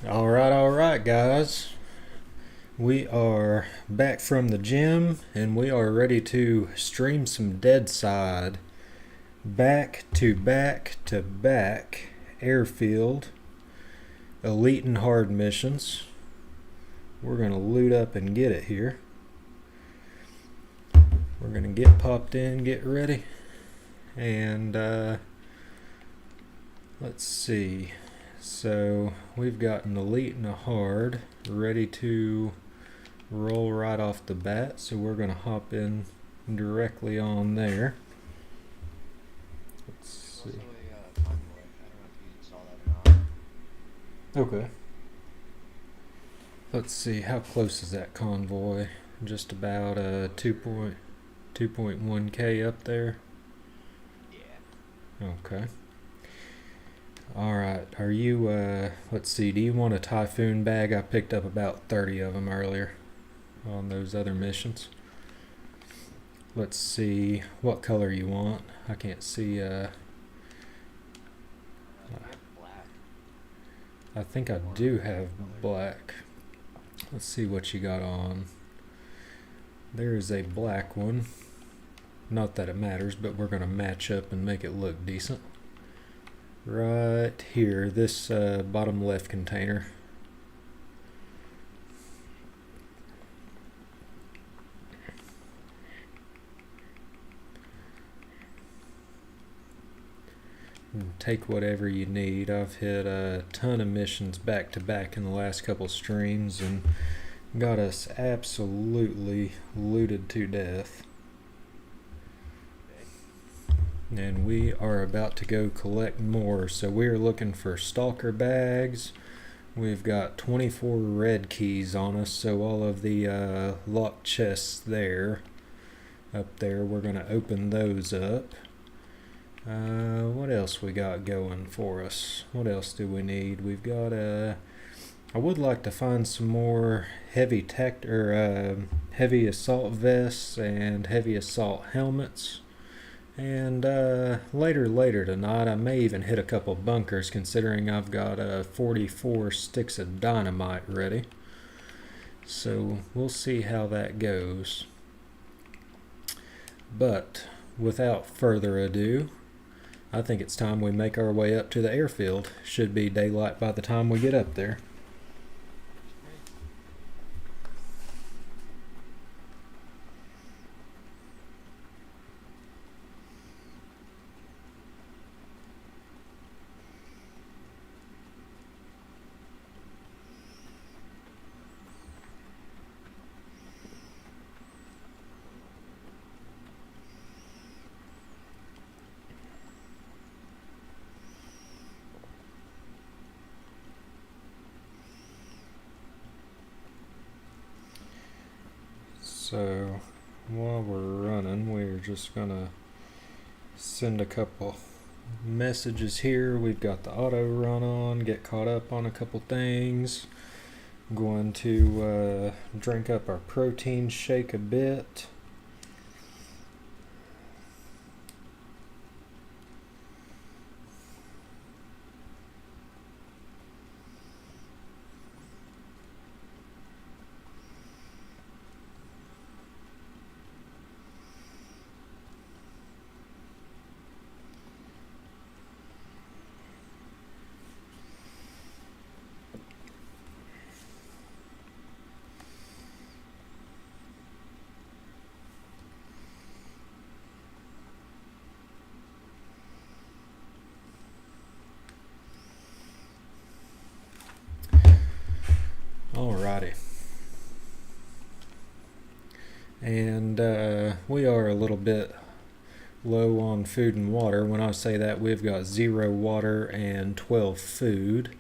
All right, guys. We are back from the gym and we are ready to stream some Deadside. Back to back to back Airfield, Elite and Hard missions. We're going to loot up and get it here. We're going to get popped in, get ready. And let's see. So we've got an Elite and a Hard ready to roll right off the bat, so we're going to hop in directly on there. Let's see. Okay. Let's see, how close is that convoy? Just about 2.1k up there. Yeah. Okay. Alright, are you, let's see, do you want a Typhoon bag? I picked up about 30 of them earlier on those other missions. Let's see what color you want. I can't see, Black. I think I do have black. Let's see what you got on. There is a black one. Not that it matters, but we're going to match up and make it look decent. Right here, this bottom left container. And take whatever you need. I've hit a ton of missions back to back in the last couple streams and got us absolutely looted to death. And we are about to go collect more. So we are looking for stalker bags. We've got 24 red keys on us, so all of the locked chests there, up there, we're going to open those up. What else we got going for us? What else do we need? We've got I would like to find some more heavy heavy assault vests and heavy assault helmets. And later tonight, I may even hit a couple bunkers, considering I've got 44 sticks of dynamite ready. So we'll see how that goes. But without further ado, I think it's time we make our way up to the airfield. Should be daylight by the time we get up there. So while we're running, we're just gonna send a couple messages here. We've got the auto run on, get caught up on a couple things. I'm going to drink up our protein shake a bit. Alrighty. And we are a little bit low on food and water. When I say that, we've got 0 water and 12 food.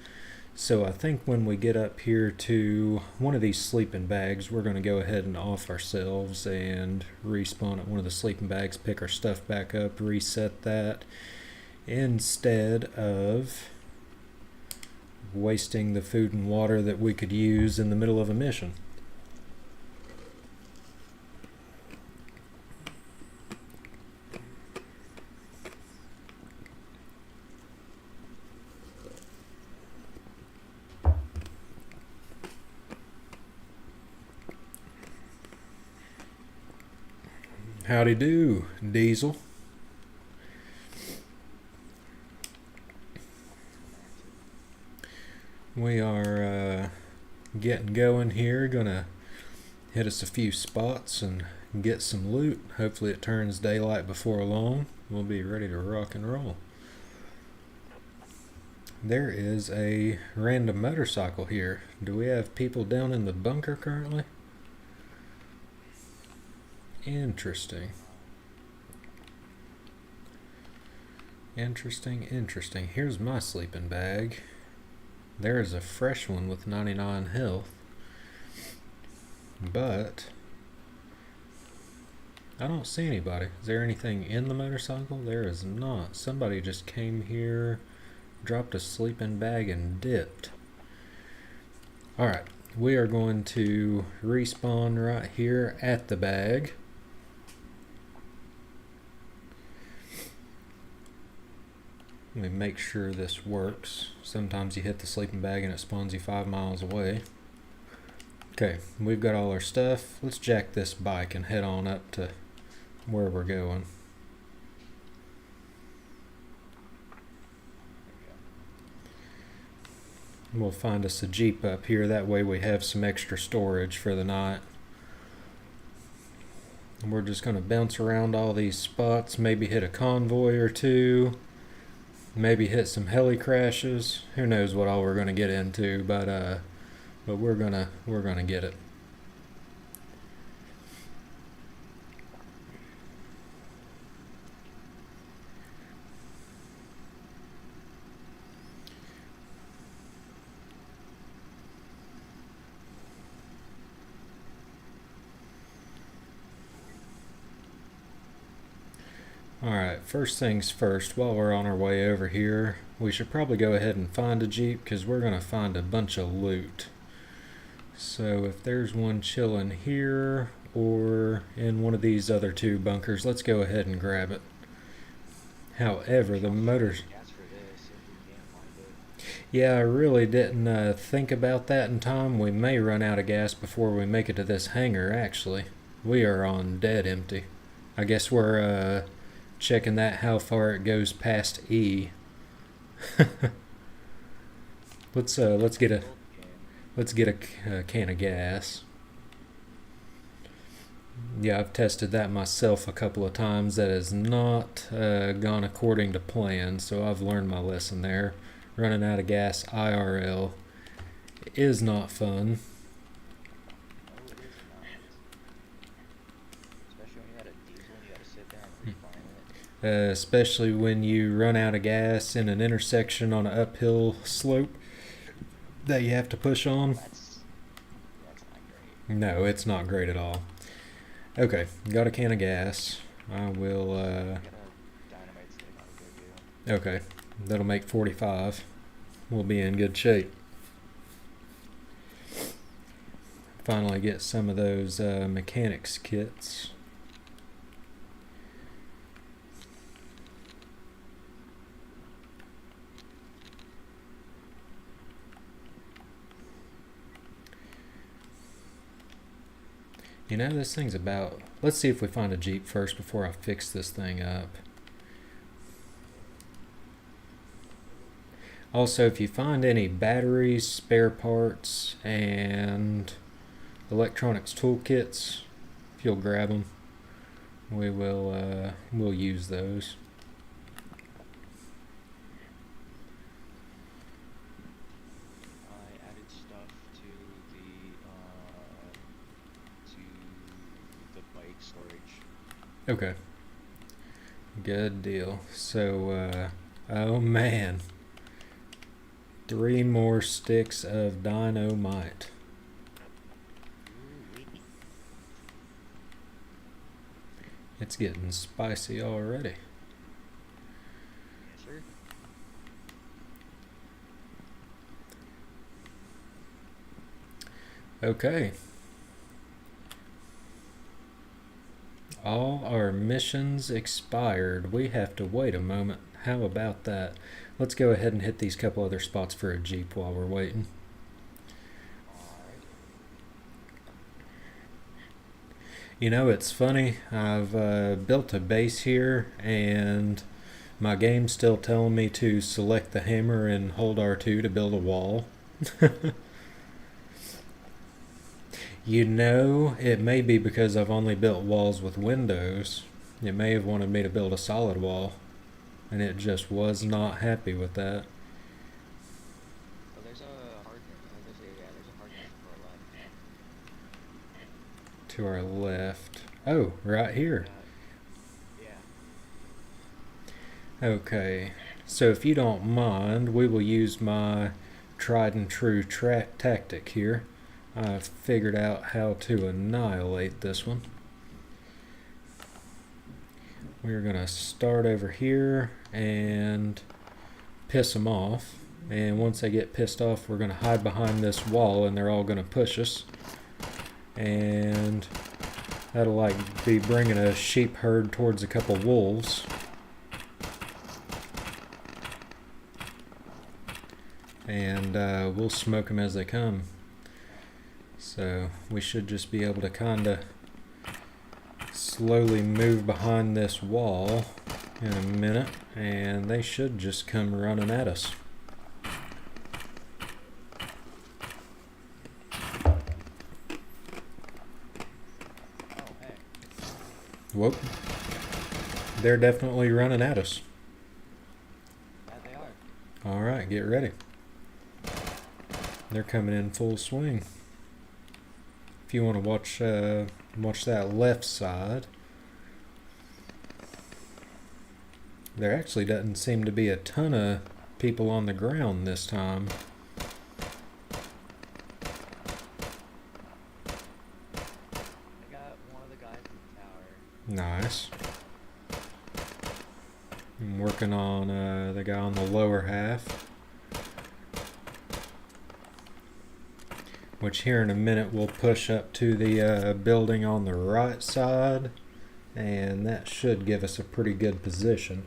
So I think when we get up here to one of these sleeping bags, we're going to go ahead and off ourselves and respawn at one of the sleeping bags, pick our stuff back up, reset that, instead of wasting the food and water that we could use in the middle of a mission. Howdy do, Diesel. We are getting going here. Gonna hit us a few spots and get some loot. Hopefully it turns daylight before long. We'll be ready to rock and roll. There is a random motorcycle here. Do we have people down in the bunker currently? Interesting. Interesting. Here's my sleeping bag. There is a fresh one with 99 health. But I don't see anybody. Is there anything in the motorcycle? There is not. Somebody just came here, dropped a sleeping bag, and dipped. Alright, we are going to respawn right here at the bag. Let me make sure this works. Sometimes you hit the sleeping bag and it spawns you 5 miles away. Okay, we've got all our stuff. Let's jack this bike and head on up to where we're going. We'll find us a Jeep up here. That way we have some extra storage for the night. And we're just going to bounce around all these spots. Maybe hit a convoy or two. Maybe hit some heli crashes. Who knows what all we're going to get into, but we're gonna get it. Alright, first things first, while we're on our way over here, we should probably go ahead and find a Jeep because we're going to find a bunch of loot. So if there's one chilling here or in one of these other two bunkers, let's go ahead and grab it. However, the motors... Yeah, I really didn't think about that in time. We may run out of gas before we make it to this hangar, actually. We are on dead empty. I guess we're checking that how far it goes past E. Let's get a can of gas. Yeah, I've tested that myself a couple of times. That has not gone according to plan, so I've learned my lesson there. Running out of gas IRL is not fun. Especially when you run out of gas in an intersection on an uphill slope that you have to push on. That's not great. No, it's not great at all. Okay, got a can of gas. I will okay, that'll make 45. We'll be in good shape. Finally get some of those mechanics kits. You know, this thing's about... Let's see if we find a Jeep first before I fix this thing up. Also, if you find any batteries, spare parts, and electronics toolkits, if you'll grab them, we'll use those. Okay. Good deal. So, oh man. 3 more sticks of dynamite. It's getting spicy already. Yes, sir. Okay. All our missions expired. We have to wait a moment. How about that? Let's go ahead and hit these couple other spots for a Jeep while we're waiting. You know, it's funny. I've built a base here, and my game's still telling me to select the hammer and hold R2 to build a wall. You know, it may be because I've only built walls with windows. It may have wanted me to build a solid wall, and it just was not happy with that. Oh, there's a hard there's a hard To our left. Oh, right here. yeah. Okay, so if you don't mind, we will use my tried and true tactic here. I've figured out how to annihilate this one. We're going to start over here and piss them off. And once they get pissed off, we're going to hide behind this wall and they're all going to push us. And that'll like be bringing a sheep herd towards a couple wolves. And we'll smoke them as they come. So we should just be able to kind of slowly move behind this wall in a minute, and they should just come running at us. Oh, hey. Whoop. They're definitely running at us. Yeah, they are. Alright, get ready. They're coming in full swing. If you want to watch that left side, there actually doesn't seem to be a ton of people on the ground this time. I got one of the guys in the tower. Nice. I'm working on the guy on the lower half, which here in a minute we'll push up to the building on the right side, and that should give us a pretty good position.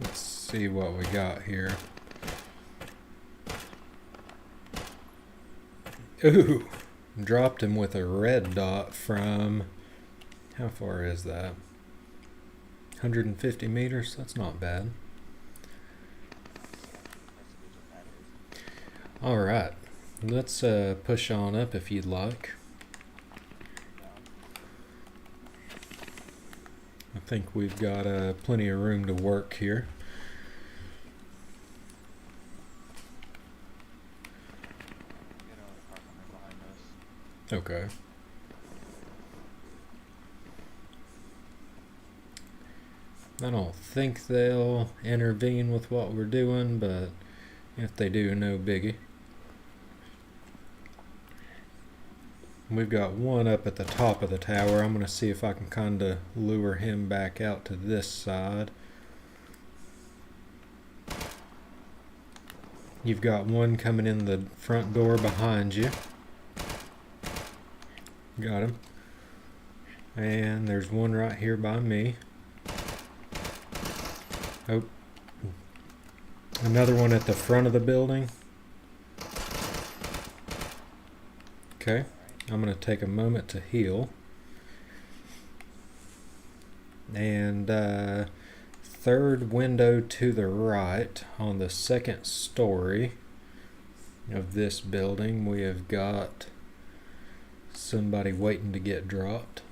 Let's see what we got here. Ooh, dropped him with a red dot from, how far is that? 150 meters? That's not bad. Alright, let's push on up if you'd like. I think we've got plenty of room to work here. Okay. I don't think they'll intervene with what we're doing, but if they do, no biggie. We've got one up at the top of the tower. I'm going to see if I can kind of lure him back out to this side. You've got one coming in the front door behind you. Got him. And there's one right here by me. Oh. Another one at the front of the building. Okay. I'm going to take a moment to heal. And third window to the right on the second story of this building, we have got somebody waiting to get dropped.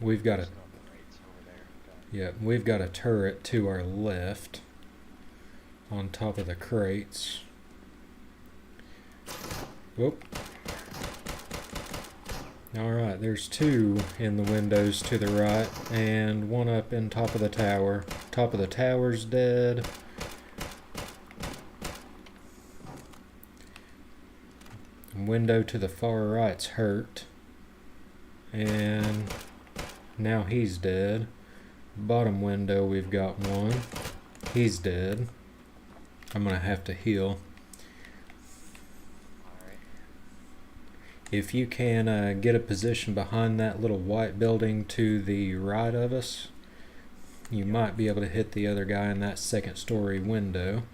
We've got a we've got a turret to our left on top of the crates. Whoop. Alright, there's two in the windows to the right and one up in top of the tower. Top of the tower's dead. Window to the far right's hurt. And now he's dead. Bottom window we've got one. He's dead. I'm gonna have to heal. If you can get a position behind that little white building to the right of us, you might be able to hit the other guy in that second story window.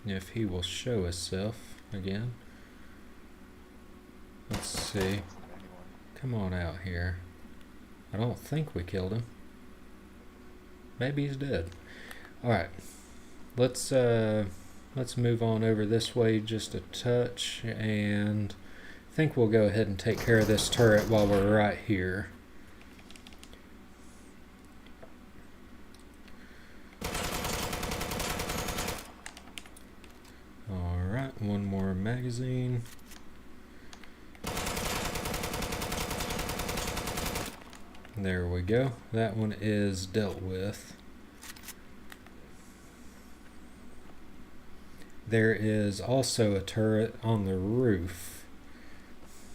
If he will show himself again. Let's see. Come on out here. I don't think we killed him. Maybe he's dead. Alright. Let's move on over this way just a touch, and I think we'll go ahead and take care of this turret while we're right here. Alright, one more magazine. There we go. That one is dealt with. There is also a turret on the roof.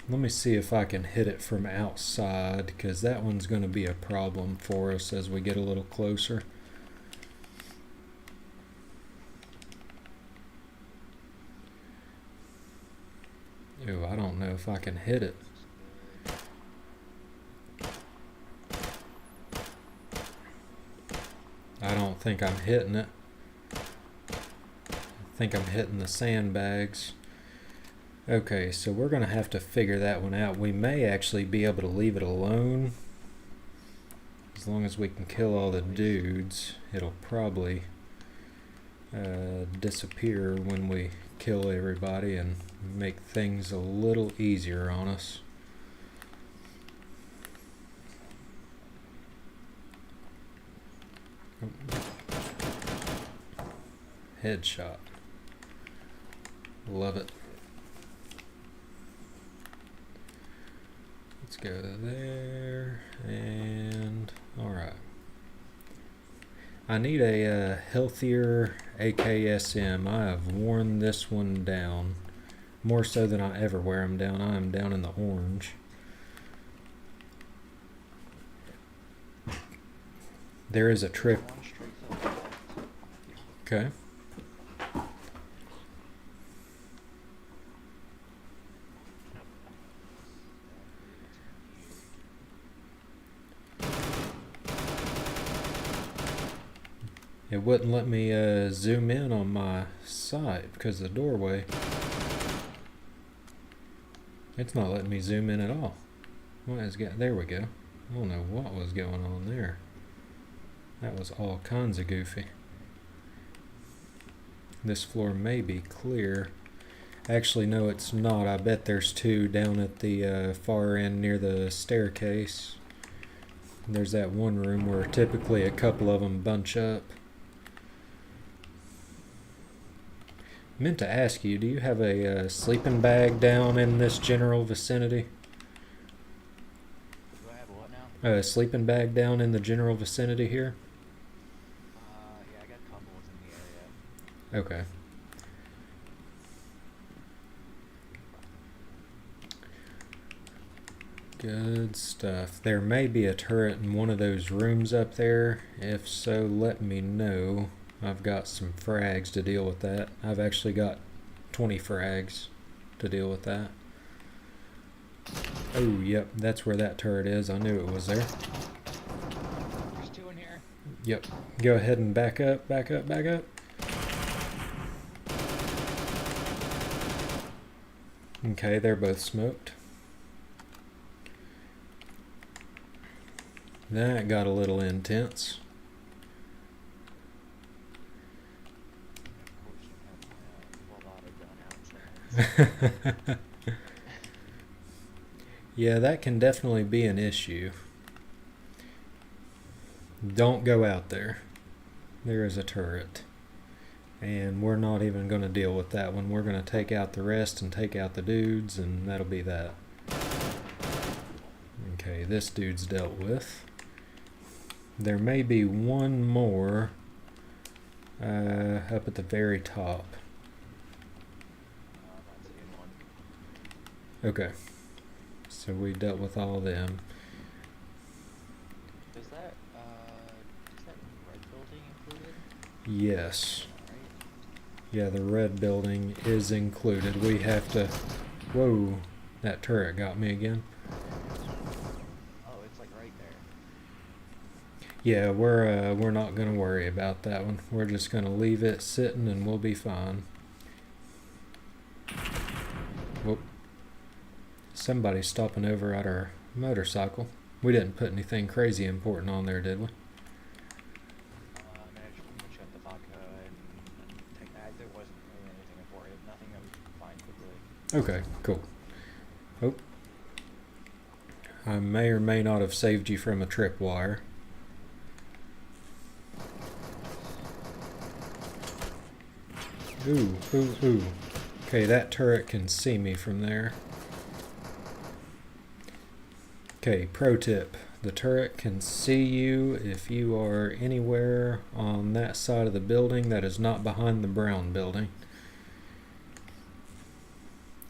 Let me see if I can hit it from outside, because that one's going to be a problem for us as we get a little closer. Ooh, I don't know if I can hit it. I don't think I'm hitting it. I think I'm hitting the sandbags. Okay, so we're going to have to figure that one out. We may actually be able to leave it alone. As long as we can kill all the dudes, it'll probably disappear when we kill everybody and make things a little easier on us. Headshot. Love it. Let's go there, and alright. I need a healthier AKSM. I have worn this one down. More so than I ever wear them down. I am down in the orange. There is a trick. Okay. It wouldn't let me zoom in on my sight because of the doorway. It's not letting me zoom in at all. What is there we go. I don't know what was going on there. That was all kinds of goofy. This floor may be clear. Actually, no, it's not. I bet there's two down at the far end near the staircase. There's that one room where typically a couple of them bunch up. Meant to ask you, do you have a sleeping bag down in this general vicinity? Do I have what now? A sleeping bag down in the general vicinity here? Yeah, I got a couple in the area. Okay. Good stuff. There may be a turret in one of those rooms up there. If so, let me know. I've got some frags to deal with that. I've actually got 20 frags to deal with that. Oh, yep, that's where that turret is. I knew it was there. There's two in here. Yep. Go ahead and back up, back up, back up. Okay, they're both smoked. That got a little intense. Yeah, that can definitely be an issue. Don't go out there. There is a turret. And we're not even going to deal with that one. We're going to take out the rest and take out the dudes, and that'll be that. Okay, this dude's dealt with. There may be one more up at the very top. Okay, so we dealt with all of them. Does that red building Yes. Right? Yeah, the red building is included. We have to... Whoa, that turret got me again. Oh, it's like right there. Yeah, we're not gonna worry about that one. We're just gonna leave it sitting and we'll be fine. Whoop. Somebody's stopping over at our motorcycle. We didn't put anything crazy important on there, did we? I'm gonna shut the vodka and take that. There wasn't really anything important. Nothing that we could find quickly. Okay, cool. Oh. I may or may not have saved you from a tripwire. Ooh, ooh, ooh. Okay, that turret can see me from there. Okay, pro tip. The turret can see you if you are anywhere on that side of the building that is not behind the brown building.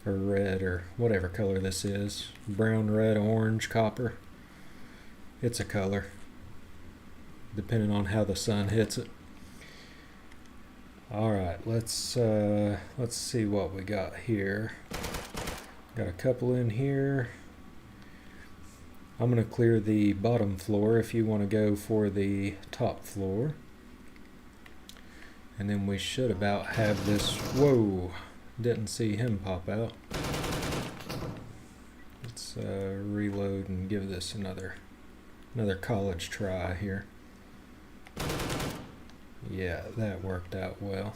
Or red, or whatever color this is. Brown, red, orange, copper. It's a color, depending on how the sun hits it. Alright, let's see what we got here. Got a couple in here. I'm going to clear the bottom floor if you want to go for the top floor. And then we should about have this... Whoa! Didn't see him pop out. Let's reload and give this another college try here. Yeah, that worked out well.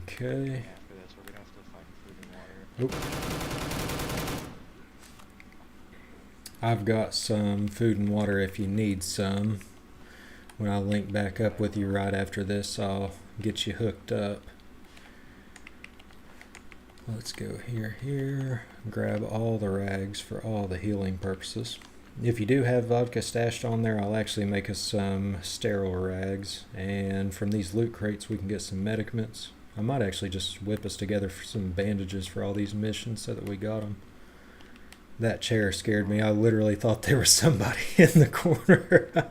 Okay. After this, we're gonna have to find food and water. Oop. I've got some food and water if you need some. When I link back up with you right after this, I'll get you hooked up. Let's go here, grab all the rags for all the healing purposes. If you do have vodka stashed on there, I'll actually make us some sterile rags, and from these loot crates we can get some medicaments. I might actually just whip us together for some bandages for all these missions so that we got them. That chair scared me. I literally thought there was somebody in the corner. I'm gonna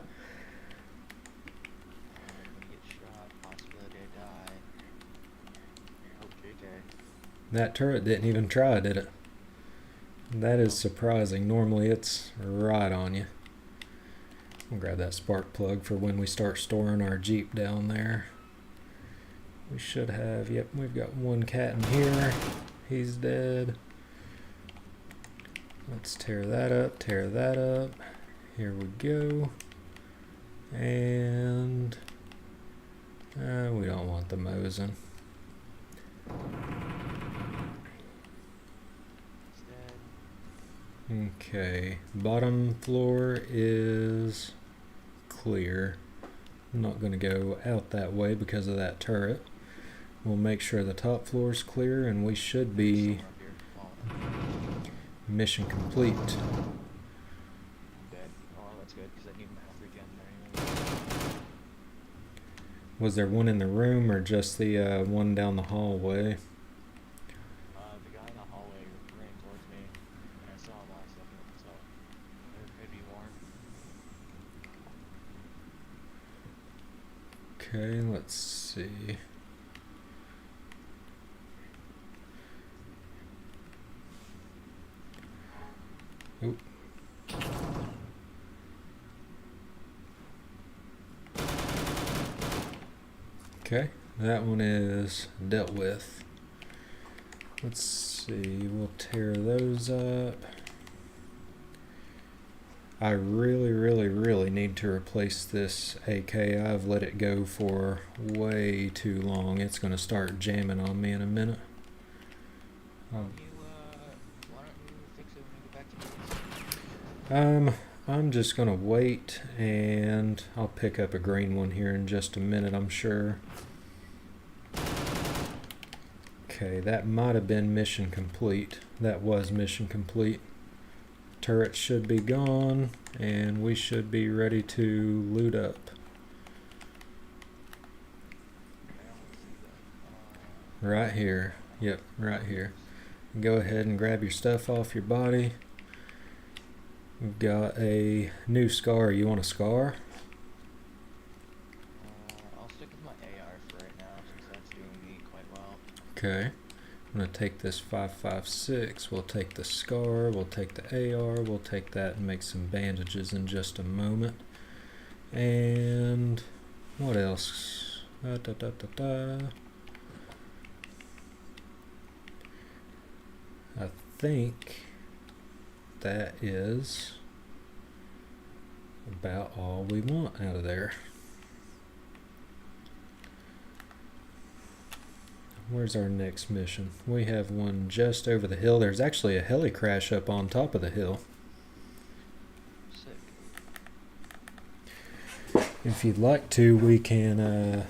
get shot. Possibility I die. Oh, JK. That turret didn't even try, did it? That is surprising. Normally it's right on you. I'll grab that spark plug for when we start storing our Jeep down there. We should have, yep, we've got one cat in here. He's dead. Let's tear that up, tear that up. Here we go. And we don't want the Mosin. Okay, bottom floor is clear. I'm not going to go out that way because of that turret. We'll make sure the top floor is clear and we should be mission complete. Dead. Oh, that's good because I need my health regen there anyway. Was there one in the room or just the one down the hallway? The guy in the hallway ran towards me, and I saw him last second, so there could be more. Okay, let's see. Oop. Okay, that one is dealt with. Let's see, we'll tear those up. I really need to replace this AK. I've let it go for way too long. It's going to start jamming on me in a minute. Why don't you fix it when you get back to base? I'm just going to wait and I'll pick up a green one here in just a minute, I'm sure. Okay, that might have been mission complete. That was mission complete. Turret should be gone and we should be ready to loot up. Right here. Yep, right here. Go ahead and grab your stuff off your body. We've got a new scar. You want a scar? Okay. I'm going to take this 5.56. We'll take the SCAR. We'll take the AR. We'll take that and make some bandages in just a moment. And what else? I think that is about all we want out of there. Where's our next mission? We have one just over the hill. There's actually a heli crash up on top of the hill. Sick. If you'd like to, we can,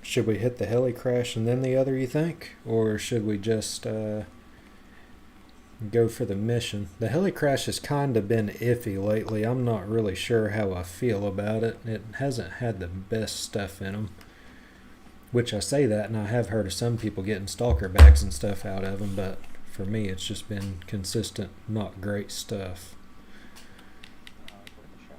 should we hit the heli crash and then the other, you think? Or should we just go for the mission? The heli crash has kind of been iffy lately. I'm not really sure how I feel about it. It hasn't had the best stuff in them. Which I say that, and I have heard of some people getting stalker bags and stuff out of them, but for me it's just been consistent, not great stuff. Worth a shot.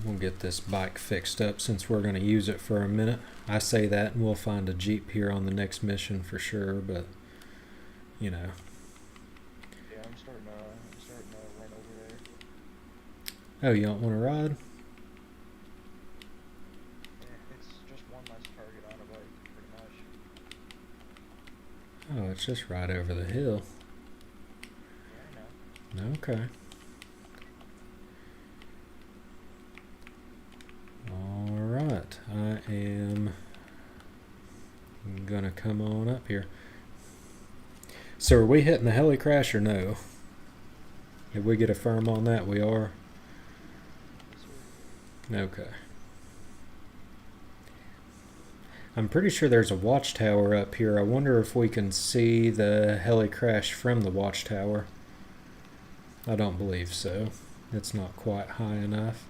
We'll get this bike fixed up since we're going to use it for a minute. I say that and we'll find a Jeep here on the next mission for sure, but you know. Yeah, I'm starting to run over there. Oh, you don't want to ride? Yeah, it's just one less target on a bike, pretty much. Oh, it's just right over the hill. Yeah, I know. Okay. Alright, I am gonna come on up here. So are we hitting the heli crash or no? Did we get a firm on that? We are? Okay. I'm pretty sure there's a watchtower up here. I wonder if we can see the heli crash from the watchtower. I don't believe so. It's not quite high enough.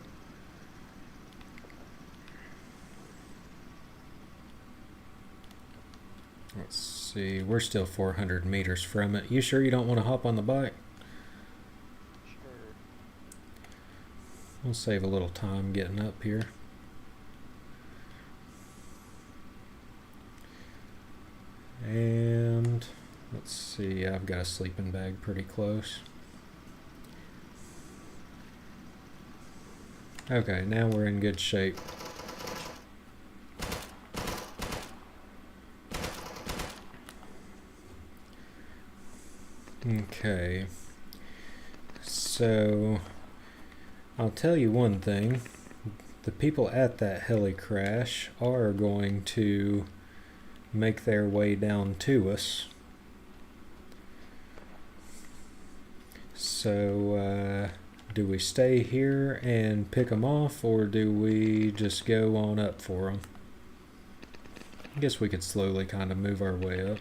Let's see, we're still 400 meters from it. You sure you don't want to hop on the bike? Sure. We'll save a little time getting up here. And let's see, I've got a sleeping bag pretty close. Okay, now we're in good shape. Okay, so I'll tell you one thing. The people at that heli crash are going to make their way down to us. So do we stay here and pick them off, or do we just go on up for them? I guess we could slowly kind of move our way up.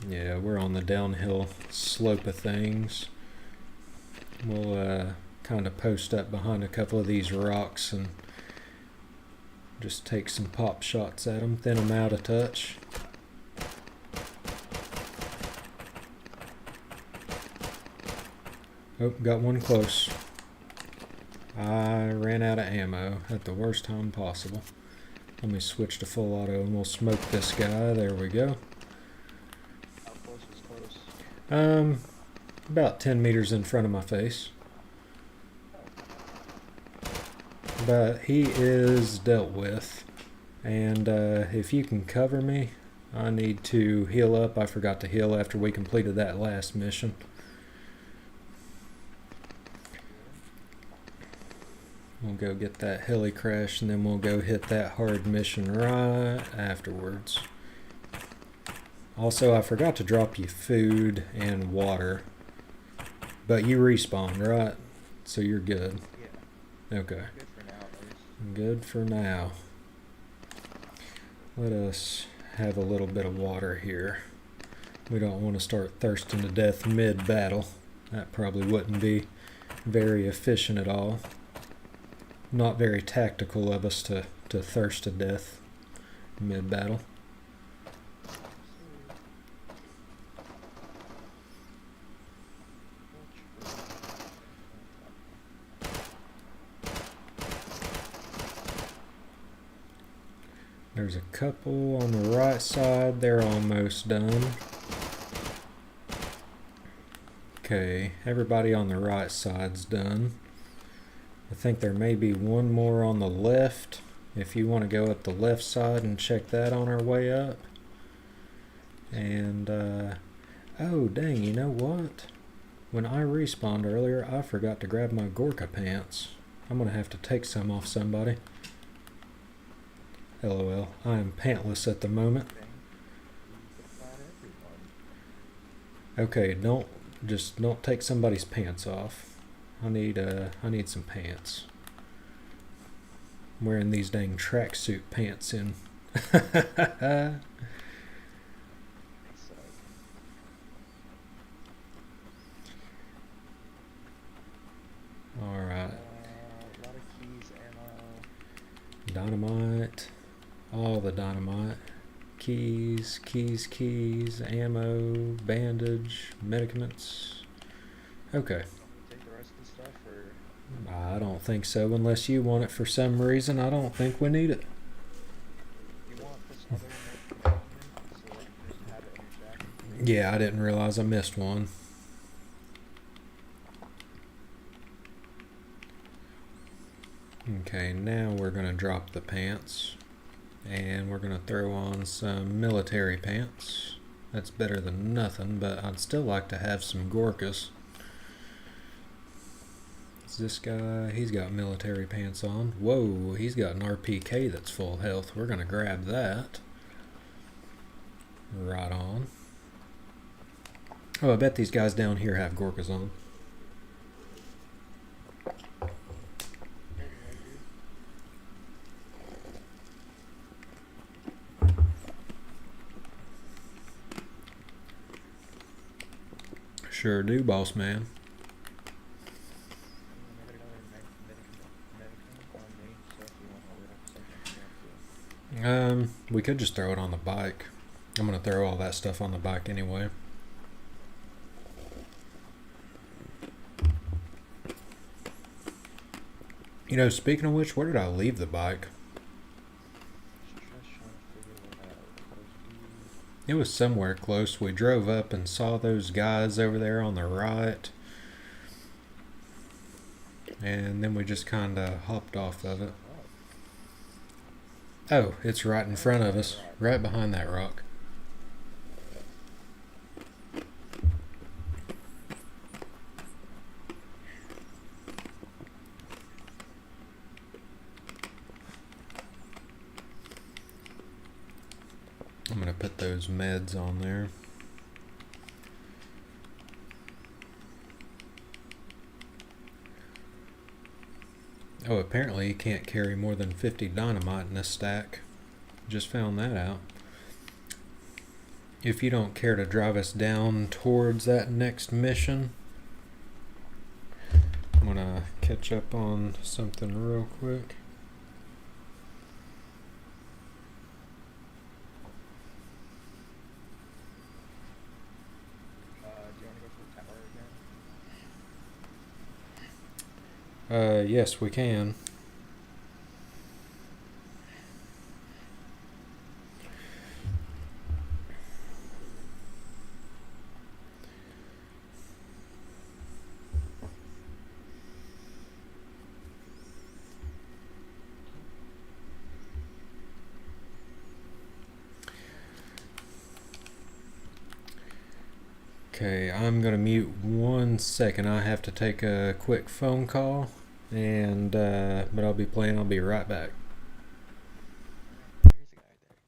Yeah, we're on the downhill slope of things. We'll kind of post up behind a couple of these rocks and just take some pop shots at them, thin them out a touch. Oh, got one close. I ran out of ammo at the worst time possible. Let me switch to full auto and we'll smoke this guy. There we go. How close was close? About 10 meters in front of my face. But he is dealt with. And if you can cover me, I need to heal up. I forgot to heal after we completed that last mission. We'll go get that heli crash and then we'll go hit that hard mission right afterwards. Also, I forgot to drop you food and water. But you respawn, right? So you're good. Yeah. Okay. Good for now, at least. Good for now. Let us have a little bit of water here. We don't want to start thirsting to death mid-battle. That probably wouldn't be very efficient at all. Not very tactical of us to to thirst to death mid-battle. There's a couple on the right side. They're almost done. Okay, everybody on the right side's done. I think there may be one more on the left. If you want to go up the left side and check that on our way up. And, oh dang, you know what? When I respawned earlier, I forgot to grab my Gorka pants. I'm gonna have to take some off somebody. LOL, I am pantless at the moment. Okay, don't take somebody's pants off. I need some pants. I'm wearing these dang tracksuit pants in. Alright. A lot of keys, ammo. Dynamite. All the dynamite. Keys, ammo, bandage, medicaments. Okay. Take the rest of the stuff, or I don't think so, unless you want it for some reason. I don't think we need it. you want this other so that you just have it in your jacket? Yeah, I didn't realize I missed one. Okay, now we're going to drop the pants. And we're going to throw on some military pants. That's better than nothing, but I'd still like to have some Gorkas. Is this guy? He's got military pants on. Whoa, he's got an RPK that's full health. We're going to grab that. Right on. Oh, I bet these guys down here have Gorkas on. Sure do, boss man. We could just throw it on the bike. I'm gonna throw all that stuff on the bike anyway. You know, speaking of which, where did I leave the bike? It was somewhere close. We drove up and saw those guys over there on the right. And then we just kind of hopped off of it. Oh, it's right in front of us. Right behind that rock. I'm going to put those meds on there. Oh, apparently you can't carry more than 50 dynamite in this stack. Just found that out. If you don't care to drive us down towards that next mission, I'm going to catch up on something real quick. Yes, we can. Okay, I'm gonna mute 1 second. I have to take a quick phone call, and but I'll be playing. I'll be right back. There's a guy there.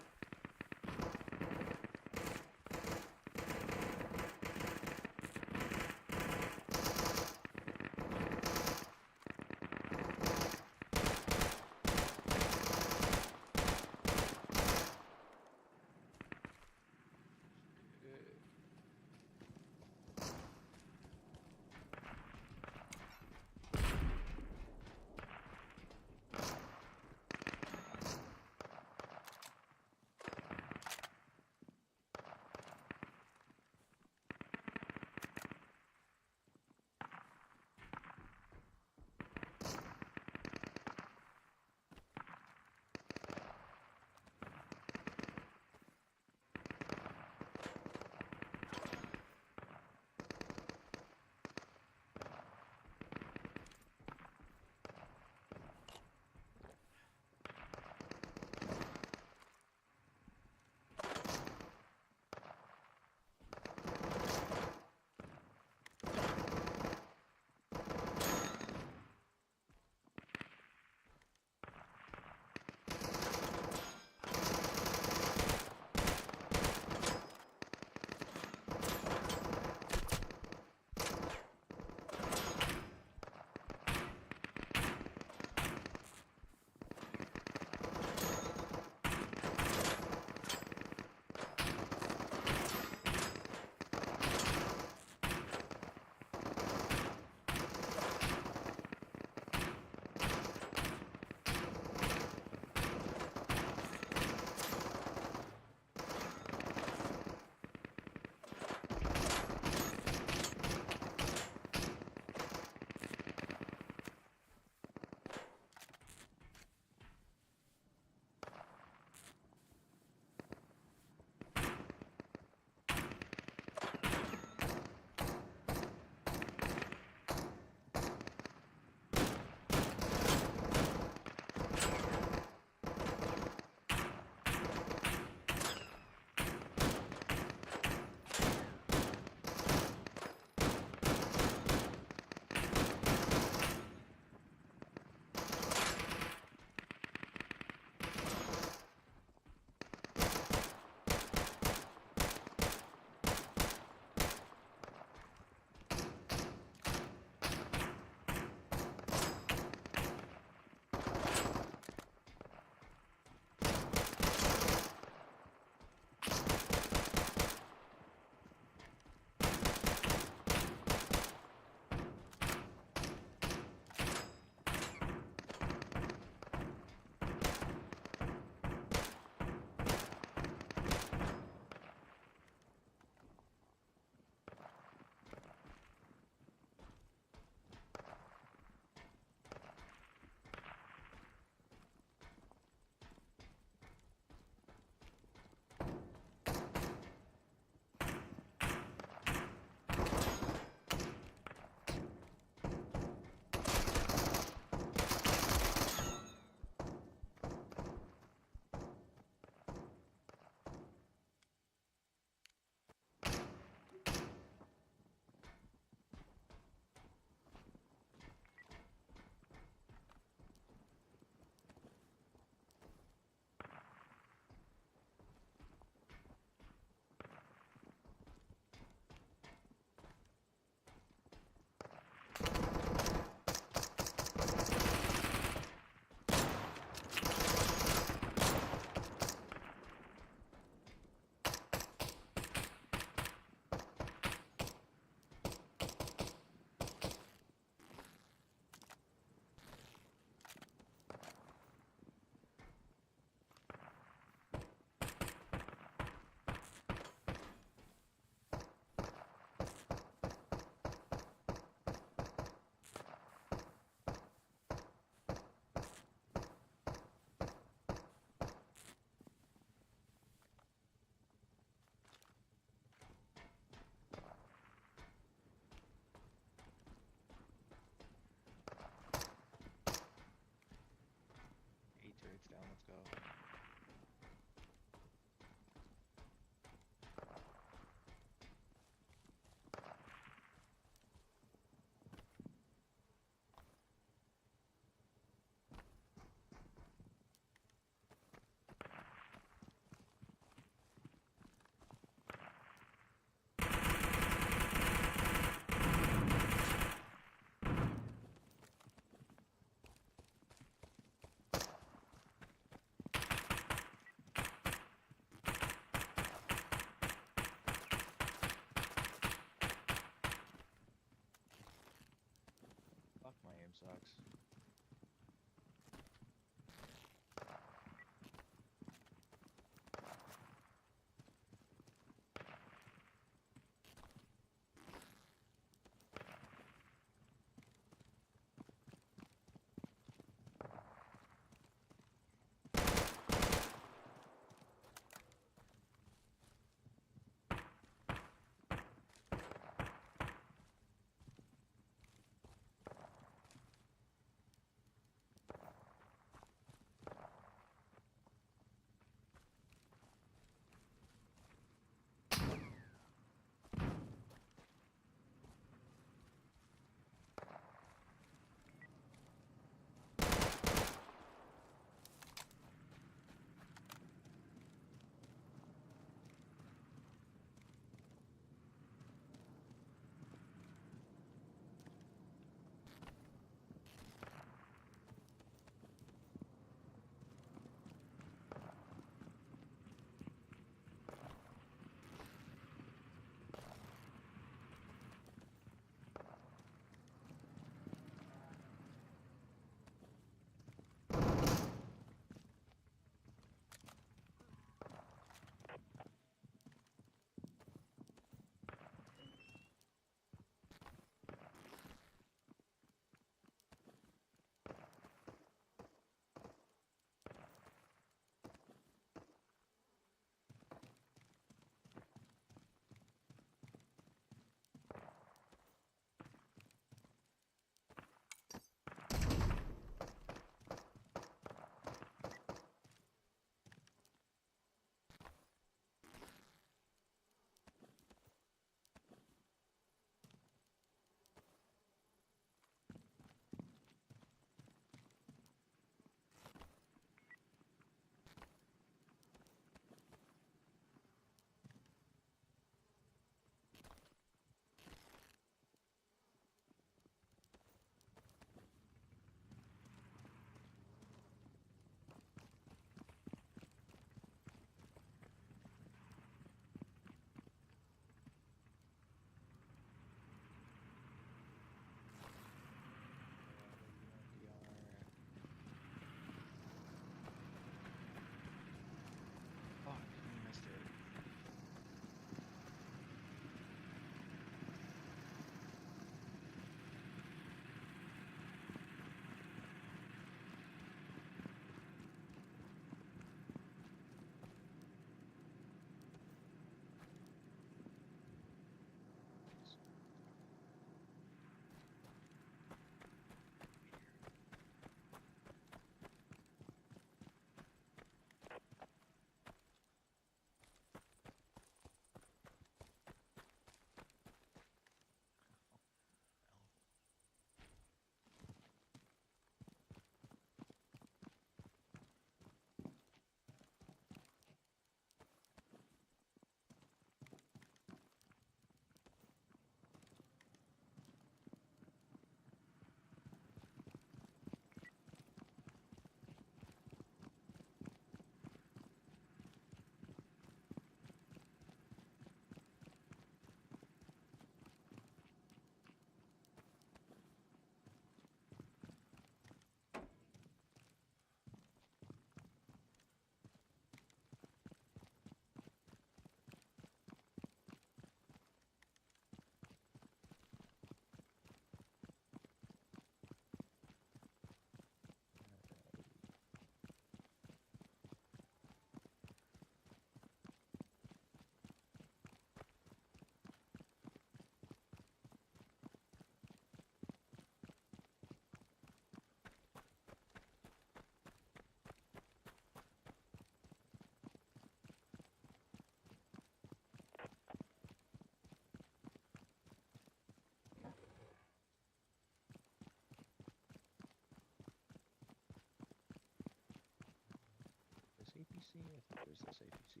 C? I think there's a safety C.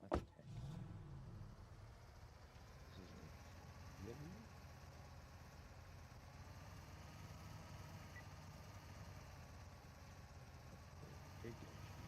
That's a tank. This is a livery? Big HP.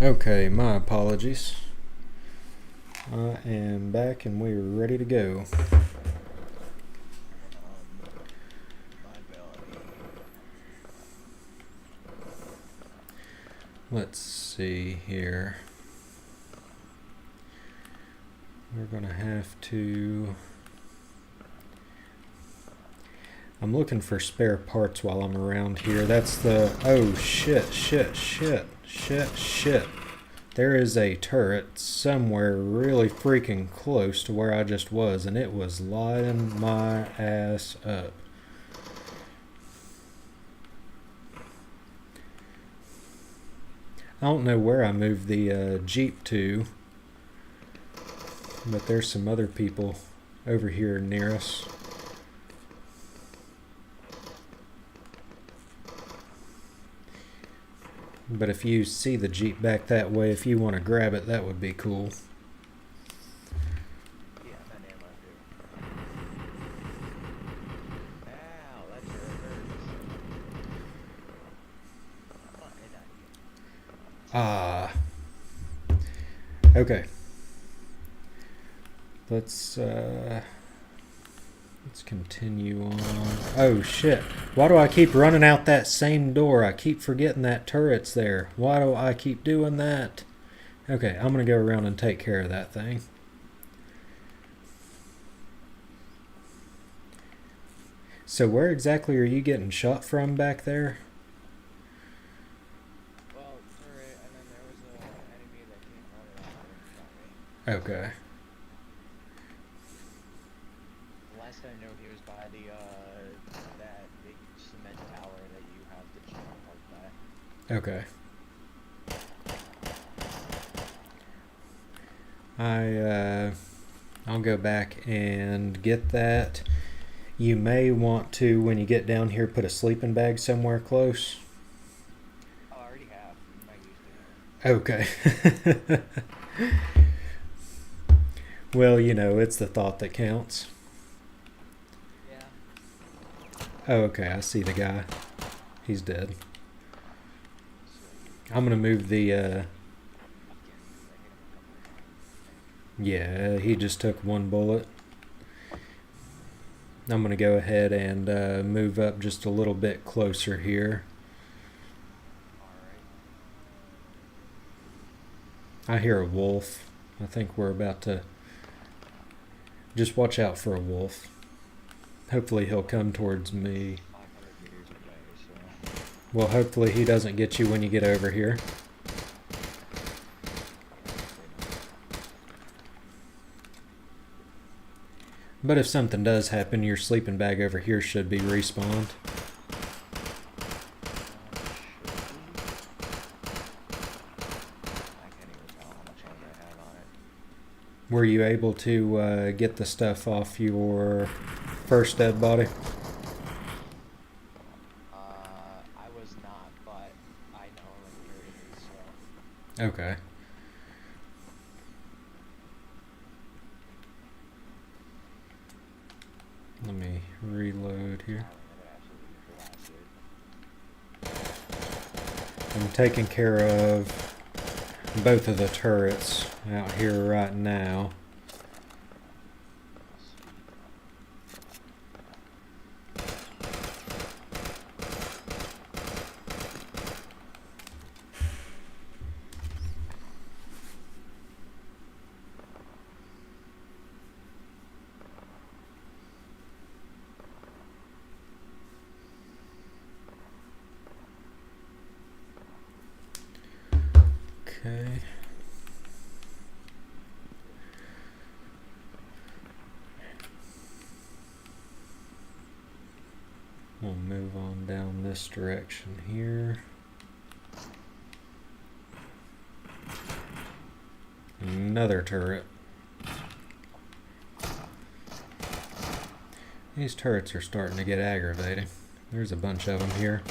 Okay, my apologies. I am back and we're ready to go. Liability. Let's see here. We're gonna have to... I'm looking for spare parts while I'm around here. That's the... Oh, shit. There is a turret somewhere really freaking close to where I just was, and it was lighting my ass up. I don't know where I moved the Jeep to, but there's some other people over here near us. But if you see the Jeep back that way, if you want to grab it, that would be cool. Yeah, that damn I do. Ow, that sure hurts. Oh, it died. Okay. Let's continue on. Oh shit. Why do I keep running out that same door? I keep forgetting that turret's there. Why do I keep doing that? Okay, I'm gonna go around and take care of that thing. So where exactly are you getting shot from back there? Well, turret, and then there was an enemy that came running out and shot me. Okay. Last I know, he was by the that big cement tower that you have the jeep parked by. Okay. I'll go back and get that. You may want to, when you get down here, put a sleeping bag somewhere close. Oh, I already have. I'm not used to it. Okay. Well, you know, it's the thought that counts. Yeah. Oh, okay, I see the guy. He's dead. I'm gonna move the, yeah, he just took one bullet. I'm gonna go ahead and move up just a little bit closer here. Alright. I hear a wolf. I think we're about to... Just watch out for a wolf. Hopefully he'll come towards me. 500 meters away, so. Well, hopefully he doesn't get you when you get over here. But if something does happen, your sleeping bag over here should be respawned. I can't even tell how much armor I have on it. Were you able to get the stuff off your first dead body? I was not, but I know where it is, so. Okay. Let me reload here. I'm taking care of both of the turrets out here right now. Okay. We'll move on down this direction here. Another turret. These turrets are starting to get aggravating. There's a bunch of them here.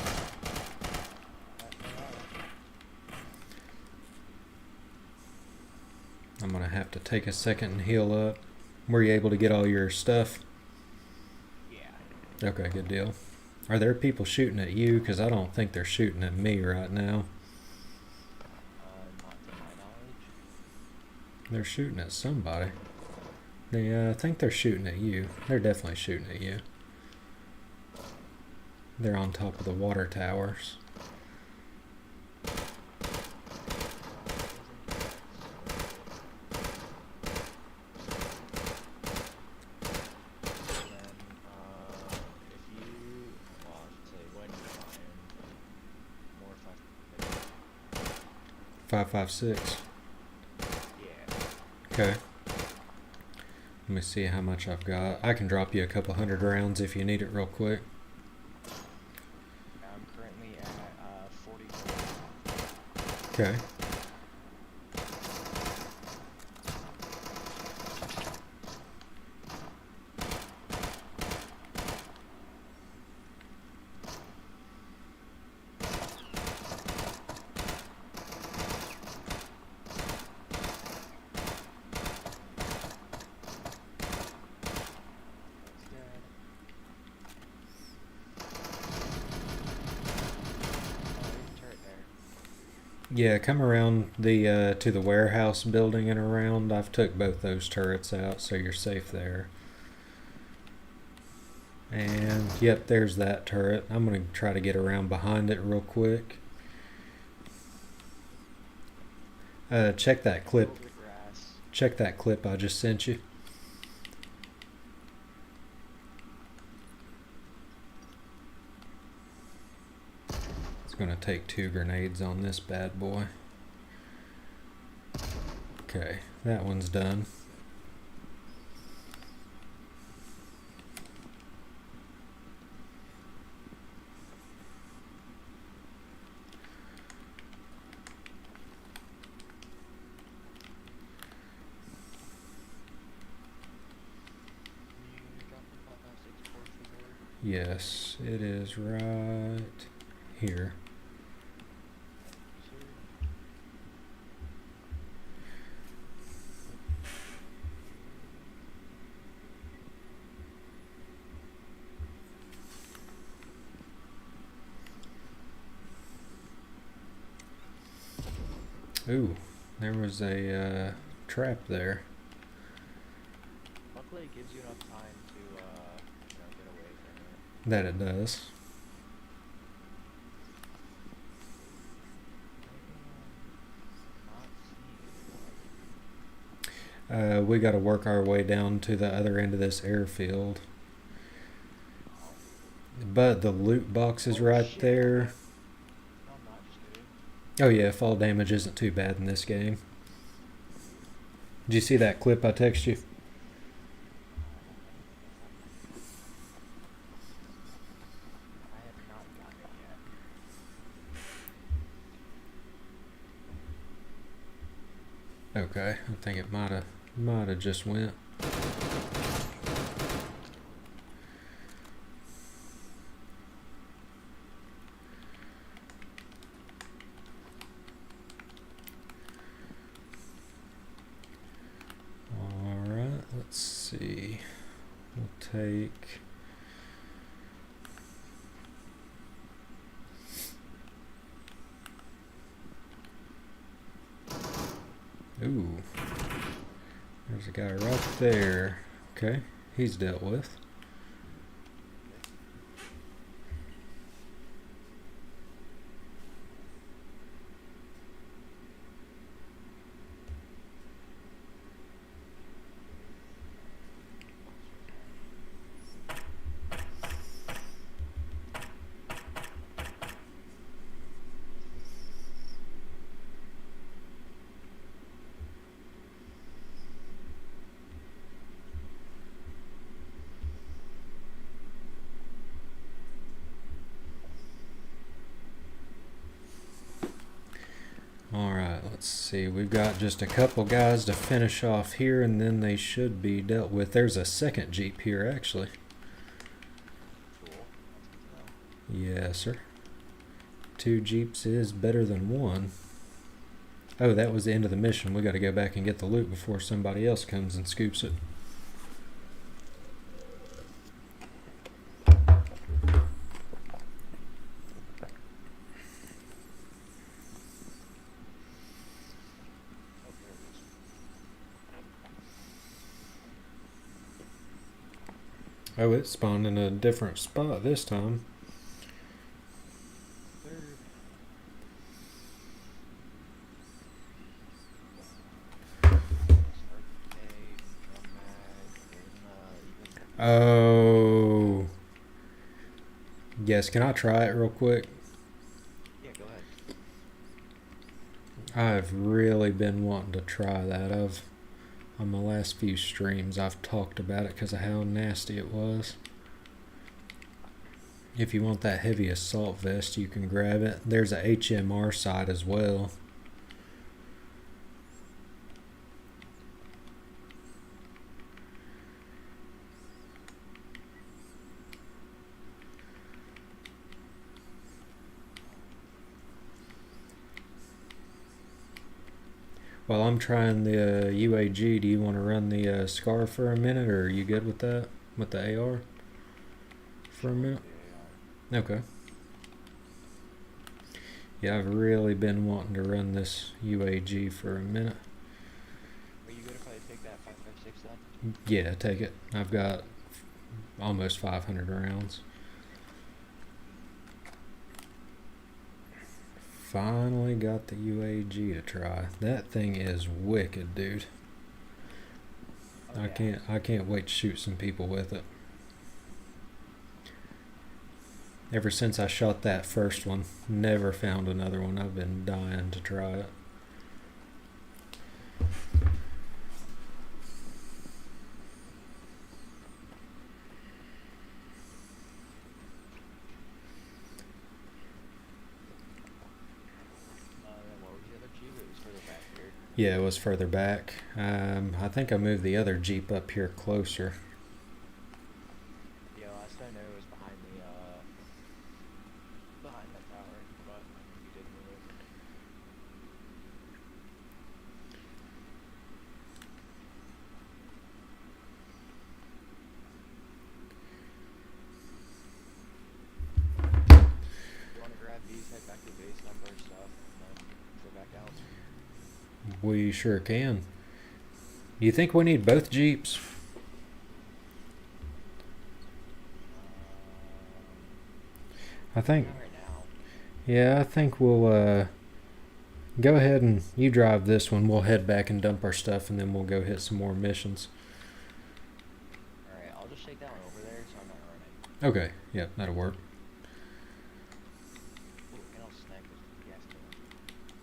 I'm gonna have to take a second and heal up. Were you able to get all your stuff? Yeah. Okay, good deal. Are there people shooting at you? Because I don't think they're shooting at me right now. Not They're shooting at somebody. They, I think they're shooting at you. They're definitely shooting at you. They're on top of the water towers. Well, I should say when you're flying, more fun. 5.56. Yeah. Okay. Let me see how much I've got. I can drop you a couple hundred rounds if you need it real quick. I'm currently at 44. Okay. Yeah, come around the to the warehouse building and around. I've took both those turrets out, so you're safe there. And yep, there's that turret. I'm gonna try to get around behind it real quick. Check that clip. Over the grass. Check that clip I just sent you. It's gonna take 2 grenades on this bad boy. Okay, that one's done. Yes, it is right here. Ooh, there was a trap there. Luckily, it gives you enough time to, get away from it. That it does. Not seeing We got to work our way down to the other end of this airfield. But the loot box is right shit. there. No, I'm not just kidding. Oh yeah, fall damage isn't too bad in this game. Did you see that clip I texted you? I have not gotten it yet. Okay, I think it might have just went. All right, let's see. We'll take. Ooh. There's a guy right there. Okay, he's dealt with. Alright, let's see. We've got just a couple guys to finish off here, and then they should be dealt with. There's a second Jeep here, actually. Cool. That's good to know. Yes, sir. 2 Jeeps is better than 1. Oh, that was the end of the mission. We got to go back and get the loot before somebody else comes and scoops it. Oh, there it is. Oh, it spawned in a different spot this time. Third. Start the day, drum mag, even Oh. Yes, can I try it real quick? yeah, go ahead. I've really been wanting to try that. On my last few streams, I've talked about it because of how nasty it was. If you want that heavy assault vest, you can grab it. There's a HMR side as well. While I'm trying the UAG, do you want to run the SCAR for a minute, or are you good with that? With the AR? For a minute? Okay. Yeah, I've really been wanting to run this UAG for a minute. Are you good if I take that 5.56 then? Yeah, take it. I've got almost 500 rounds. Finally got the UAG to try. That thing is wicked, dude. Oh, I can't wait to shoot some people with it. Ever since I shot that first one, never found another one. I've been dying to try it. Then what was the other Jeep? It was further back here. Yeah, it was further back. I think I moved the other Jeep up here closer. Yeah, last I know it was behind the tower, but you did move it. You want to grab these, head back to base, number stuff, and then go back out. We sure can. Do you think we need both Jeeps? I think, Not right now. yeah, I think we'll go ahead and you drive this one. We'll head back and dump our stuff, and then we'll go hit some more missions. Alright, I'll just take that one over there so I'm not running. Okay, yeah, that'll work. Ooh, and I'll snag this gas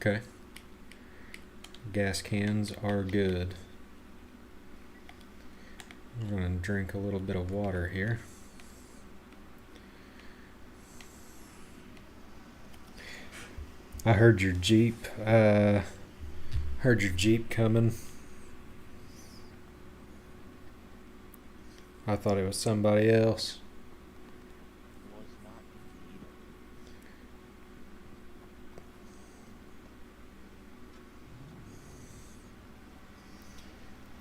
can. Okay. Gas cans are good. I'm gonna drink a little bit of water here. I heard your Jeep. Heard your Jeep coming. I thought it was somebody else. Was not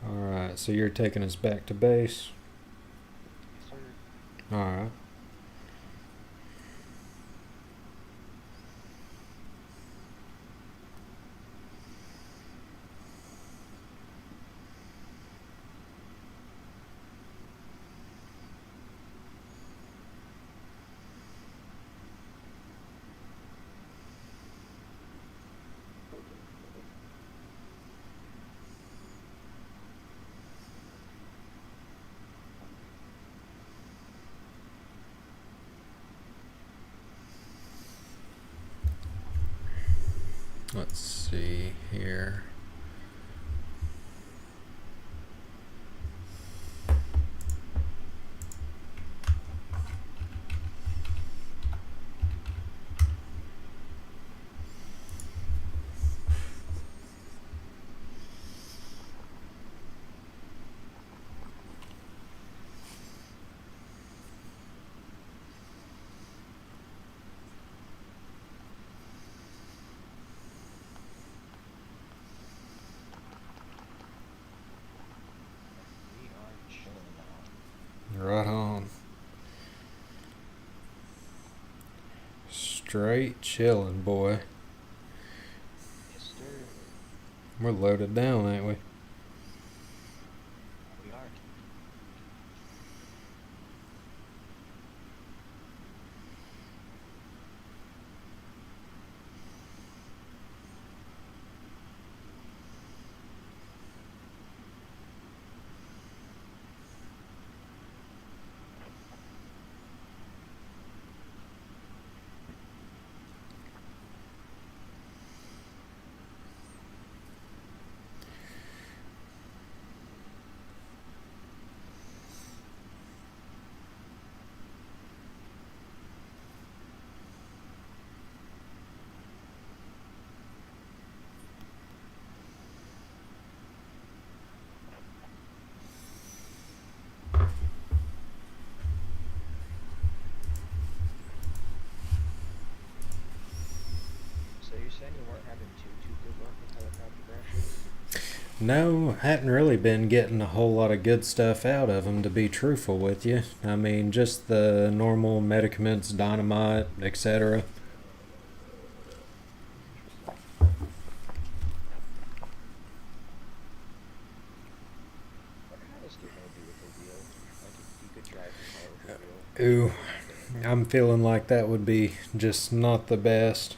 indeed. Alright, so you're taking us back to base. Yes, sir. Alright. Let's see here. We are chilling now. Right on. Straight chilling, boy. Yes, sir. We're loaded down, ain't we? We are. So you're saying you weren't having too good luck with helicopter crashes? No, hadn't really been getting a whole lot of good stuff out of them, to be truthful with you. I mean, just the normal medicaments, dynamite, etc. Interesting. Wonder how this game would be with the wheel. Like if you could drive the car with the wheel. Ooh, Okay. I'm feeling like that would be just not the best.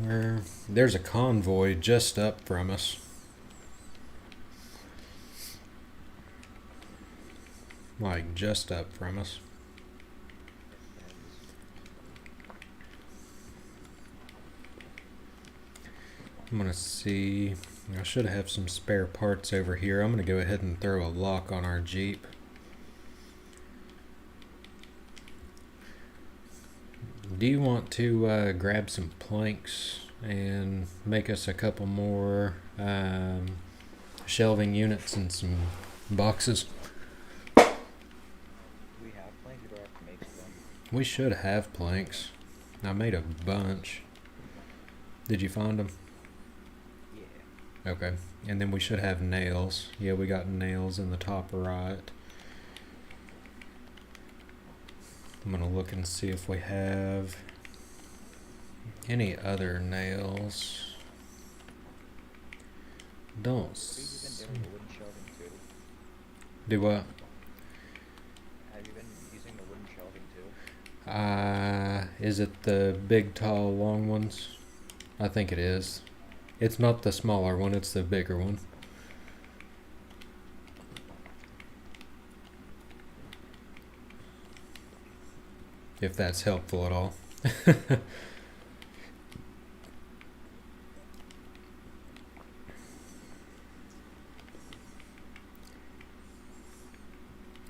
Where there's a convoy just up from us. Like just up from us. I'm gonna see. I should have some spare parts over here. I'm gonna go ahead and throw a lock on our Jeep. Do you want to grab some planks and make us a couple more shelving units and some boxes? Do we have planks or do I have to make them? We should have planks. I made a bunch. Did you find them? Yeah. Okay. And then we should have nails. Yeah, we got nails in the top right. I'm gonna look and see if we have any other nails. Don't Have you been doing the wooden shelving too? do what? Have you been using the wooden shelving too? Is it the big, tall, long ones? I think it is. It's not the smaller one, it's the bigger one. If that's helpful at all.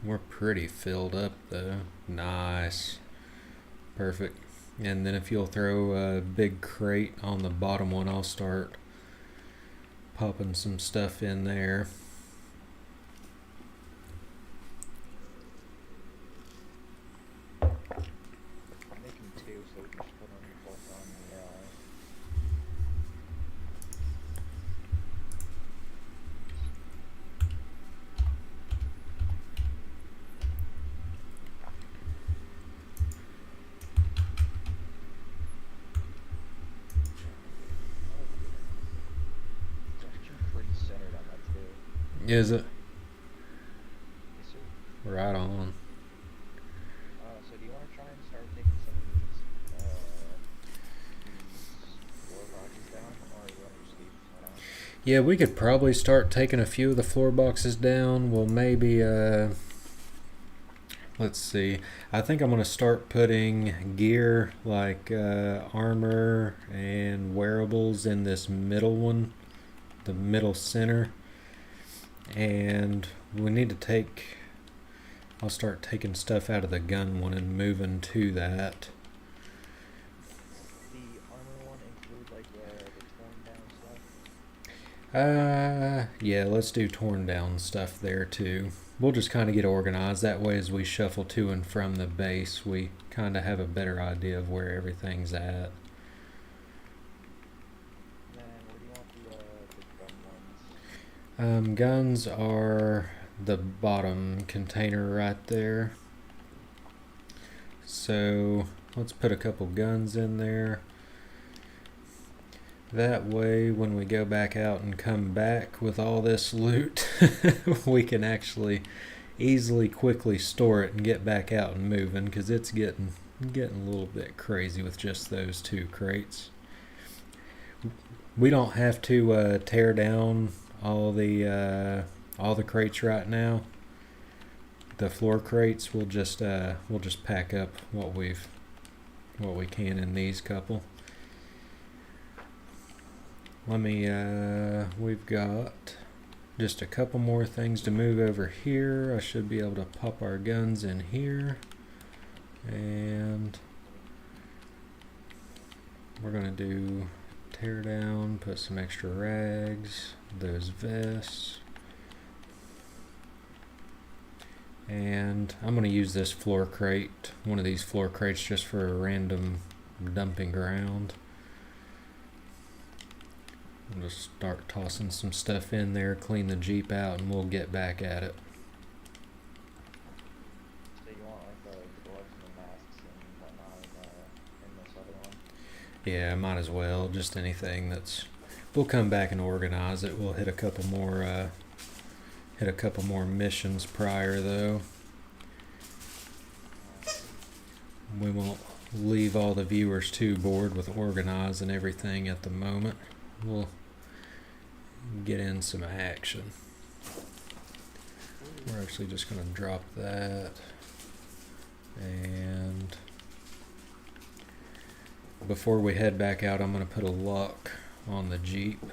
We're pretty filled up though. Nice. Perfect. And then if you'll throw a big crate on the bottom one, I'll start popping some stuff in there. I'm making two, so we can just put them both on the it's actually pretty centered on that too. Is it? Yes, sir. Right on. So do you want to try and start taking some of these floor boxes down, or you want to just leave that on? Yeah, we could probably start taking a few of the floor boxes down. Well, maybe, let's see. I think I'm going to start putting gear like armor and wearables in this middle one, the middle center. And we need to take, I'll start taking stuff out of the gun one and moving to that. The armor one include like the torn down stuff? Yeah, let's do torn down stuff there too. We'll just kind of get organized. That way, as we shuffle to and from the base, we kind of have a better idea of where everything's at. Then where do you want the gun ones? Guns are the bottom container right there. So let's put a couple guns in there. That way, when we go back out and come back with all this loot, we can actually easily, quickly store it and get back out and moving, because it's getting a little bit crazy with just those two crates. We don't have to tear down all the crates right now. The floor crates, we'll just pack up what we can in these couple. Let me, we've got just a couple more things to move over here. I should be able to pop our guns in here. And we're gonna do tear down, put some extra rags, those vests. And I'm gonna use this floor crate, one of these floor crates, just for a random dumping ground. We'll just start tossing some stuff in there, clean the Jeep out, and we'll get back at it. So you want like the gloves and the masks and whatnot in this other one? Yeah, might as well. Just anything that's. We'll come back and organize it. We'll hit a couple more missions prior, though. We won't leave all the viewers too bored with organizing everything at the moment. We'll get in some action. We're actually just going to drop that. And before we head back out, I'm going to put a lock on the Jeep.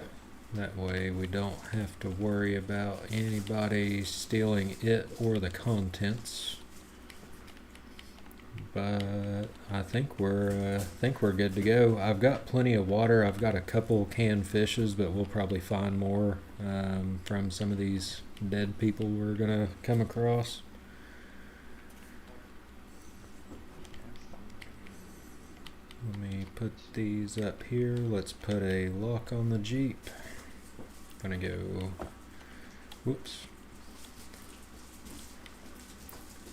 That way we don't have to worry about anybody stealing it or the contents. But I think we're good to go. I've got plenty of water. I've got a couple canned fishes, but we'll probably find more from some of these dead people we're gonna come across. Let me put these up here. Let's put a lock on the Jeep. Gonna go. Whoops.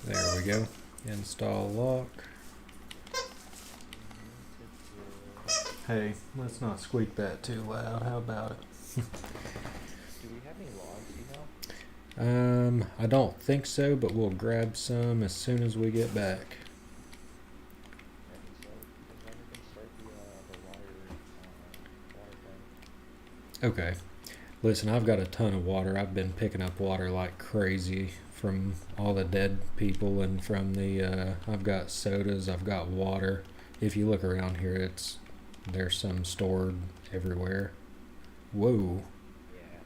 There we go. Install lock. Hey, let's not squeak that too loud. How about it? Do we have any logs, you know? I don't think so, but we'll grab some as soon as we get back. So, when we can start the water thing. Okay. Listen, I've got a ton of water. I've been picking up water like crazy from all the dead people and from the I've got sodas, I've got water. If you look around here, there's some stored everywhere. Whoa. Yeah.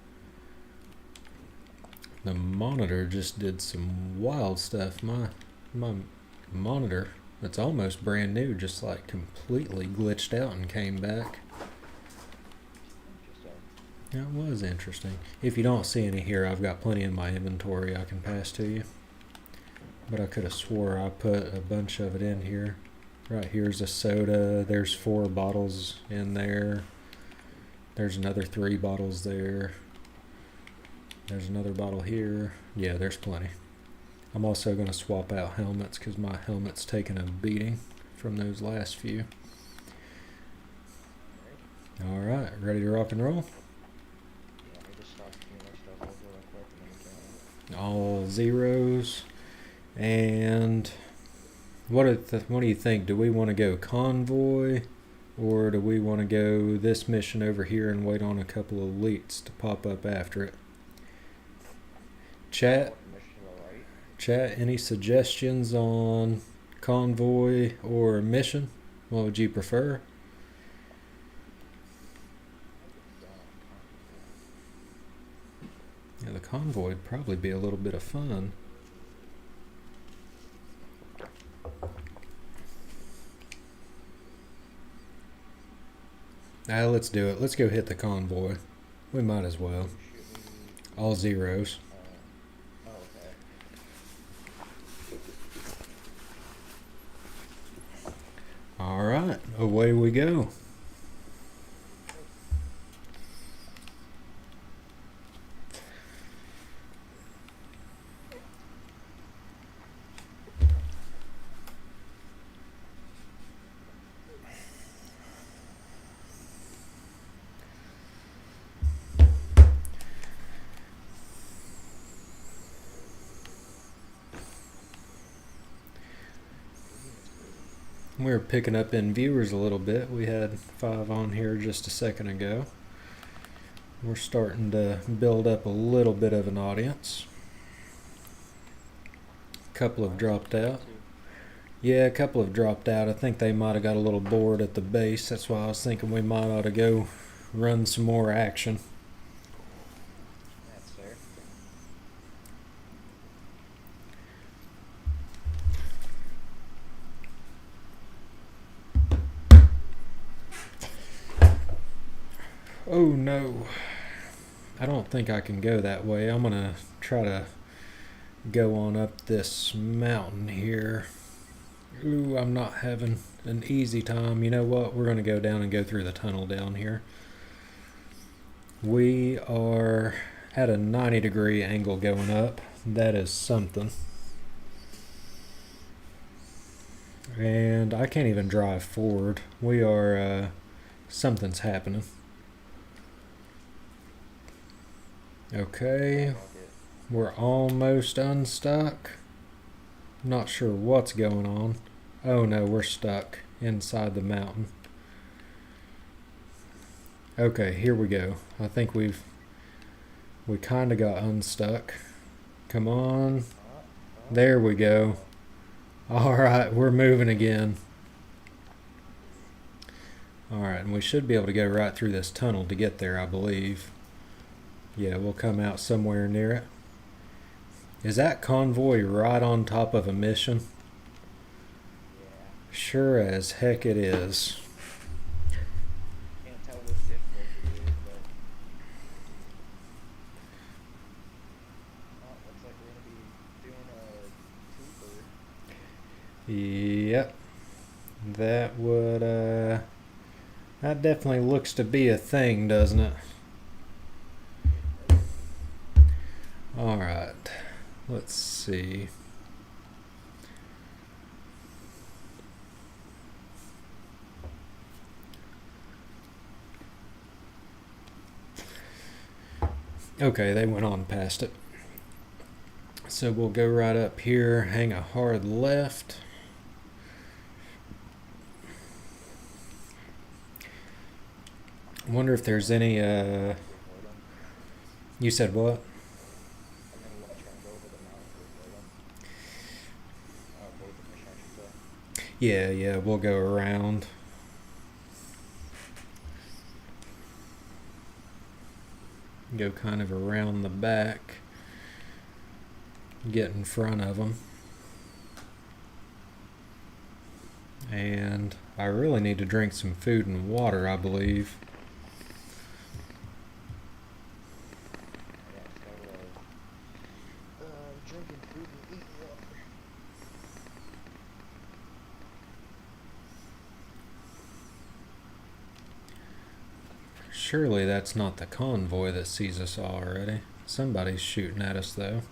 The monitor just did some wild stuff. My monitor, that's almost brand new, just like completely glitched out and came back. That was interesting. If you don't see any here, I've got plenty in my inventory I can pass to you. But I could have swore I put a bunch of it in here. Right here's a soda. There's 4 bottles in there. There's another 3 bottles there. There's another bottle here. Yeah, there's plenty. I'm also going to swap out helmets because my helmet's taken a beating from those last few. Alright, ready to rock and roll? All zeros. And what do you think? Do we want to go convoy, or do we want to go this mission over here and wait on a couple of elites to pop up after it? Chat, any suggestions on convoy or mission? What would you prefer? Yeah, the convoy would probably be a little bit of fun. Let's do it. Let's go hit the convoy. We might as well. All zeros. Alright, away we go. We're picking up in viewers a little bit. We had 5 on here just a second ago. We're starting to build up a little bit of an audience. A couple have dropped out. Yeah, a couple have dropped out. I think they might have got a little bored at the base. That's why I was thinking we might ought to go run some more action. That's fair. Oh no. I don't think I can go that way. I'm gonna try to go on up this mountain here. Ooh, I'm not having an easy time. You know what? We're gonna go down and go through the tunnel down here. We are at a 90-degree angle going up. That is something. And I can't even drive forward. We are, something's happening. Okay, we're almost unstuck. Not sure what's going on. Oh no, we're stuck inside the mountain. Okay, here we go. I think we kind of got unstuck. Come on. There we go. Alright, we're moving again. Alright, and we should be able to go right through this tunnel to get there, I believe. Yeah, we'll come out somewhere near it. Is that convoy right on top of a mission? Yeah. Sure as heck it is. Can't tell which difficulty it is, but looks like we're gonna be doing a trooper. Yep. That would, that definitely looks to be a thing, doesn't it? Alright. Let's see. Okay, they went on past it. So we'll go right up here, hang a hard left. I wonder if there's any, you said what? And then we'll try and go over the mountain to avoid them. Avoid the mission, I should say. Yeah, we'll go around. Go kind of around the back. Get in front of them. And I really need to drink some food and water, I believe. Yeah, so, drinking food and eating water. Surely that's not the convoy that sees us already. Somebody's shooting at us though. There's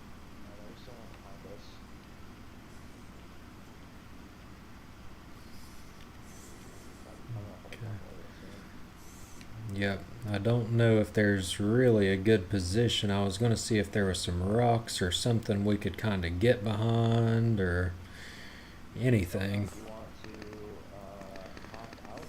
someone behind us. Yep, I don't know if there's really a good position. I was going to see if there was some rocks or something we could kind of get behind or anything. If you want to hop out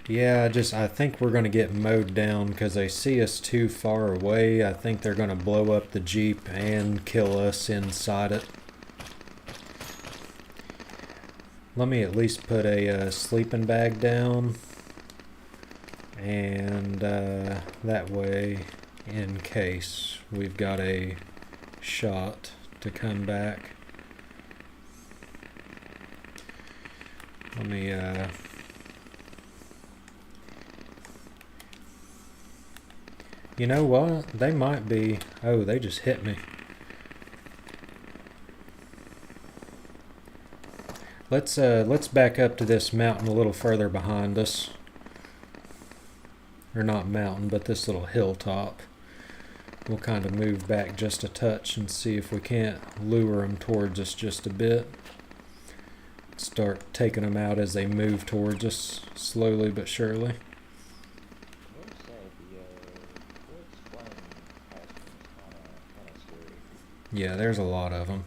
and Yeah, I think we're going to get mowed down because they see us too far away. I think they're going to blow up the Jeep and kill us inside it. Let me at least put a sleeping bag down, and that way, in case, we've got a shot to come back. Let me you know what? They might be. Oh, they just hit me. Let's back up to this mountain a little further behind us. Or not mountain, but this little hilltop. We'll kind of move back just a touch and see if we can't lure them towards us just a bit. Start taking them out as they move towards us, slowly but surely. Yeah, there's a lot of them.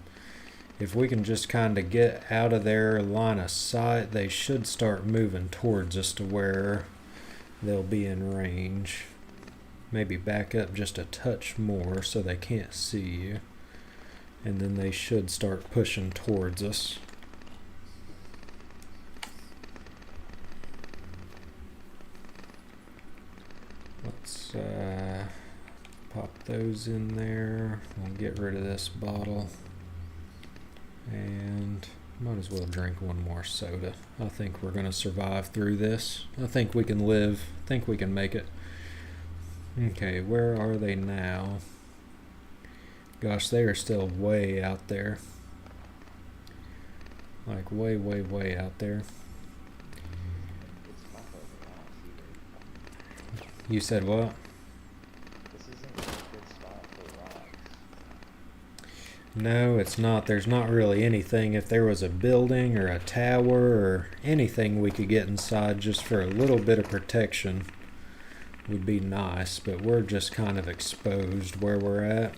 If we can just kind of get out of their line of sight, they should start moving towards us to where they'll be in range. Maybe back up just a touch more so they can't see you. And then they should start pushing towards us. Let's pop those in there. We'll get rid of this bottle. And Might as well drink one more soda. I think we're gonna survive through this. I think we can live. I think we can make it. Okay, where are they now? Gosh, they are still way out there. Like way, way, way out there. It's not over rocks either. You said what? This isn't a good spot for rocks. No, it's not. There's not really anything. If there was a building or a tower or anything we could get inside just for a little bit of protection would be nice, but we're just kind of exposed where we're at.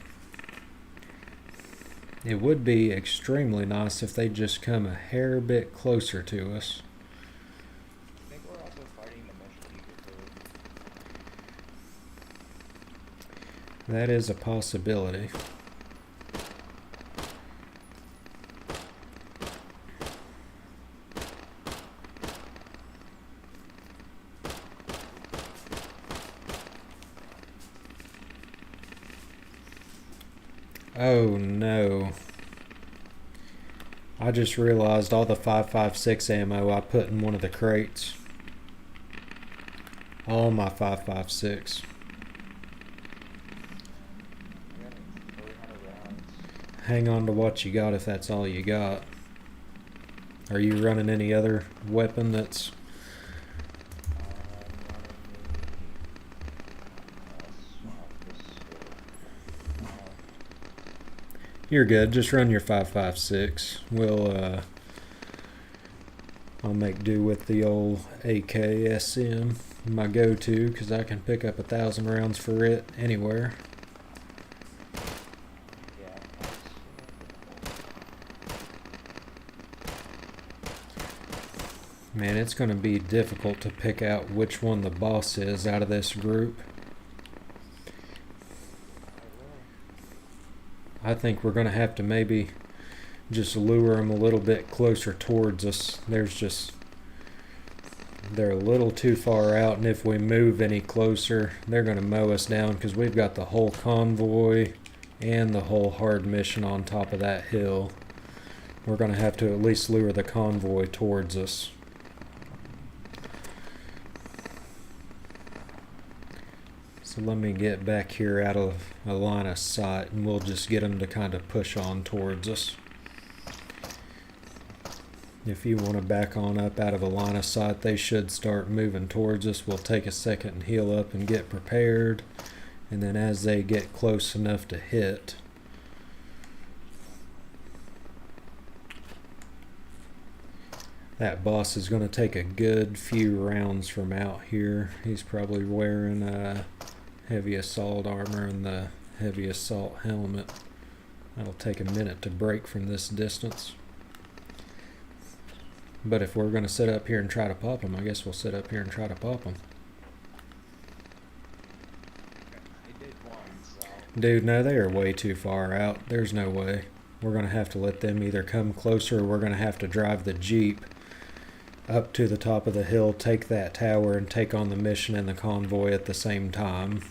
It would be extremely nice if they just come a hair bit closer to us. I think we're also fighting the mission leader too. That is a possibility. Oh no. I just realized all the 5.56 ammo I put in one of the crates. All my 5.56. I got 300 rounds. Hang on to what you got if that's all you got. Are you running any other weapon that's... You're good, just run your 5.56. I'll make do with the old AKSM, my go-to, because I can pick up 1,000 rounds for it anywhere. Yeah. Man, it's going to be difficult to pick out which one the boss is out of this group. I think we're going to have to maybe just lure them a little bit closer towards us. They're a little too far out, and if we move any closer, they're going to mow us down because we've got the whole convoy and the whole hard mission on top of that hill. We're going to have to at least lure the convoy towards us. So let me get back here out of a line of sight, and we'll just get them to kind of push on towards us. If you want to back on up out of a line of sight, they should start moving towards us. We'll take a second and heal up and get prepared. And then as they get close enough to hit, that boss is going to take a good few rounds from out here. He's probably wearing heavy assault armor and the heavy assault helmet. That'll take a minute to break from this distance. But if we're going to sit up here and try to pop them, I guess we'll sit up here and try to pop them. I did one, so. Dude, no, they are way too far out. There's no way. We're going to have to let them either come closer, or we're going to have to drive the Jeep up to the top of the hill, take that tower, and take on the mission and the convoy at the same time. You want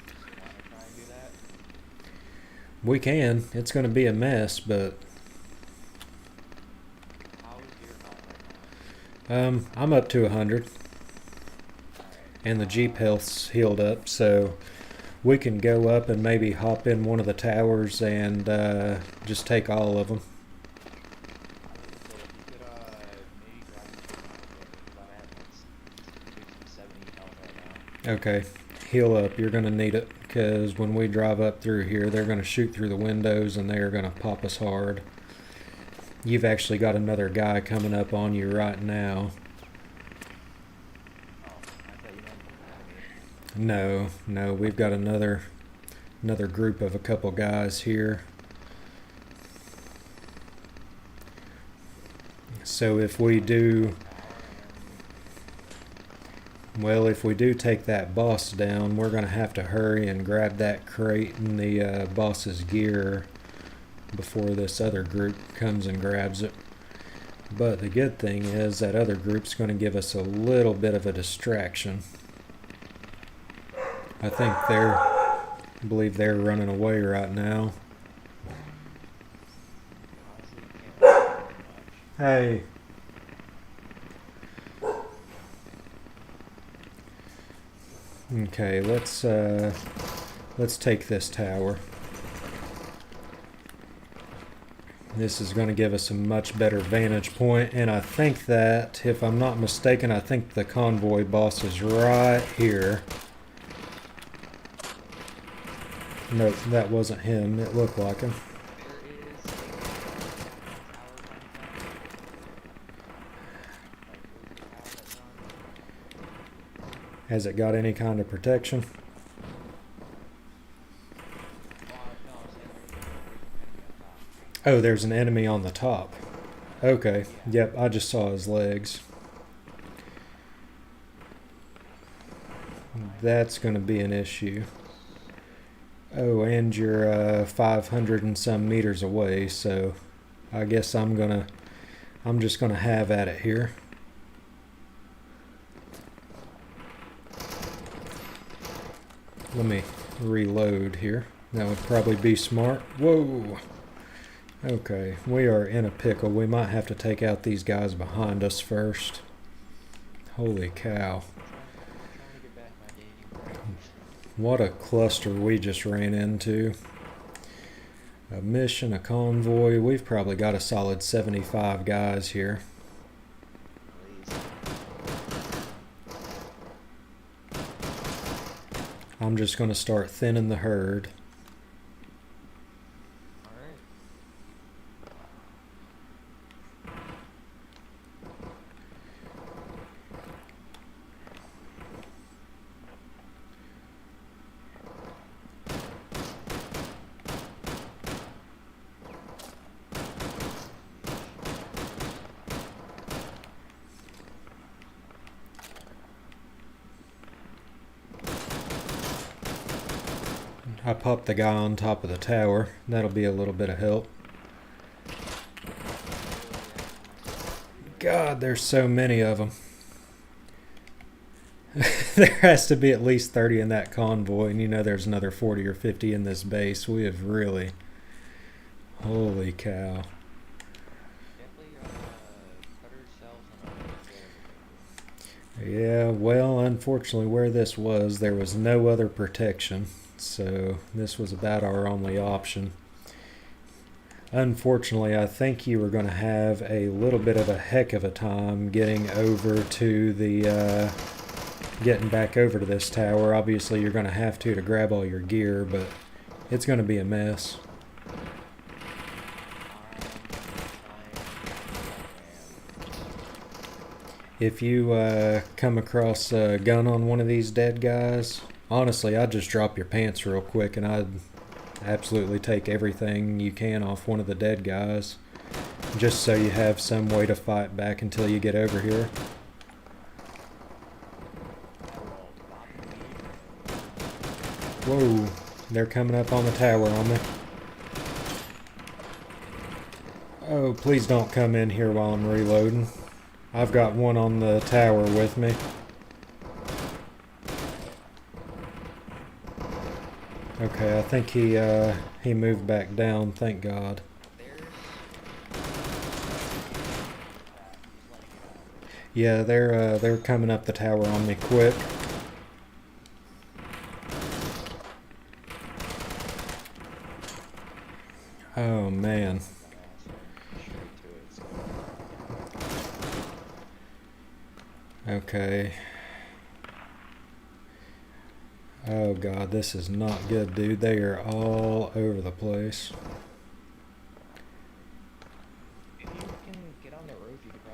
to try and do that? We can. It's going to be a mess, but How is your health right now? I'm up to 100, Alright. and the Jeep health's healed up, so we can go up and maybe hop in one of the towers and just take all of them. So if you could maybe grab me some because I have like 70 health right now. Okay, heal up. You're going to need it, because when we drive up through here, they're going to shoot through the windows and they are going to pop us hard. You've actually got another guy coming up on you right now. Oh, I thought you meant enemy. No, we've got another group of a couple guys here. So if we do, well, if we do take that boss down, we're going to have to hurry and grab that crate and the boss's gear before this other group comes and grabs it. But the good thing is that other group's going to give us a little bit of a distraction. I believe they're running away right now. Honestly, you can't. Hey. Okay, let's take this tower. This is going to give us a much better vantage point, and I think that, if I'm not mistaken, I think the convoy boss is right here. Nope, that wasn't him. It looked like him. Has it got any kind of protection? Oh, there's an enemy on the top. Okay, yep, I just saw his legs. That's going to be an issue. Oh, and you're 500 and some meters away, so I guess I'm just gonna have at it here. Let me reload here. That would probably be smart. Whoa! Okay, we are in a pickle. We might have to take out these guys behind us first. Holy cow. What a cluster we just ran into. A mission, a convoy. We've probably got a solid 75 guys here. I'm just going to start thinning the herd. I popped the guy on top of the tower. That'll be a little bit of help. God, there's so many of them. There has to be at least 30 in that convoy, and you know there's another 40 or 50 in this base. We have really... Holy cow. Yeah, well, unfortunately where this was, there was no other protection. So this was about our only option. Unfortunately, I think you were going to have a little bit of a heck of a time getting over to the getting back over to this tower. Obviously you're going to have to grab all your gear, but it's going to be a mess. If you come across a gun on one of these dead guys, honestly, I'd just drop your pants real quick and I'd absolutely take everything you can off one of the dead guys, just so you have some way to fight back until you get over here. Whoa, they're coming up on the tower on me. Oh, please don't come in here while I'm reloading. I've got one on the tower with me. Okay, I think he moved back down, thank God. Yeah, they're coming up the tower on me quick. Oh man. Okay. Oh God, this is not good, dude. They are all over the place. If you can get on the roof, you could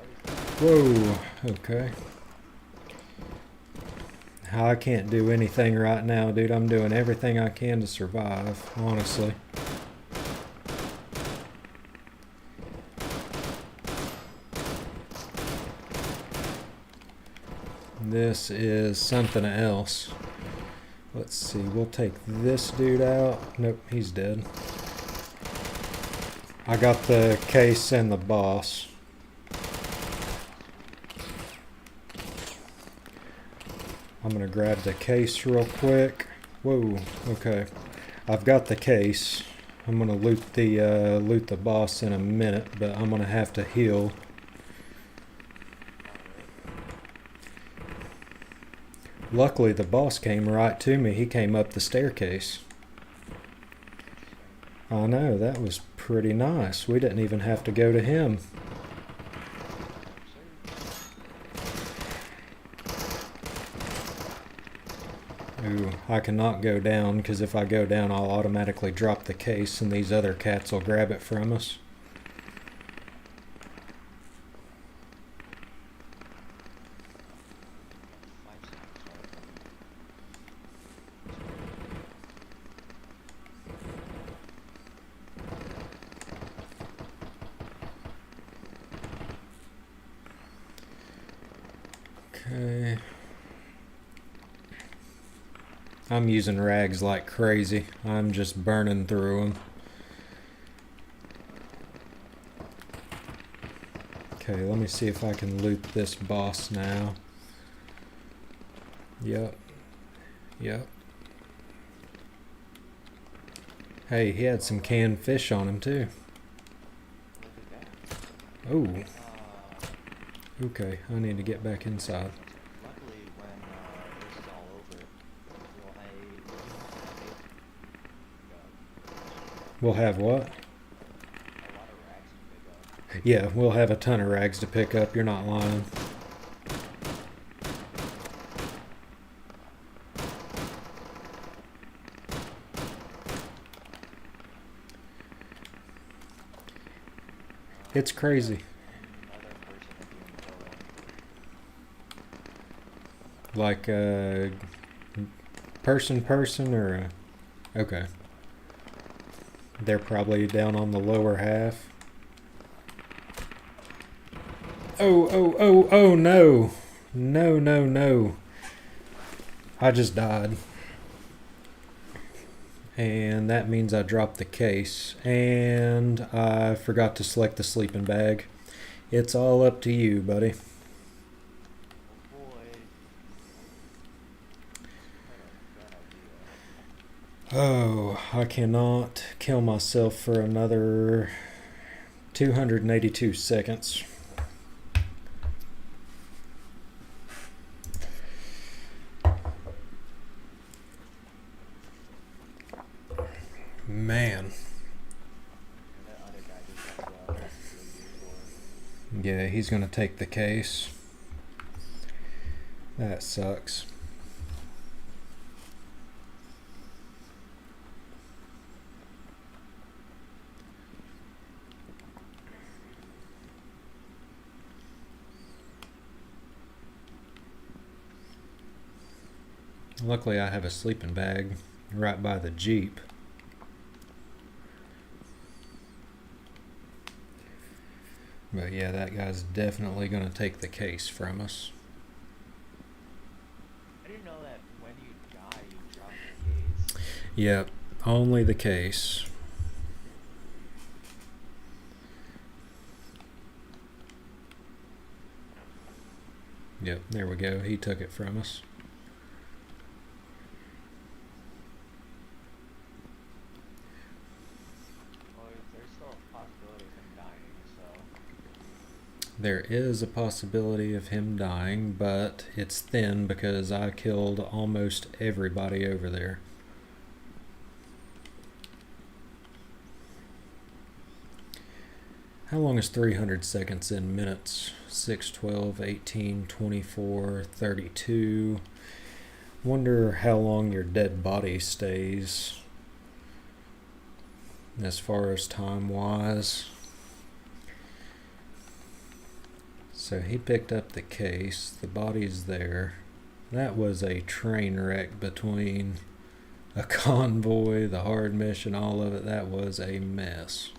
probably... Whoa, okay. I can't do anything right now, dude. I'm doing everything I can to survive, honestly. This is something else. Let's see, we'll take this dude out. Nope, he's dead. I got the case and the boss. I'm gonna grab the case real quick. Whoa, okay. I've got the case. I'm gonna loot the boss in a minute, but I'm gonna have to heal. Luckily, the boss came right to me. He came up the staircase. I know, that was pretty nice. We didn't even have to go to him. Ooh, I cannot go down, because if I go down, I'll automatically drop the case, and these other cats will grab it from us. Okay. I'm using rags like crazy. I'm just burning through them. Okay, let me see if I can loot this boss now. Yep. Yep. Hey, he had some canned fish on him too. Oh. Okay, I need to get back inside. Luckily, when this is all over, We'll have what? a lot of rags to pick up. Yeah, we'll have a ton of rags to pick up. You're not lying. It's crazy. Another person would be in the photo. Like a person or a... Okay. They're probably down on the lower half. Oh, no. No. I just died. And that means I dropped the case. And I forgot to select the sleeping bag. It's all up to you, buddy. Oh boy. Oh, I cannot kill myself for another 282 seconds. Man. That other guy just got for Yeah, he's gonna take the case. That sucks. Luckily, I have a sleeping bag right by the Jeep. But yeah, that guy's definitely going to take the case from us. I didn't know that when you die, you drop the case. Yep, only the case. Yep, there we go. He took it from us. Well, there's still a possibility of him dying, so. There is a possibility of him dying, but it's thin because I killed almost everybody over there. How long is 300 seconds in minutes? 6, 12, 18, 24, 32. Wonder how long your dead body stays as far as time wise. So he picked up the case, the body's there. That was a train wreck between a convoy, the hard mission, all of it. That was a mess.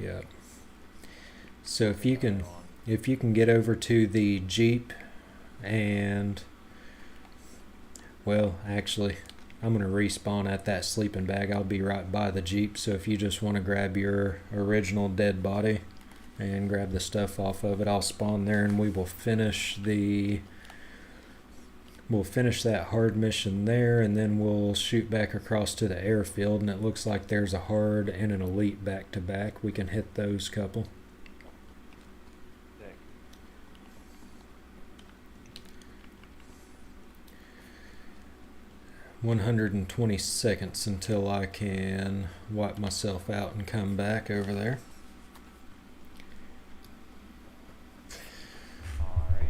Yep. So if you can get over to the Jeep and, well, actually, I'm going to respawn at that sleeping bag. I'll be right by the Jeep. So if you just want to grab your original dead body and grab the stuff off of it, I'll spawn there and we will finish that hard mission there, and then we'll shoot back across to the airfield, and it looks like there's a hard and an elite back to back. We can hit those couple. 120 seconds until I can wipe myself out and come back over there. Alright.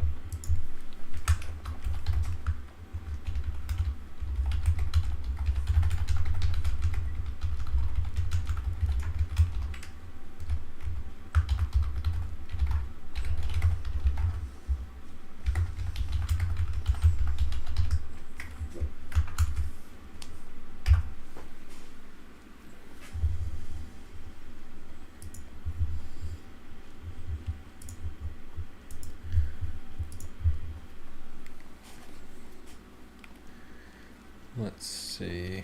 Let's see.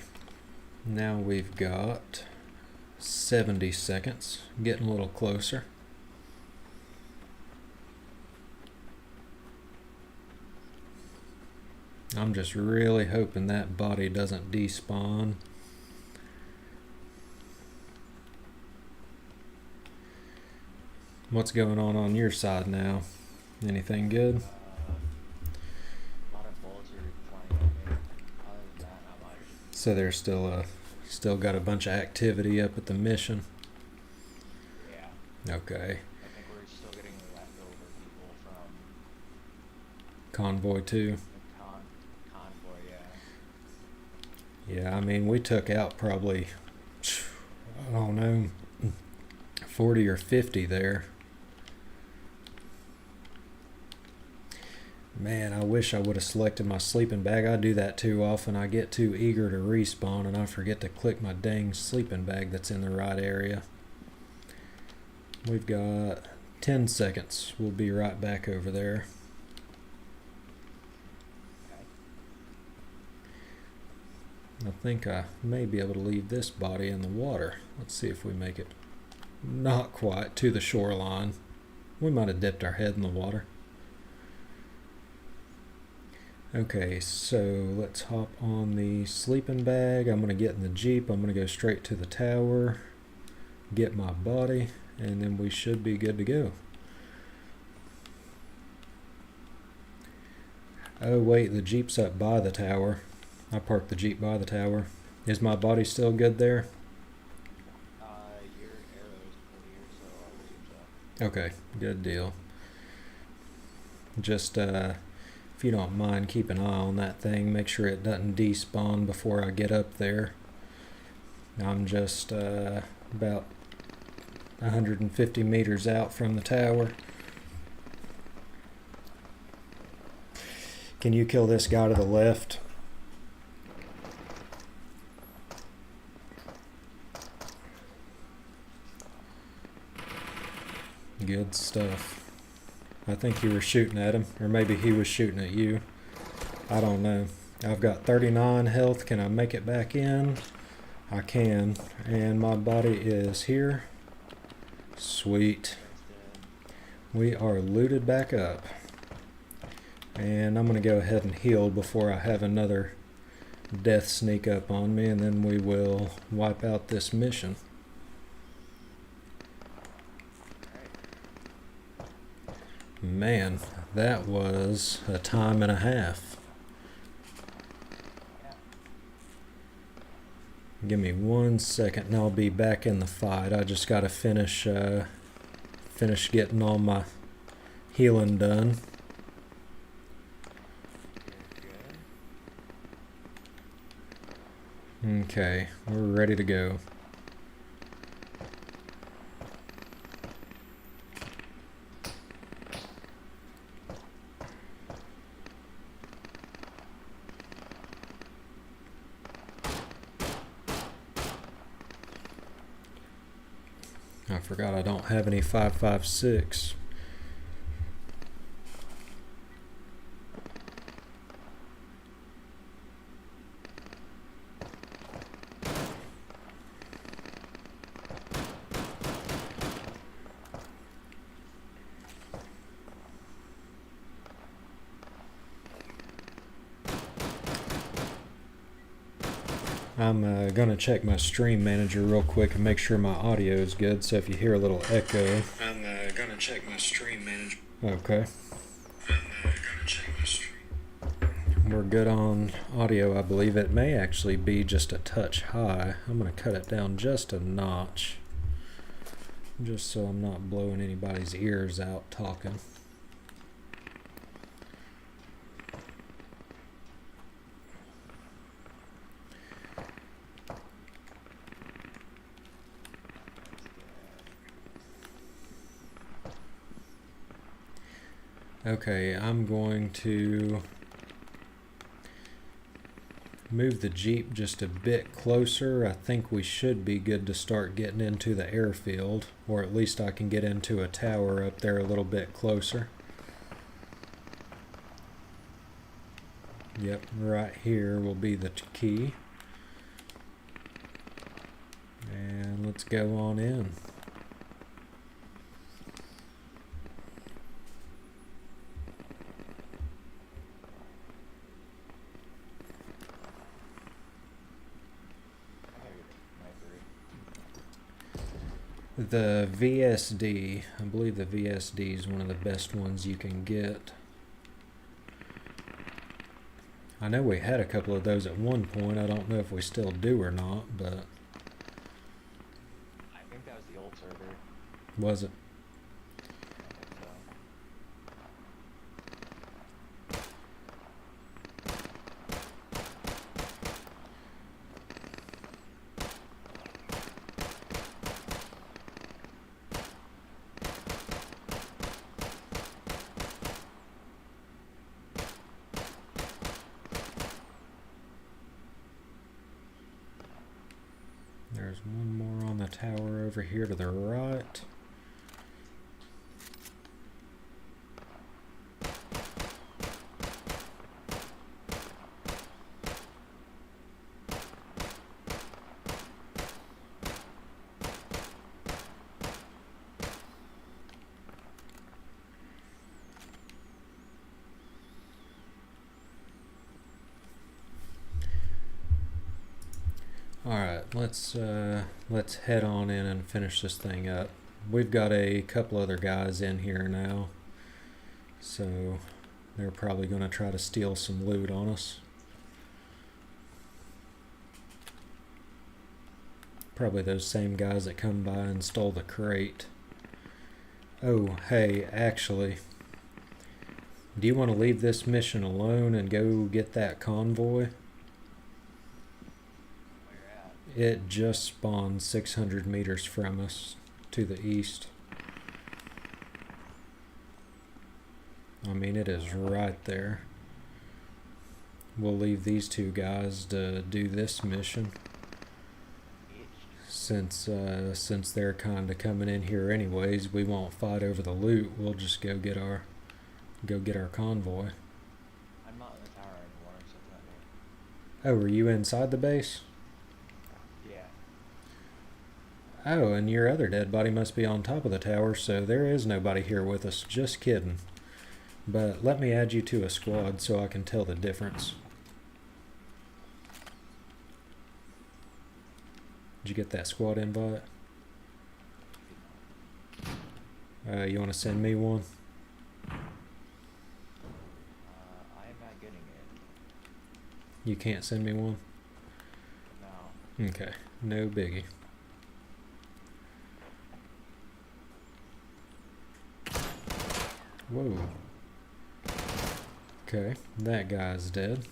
Now we've got 70 seconds, getting a little closer. I'm just really hoping that body doesn't despawn. What's going on your side now? Anything good? A lot of bullets are flying at me. Other than that, not much. So there's still got a bunch of activity up at the mission. Yeah. Okay. I think we're still getting leftover people from Convoy 2. the convoy, yeah. Yeah, I mean, we took out probably, I don't know, 40 or 50 there. Man, I wish I would have selected my sleeping bag. I do that too often. I get too eager to respawn and I forget to click my dang sleeping bag that's in the right area. We've got 10 seconds. We'll be right back over there. Okay. I think I may be able to leave this body in the water. Let's see if we make it. Not quite to the shoreline. We might have dipped our head in the water. Okay, so let's hop on the sleeping bag. I'm going to get in the Jeep. I'm going to go straight to the tower, get my body, and then we should be good to go. Oh wait, the Jeep's up by the tower. I parked the Jeep by the tower. Is my body still good there? Your arrow's clear, so I'll assume so. Okay, good deal. Just if you don't mind, keep an eye on that thing. Make sure it doesn't despawn before I get up there. I'm just about 150 meters out from the tower. Can you kill this guy to the left? Good stuff. I think you were shooting at him, or maybe he was shooting at you. I don't know. I've got 39 health. Can I make it back in? I can. And my body is here. Sweet. We are looted back up. And I'm going to go ahead and heal before I have another death sneak up on me, and then we will wipe out this mission. Man, that was a time and a half. Give me 1 second and I'll be back in the fight. I just got to finish getting all my healing done. Okay, we're ready to go. I forgot I don't have any 5.56. I'm going to check my stream manager real quick and make sure my audio is good, so if you hear a little echo. I'm going to check my stream manager. Okay. I'm going to check my stream. we're good on audio, I believe. It may actually be just a touch high. I'm going to cut it down just a notch, just so I'm not blowing anybody's ears out talking. Okay, I'm going to move the Jeep just a bit closer. I think we should be good to start getting into the airfield, or at least I can get into a tower up there a little bit closer. Yep, right here will be the key. And let's go on in. The VSD, I believe the VSD is one of the best ones you can get. I know we had a couple of those at one point. I don't know if we still do or not, but... I think that was the old server. Was it? There's one more on the tower over here to the right. Alright, let's head on in and finish this thing up. We've got a couple other guys in here now, so they're probably going to try to steal some loot on us. Probably those same guys that come by and stole the crate. Oh, hey, actually, do you want to leave this mission alone and go get that convoy? It just spawned 600 meters from us to the east. I mean, it is right there. We'll leave these two guys to do this mission, since they're kind of coming in here anyways. We won't fight over the loot. We'll just go get our convoy. I'm not in the tower anymore, so it's not me. Oh, were you inside the base? Oh, and your other dead body must be on top of the tower, so there is nobody here with us. Just kidding. But let me add you to a squad so I can tell the difference. Did you get that squad invite? You want to send me one? I am not getting it. You can't send me one? No. Okay, no biggie. Whoa. Okay, that guy's dead. This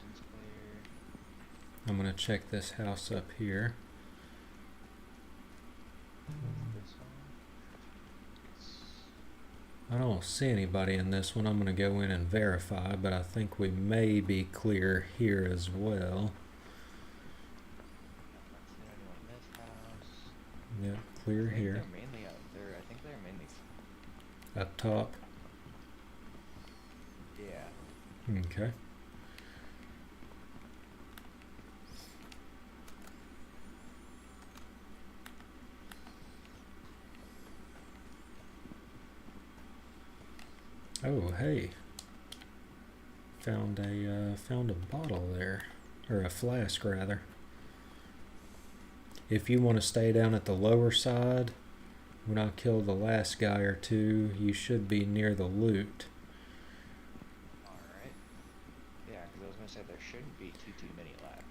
one's clear. I'm gonna check this house up here. This one. I don't see anybody in this one. I'm gonna go in and verify, but I think we may be clear here as well. Yep, clear here. They're mainly out there. I think they're mainly Up top. yeah. Okay. Oh, hey. Found a bottle there, or a flask rather. If you want to stay down at the lower side, when I kill the last guy or two, you should be near the loot. Alright. Yeah, because I was going to say there shouldn't be too many left.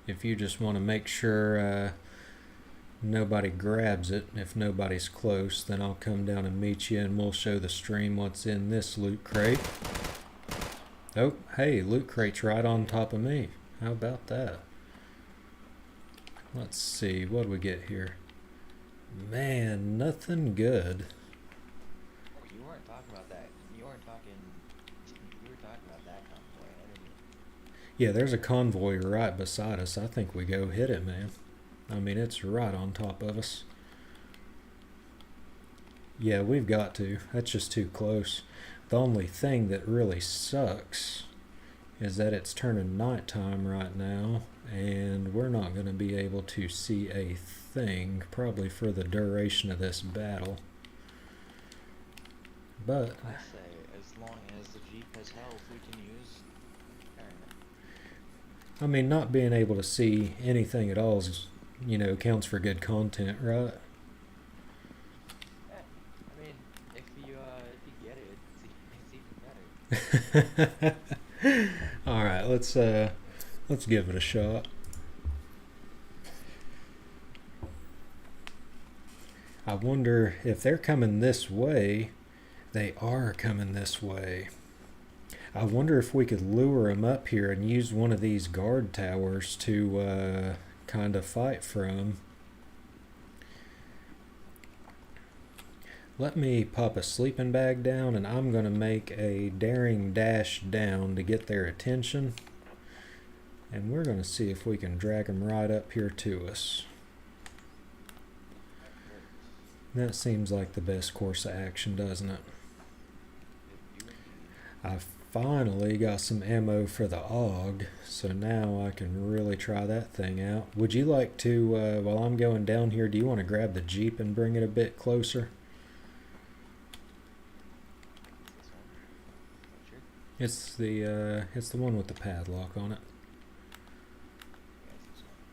If you just want to make sure nobody grabs it, if nobody's close, then I'll come down and meet you and we'll show the stream what's in this loot crate. Oh, hey, loot crate's right on top of me. How about that? Let's see, what do we get here? Man, nothing good. Oh, you weren't talking about that. You were talking about that convoy. I didn't. Yeah, there's a convoy right beside us. I think we go hit it, man. I mean, it's right on top of us. Yeah, we've got to. That's just too close. The only thing that really sucks is that it's turning nighttime right now, and we're not going to be able to see a thing, probably for the duration of this battle. But I say, as long as the Jeep has health, we can use. I mean, not being able to see anything at all is, counts for good content, right? I mean, if you get it, it's even better. All right, let's give it a shot. I wonder if they're coming this way. They are coming this way. I wonder if we could lure them up here and use one of these guard towers to kind of fight from. Let me pop a sleeping bag down, and I'm going to make a daring dash down to get their attention. And we're going to see if we can drag them right up here to us. That seems like the best course of action, doesn't it? I finally got some ammo for the AUG, so now I can really try that thing out. Would you like to, while I'm going down here, do you want to grab the Jeep and bring it a bit closer? It's the one with the padlock on it.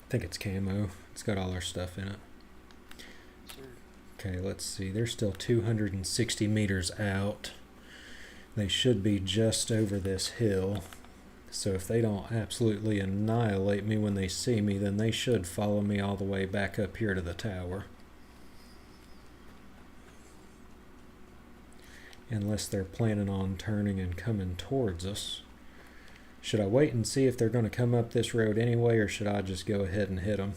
I think it's camo. It's got all our stuff in it. Okay, let's see. They're still 260 meters out. They should be just over this hill. So if they don't absolutely annihilate me when they see me, then they should follow me all the way back up here to the tower. Unless they're planning on turning and coming towards us. Should I wait and see if they're going to come up this road anyway, or should I just go ahead and hit them?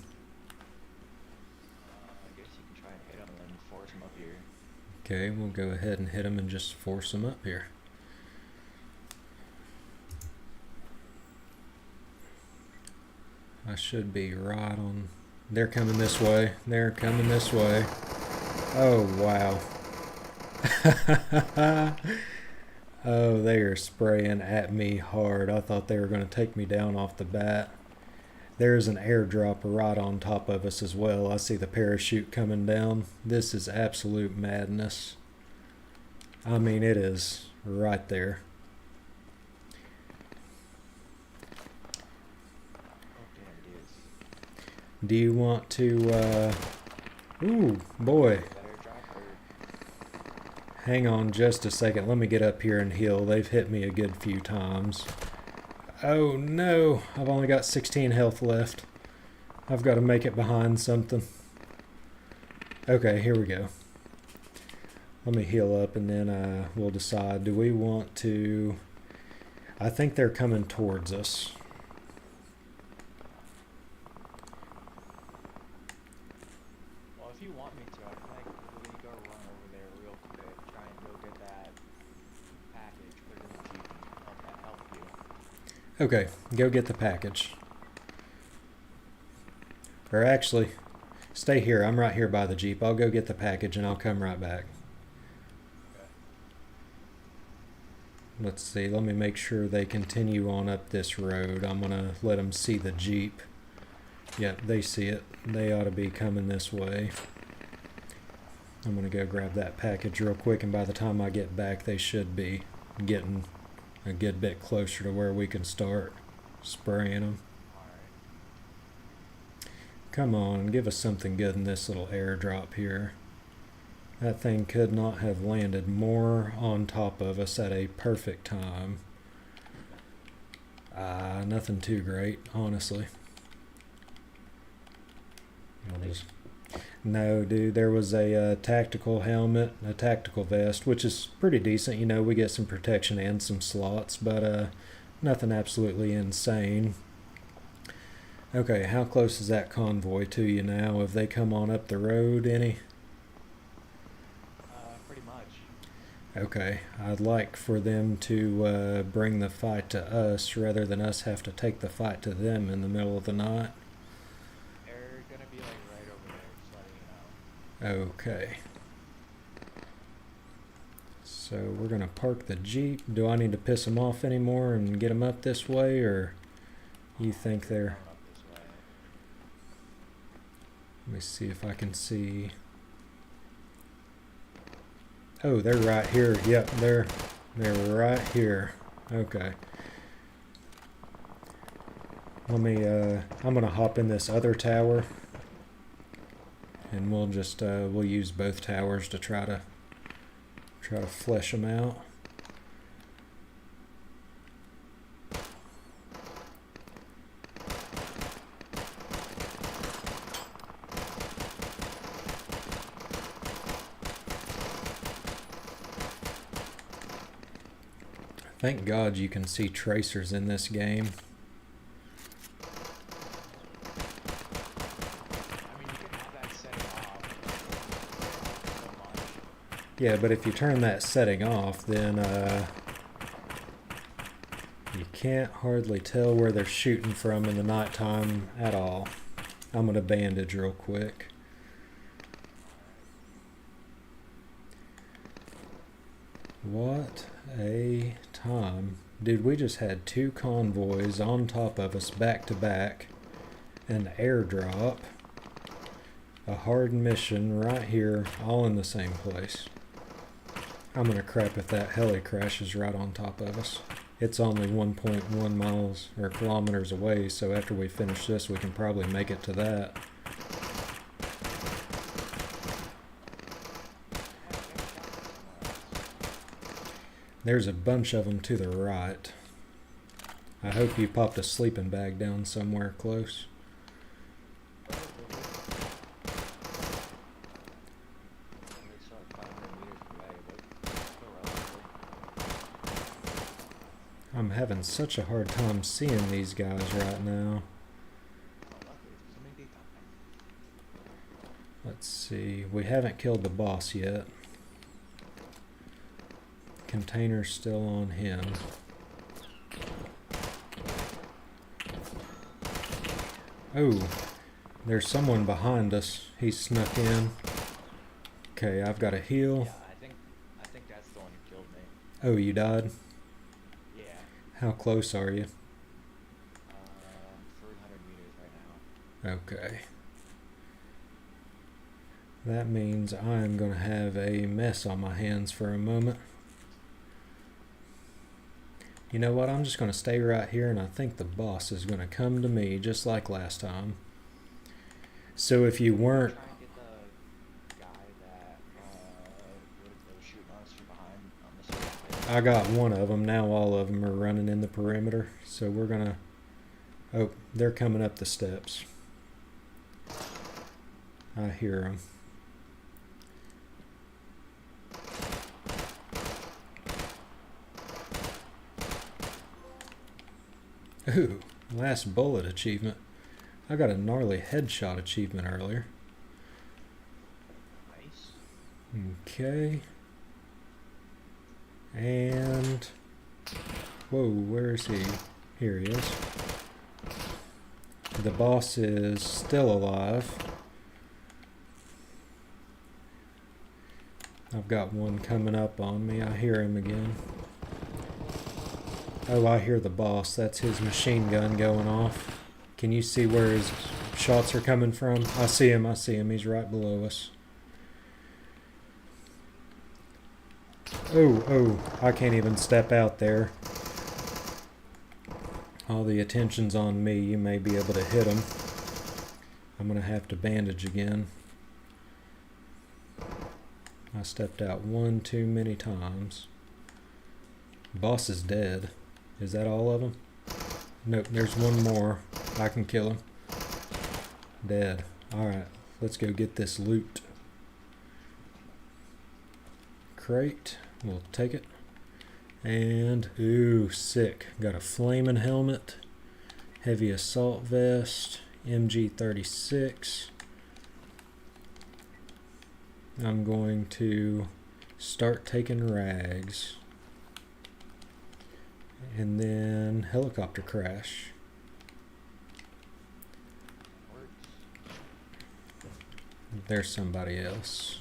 I guess you can try and hit them and then force them up here. Okay, we'll go ahead and hit them and just force them up here. I should be right on. They're coming this way. They're coming this way. Oh, wow. Oh, they are spraying at me hard. I thought they were going to take me down off the bat. There's an airdrop right on top of us as well. I see the parachute coming down. This is absolute madness. I mean, it is right there. Do you want to, ooh, boy. Hang on just a second. Let me get up here and heal. They've hit me a good few times. Oh no, I've only got 16 health left. I've got to make it behind something. Okay, here we go. Let me heal up and then we'll decide. Do we want to... I think they're coming towards us. Well, if you want me to, I can like really go run over there real quick, try and go get that package, put it in the Jeep, and help you. Okay, go get the package. Or actually, stay here. I'm right here by the Jeep. I'll go get the package and I'll come right back. Let's see. Let me make sure they continue on up this road. I'm going to let them see the Jeep. Yep, they see it. They ought to be coming this way. I'm going to go grab that package real quick, and by the time I get back, they should be getting a good bit closer to where we can start spraying them. Come on, give us something good in this little airdrop here. That thing could not have landed more on top of us at a perfect time. Nothing too great, honestly. No, dude, there was a tactical helmet, a tactical vest, which is pretty decent. You know, we get some protection and some slots, but nothing absolutely insane. Okay, how close is that convoy to you now? Have they come on up the road any? Pretty much. Okay, I'd like for them to bring the fight to us rather than us have to take the fight to them in the middle of the night. They're gonna be like right over there, just letting you know. Okay. So we're gonna park the Jeep. Do I need to piss them off anymore and get them up this way, or you think they're... Coming up this way. Let me see if I can see. Oh, they're right here. Yep, they're right here. Okay. Let me I'm gonna hop in this other tower, and we'll just we'll use both towers to try to flesh them out. Thank God you can see tracers in this game. I mean, you can have that setting off so much. Yeah, but if you turn that setting off, then you can't hardly tell where they're shooting from in the nighttime at all. I'm gonna bandage real quick. What a time. Dude, we just had two convoys on top of us back to back, an airdrop, a hard mission right here, all in the same place. I'm gonna crap if that heli crashes right on top of us. It's only 1.1 miles or kilometers away, so after we finish this we can probably make it to that. There's a bunch of them to the right. I hope you popped a sleeping bag down somewhere close. I'm having such a hard time seeing these guys right now. Let's see. We haven't killed the boss yet. Container's still on him. Oh, there's someone behind us. He snuck in. Okay, I've got a heal. Yeah, I think that's the one who killed me. Oh, you died? Yeah. How close are you? 300 meters right now. Okay. That means I'm going to have a mess on my hands for a moment. You know what? I'm just going to stay right here, and I think the boss is going to come to me just like last time. So if you weren't... Try and get the guy that was shooting us from behind on the side. I got one of them. Now all of them are running in the perimeter. So we're going to... Oh, they're coming up the steps. I hear them. Ooh, last bullet achievement. I got a gnarly headshot achievement earlier. Nice. Okay. And... Whoa, where is he? Here he is. The boss is still alive. I've got one coming up on me. I hear him again. Oh, I hear the boss. That's his machine gun going off. Can you see where his shots are coming from? I see him. I see him. He's right below us. Oh, I can't even step out there. All the attention's on me. You may be able to hit him. I'm gonna have to bandage again. I stepped out one too many times. Boss is dead. Is that all of them? Nope, there's one more. I can kill him. Dead. Alright, let's go get this loot. Crate. We'll take it. And, ooh, sick. Got a flaming helmet. Heavy assault vest. MG36. I'm going to start taking rags. And then helicopter crash. There's somebody else.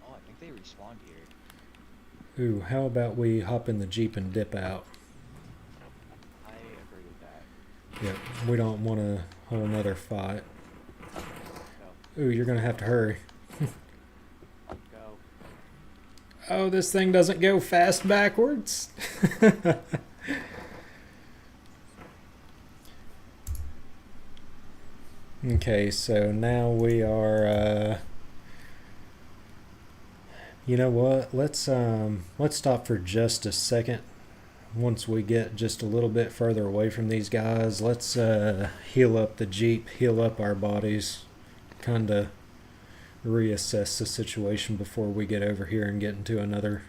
Oh, I think they respawned here. Ooh, how about we hop in the Jeep and dip out? I agree with that. Yep, we don't want a whole nother fight. Go. Ooh, you're gonna have to hurry. Go. Oh, this thing doesn't go fast backwards. Okay, so now we are, you know what? Let's stop for just a second. Once we get just a little bit further away from these guys, let's heal up the Jeep, heal up our bodies, kind of reassess the situation before we get over here and get into another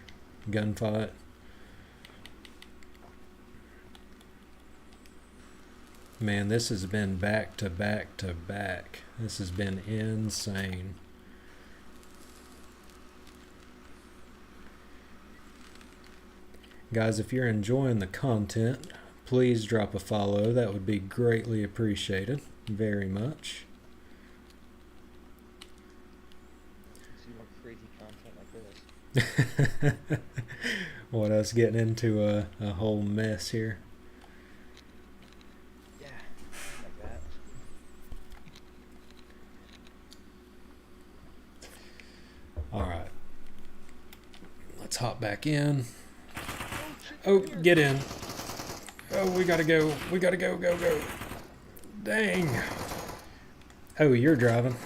gunfight. Man, this has been back to back to back. This has been insane. Guys, if you're enjoying the content, please drop a follow. That would be greatly appreciated. Very much. See more crazy content like this. What, us getting into a whole mess here? Yeah, like that. Alright. Let's hop back in. Oh, get in. Oh, we gotta go. We gotta go, go, go. Dang. Oh, you're driving.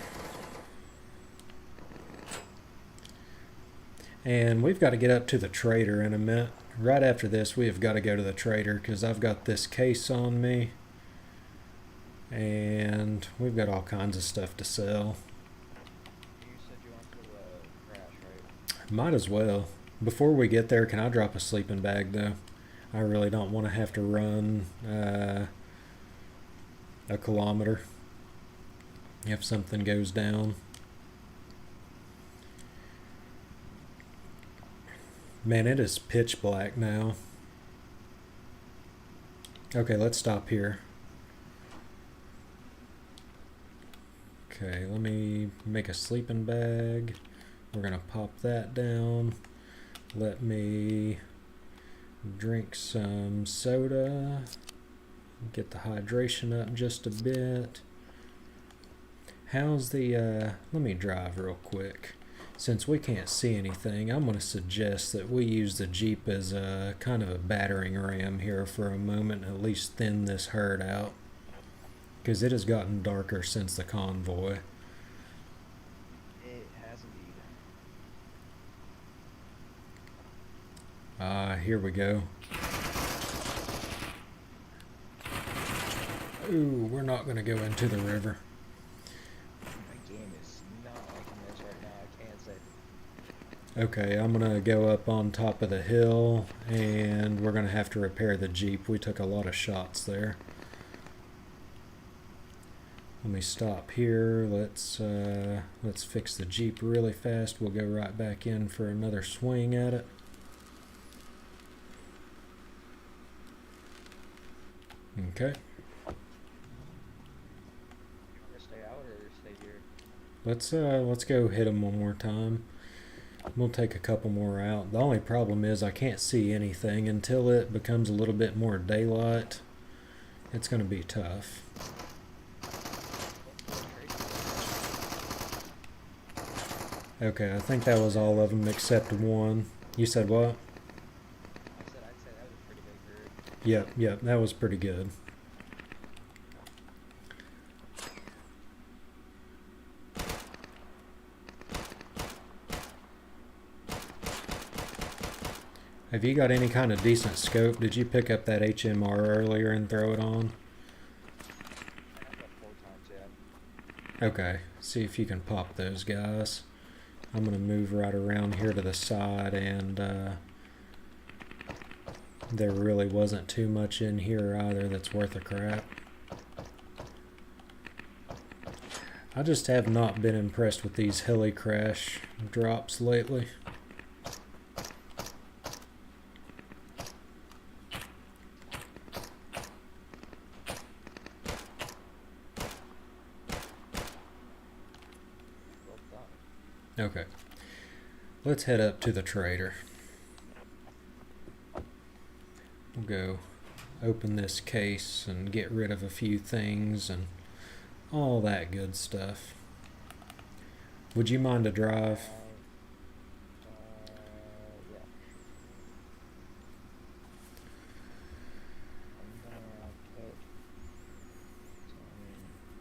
And we've got to get up to the trader in a minute. Right after this, we have got to go to the trader because I've got this case on me. And we've got all kinds of stuff to sell. You said you wanted to crash, right? Might as well. Before we get there, can I drop a sleeping bag though? I really don't want to have to run a kilometer if something goes down. Man, it is pitch black now. Okay, let's stop here. Okay, let me make a sleeping bag. We're gonna pop that down. Let me drink some soda. Get the hydration up just a bit. How's the, let me drive real quick. Since we can't see anything, I'm going to suggest that we use the Jeep as a kind of a battering ram here for a moment, at least thin this herd out. Because it has gotten darker since the convoy. It has indeed. Here we go. Ooh, we're not going to go into the river. My game is not liking this right now, I can't say. Okay, I'm going to go up on top of the hill, and we're going to have to repair the Jeep. We took a lot of shots there. Let me stop here. Let's fix the Jeep really fast. We'll go right back in for another swing at it. Okay. You want to stay out or stay here? Let's go hit them one more time. We'll take a couple more out. The only problem is I can't see anything until it becomes a little bit more daylight. It's going to be tough. Okay, I think that was all of them except one. You said what? I'd say that was a pretty Yep, that was pretty good. Have you got any kind of decent scope? Did you pick up that HMR earlier and throw it on? I have that 4 times, yeah. Okay, see if you can pop those guys. I'm gonna move right around here to the side, and there really wasn't too much in here either that's worth a crap. I just have not been impressed with these heli crash drops lately. Well done. Okay, let's head up to the trader. We'll go open this case and get rid of a few things and all that good stuff. Would you mind to drive? Yeah. I'm gonna put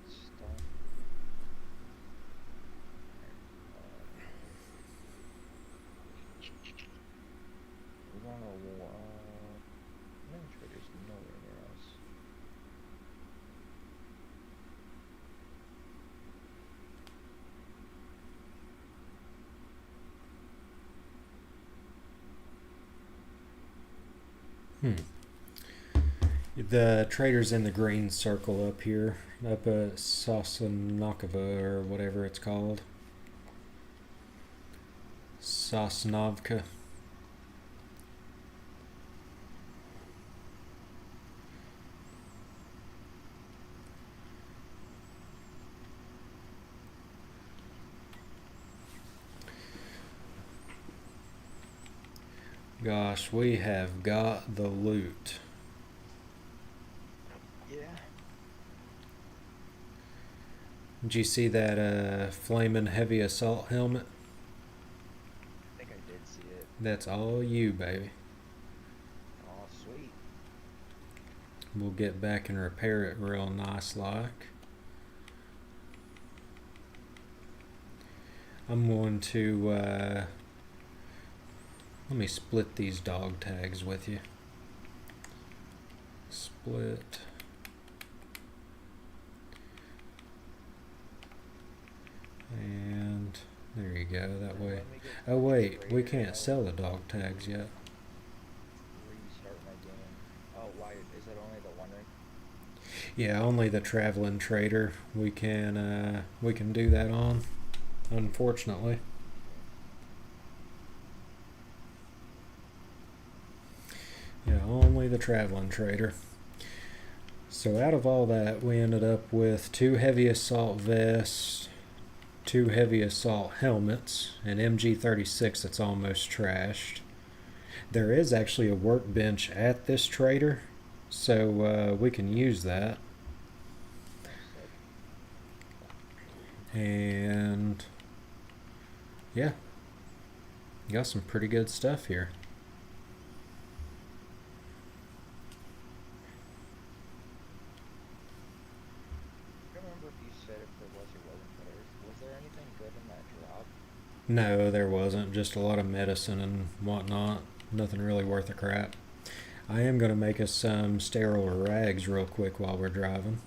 some stuff. We're gonna administrators nowhere near us. The trader's in the green circle up here, up at Sosnovka or whatever it's called. Sosnovka. Gosh, we have got the loot. Yeah. Did you see that flaming heavy assault helmet? I think I did see it. That's all you, baby. Oh, sweet. We'll get back and repair it real nice like. I'm going to let me split these dog tags with you. Split. And there you go, that way. Oh wait, we can't sell the dog tags yet. Restart my game. Oh, why is it only the one ring? Yeah, only the traveling trader we can do that on, unfortunately. Yeah, only the traveling trader. So out of all that, we ended up with 2 heavy assault vests, 2 heavy assault helmets, an MG36 that's almost trashed. There is actually a workbench at this trader, so we can use that. And yeah, got some pretty good stuff here. I don't remember if you said if there was or wasn't, but was there anything good in that drop? No, there wasn't. Just a lot of medicine and whatnot. Nothing really worth a crap. I am going to make us some sterile rags real quick while we're driving.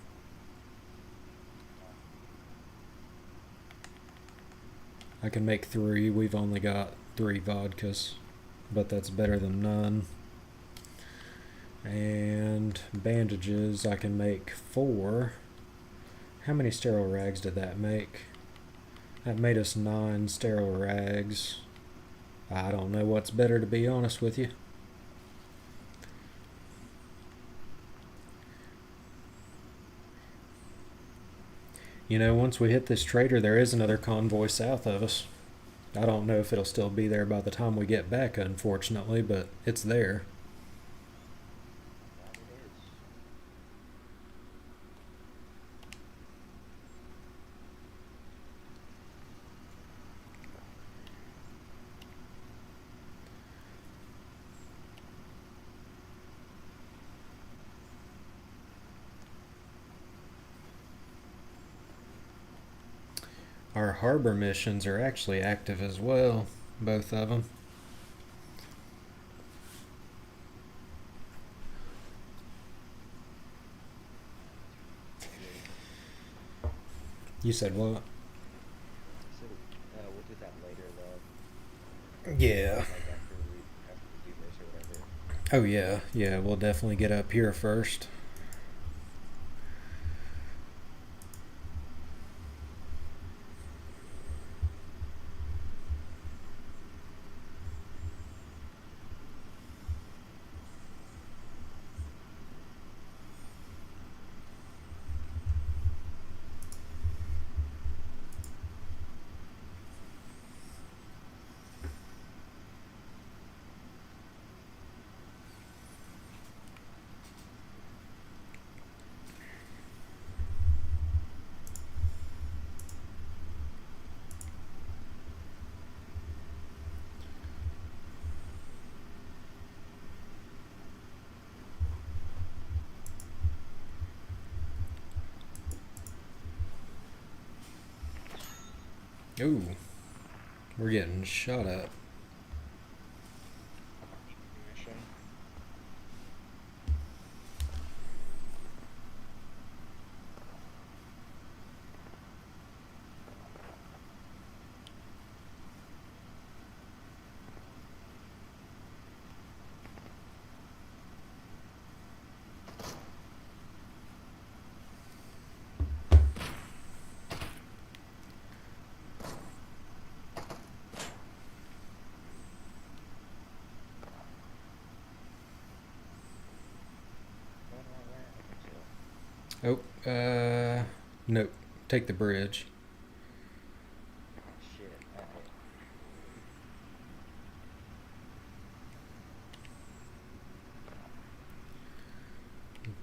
I can make 3. We've only got 3 vodkas, but that's better than none. And bandages, I can make 4. How many sterile rags did that make? That made us 9 sterile rags. I don't know what's better, to be honest with you. You know, once we hit this trader, there is another convoy south of us. I don't know if it'll still be there by the time we get back, unfortunately, but it's there. That it is. Our harbor missions are actually active as well, both of them. You said what? So, we'll do that later though. Yeah. Like after we do this or whatever. Oh yeah, yeah. We'll definitely get up here first. Ooh, we're getting shot at. Mission. Going the wrong way? I think so. Oh, nope. Take the bridge. Shit. Alright.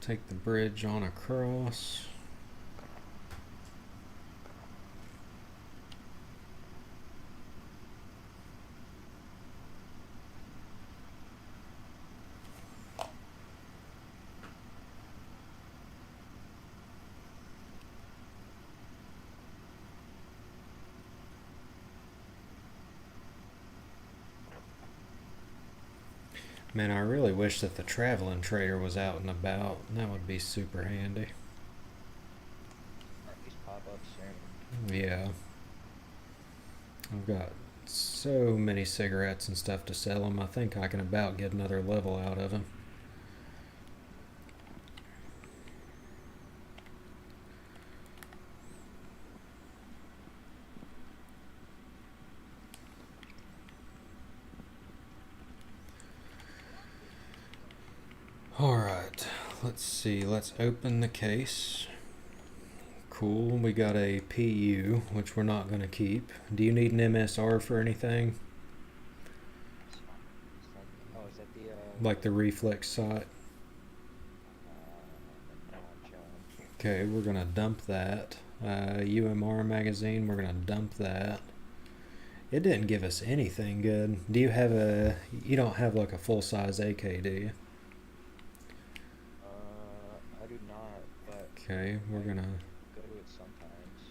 Take the bridge on across. Man, I really wish that the traveling trader was out and about. That would be super handy. Or at least pop up soon. Yeah. I've got so many cigarettes and stuff to sell him. I think I can about get another level out of him. Alright, let's see. Let's open the case. Cool, we got a PU, which we're not going to keep. Do you need an MSR for anything? Oh, is that the Like the reflex sight? no, I'm chilling. Okay, we're going to dump that. UMR magazine, we're going to dump that. It didn't give us anything good. Do you have a... You don't have like a full-size AK, do you? I do not, but Okay, we're going to... go to it sometimes.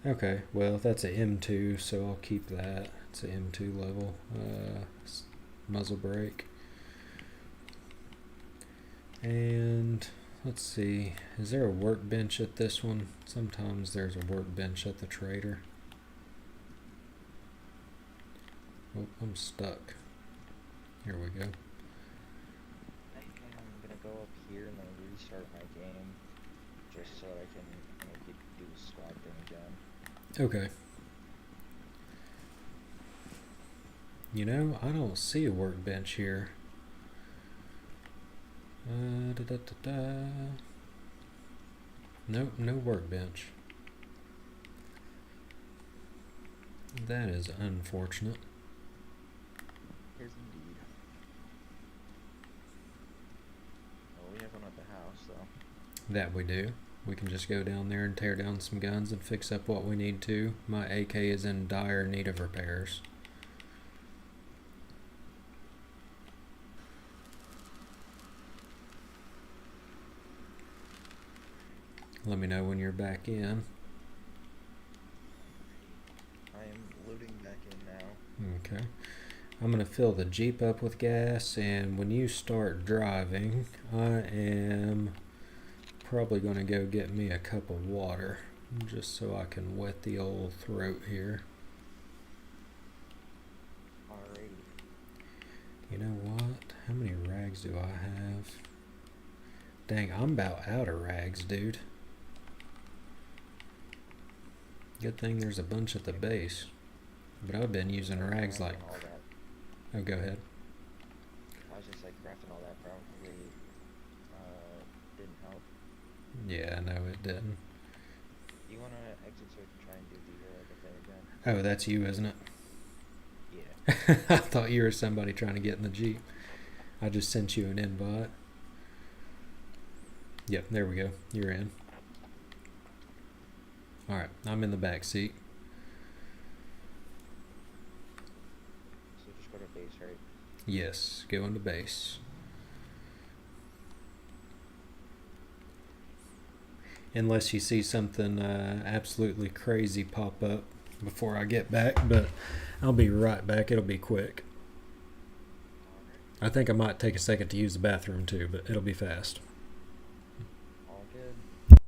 Okay, well, that's a M2, so I'll keep that. It's a M2 level. Muzzle brake. And let's see, is there a workbench at this one? Sometimes there's a workbench at the trader. Oh, I'm stuck. Here we go. I think I'm gonna go up here and then restart my game, just so I can make it do the squad thing again. Okay. You know, I don't see a workbench here. Da, da, da, da. Nope, no workbench. That is unfortunate. Here's indeed. Well, we have one at the house, though. That we do. We can just go down there and tear down some guns and fix up what we need to. My AK is in dire need of repairs. Let me know when you're back in. Okay. I'm going to fill the Jeep up with gas, and when you start driving, I am probably going to go get me a cup of water, just so I can wet the old throat here. Alrighty. You know what? How many rags do I have? Dang, I'm about out of rags, dude. Good thing there's a bunch at the base. But I've been using rags like... All that. Oh, go ahead. I was just like crafting all that probably didn't help. Yeah, no, it didn't. You wanna exit so we can try and do the thing again? Oh, that's you, isn't it? Yeah. I thought you were somebody trying to get in the Jeep. I just sent you an invite. Yep, there we go. You're in. Alright, I'm in the back seat. So just go to base, right? Yes, go into base. Unless you see something absolutely crazy pop up before I get back, but I'll be right back. It'll be quick. I think I might take a second to use the bathroom too, but it'll be fast. All good.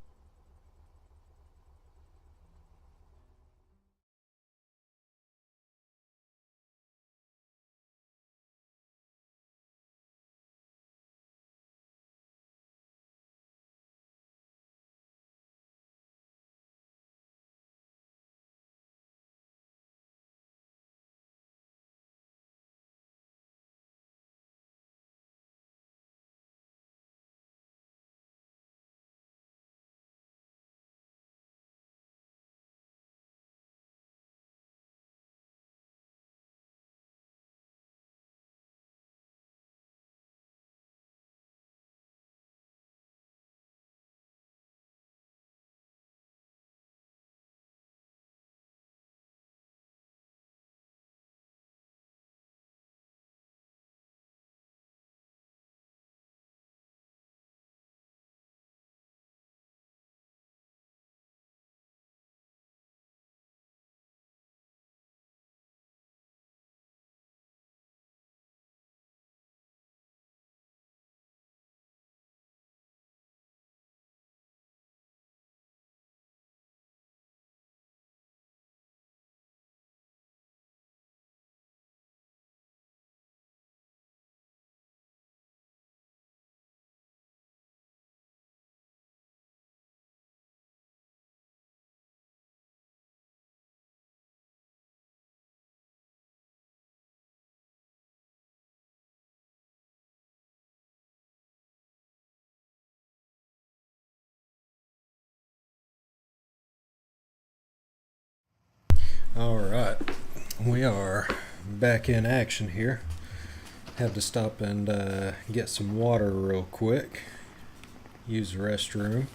Alright, we are back in action here. Had to stop and get some water real quick. Use the restroom.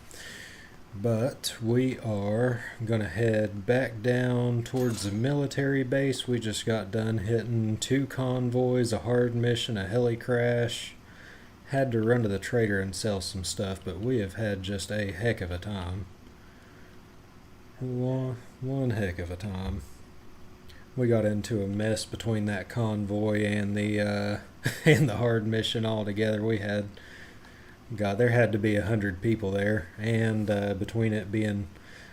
But we are going to head back down towards the military base. We just got done hitting 2 convoys, a hard mission, a heli crash. Had to run to the trader and sell some stuff, but we have had just a heck of a time. One heck of a time. We got into a mess between that convoy and the and the hard mission altogether. We had, God, there had to be 100 people there, and between it being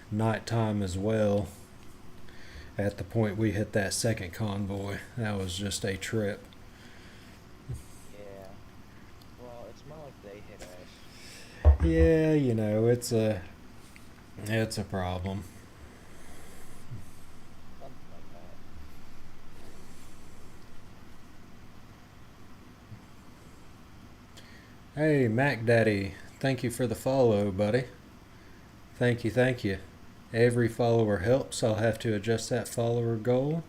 nighttime as well, at the point we hit that second convoy, that was just a trip. Yeah. Well, it's more like they hit us. Yeah, you know, it's a problem. Something like that. Hey, Mac Daddy, thank you for the follow, buddy. Thank you, thank you. Every follower helps. I'll have to adjust that follower goal.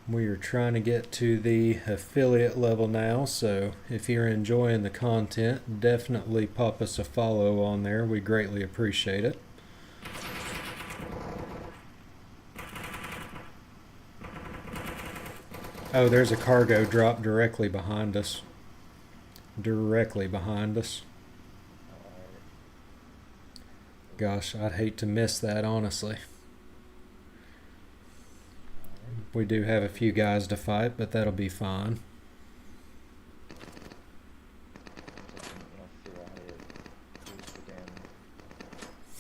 We are trying to get to the affiliate level now, so if you're enjoying the content, definitely pop us a follow on there. We greatly appreciate it. Oh, there's a cargo drop directly behind us. Directly behind us. Gosh, I'd hate to miss that, honestly. We do have a few guys to fight, but that'll be fine. Figure out how to boost the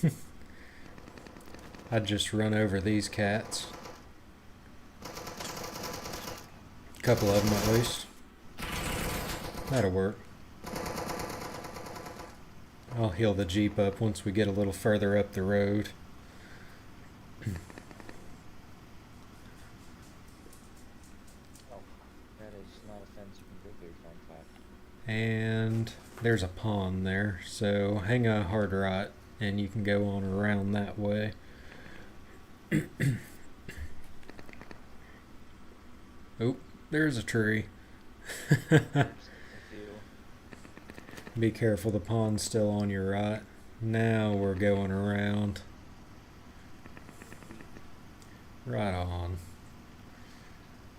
damn. I'd just run over these cats. A couple of them at least. That'll work. I'll heal the Jeep up once we get a little further up the road. Oh, that is not a fence you can go through, fun fact. And there's a pond there, so hang a hard right and you can go on around that way. Oh, there's a tree. Be careful, the pond's still on your right. Now we're going around. Right on.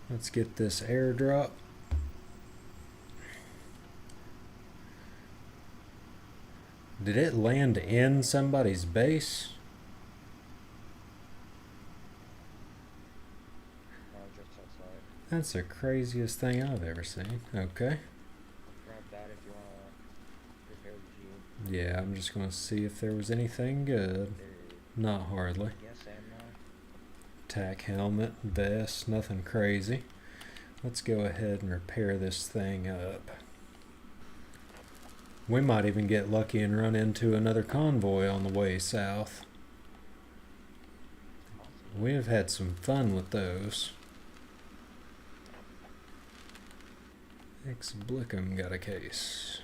Let's get this airdrop. Did it land in somebody's base? No, just outside. That's the craziest thing I've ever seen. Okay. Grab that if you want to repair the Jeep. Yeah, I'm just going to see if there was anything good. Not hardly. Yes and no. Tack helmet, vest, nothing crazy. Let's go ahead and repair this thing up. We might even get lucky and run into another convoy on the way south. We have had some fun with those. Ex-Blickum got a case.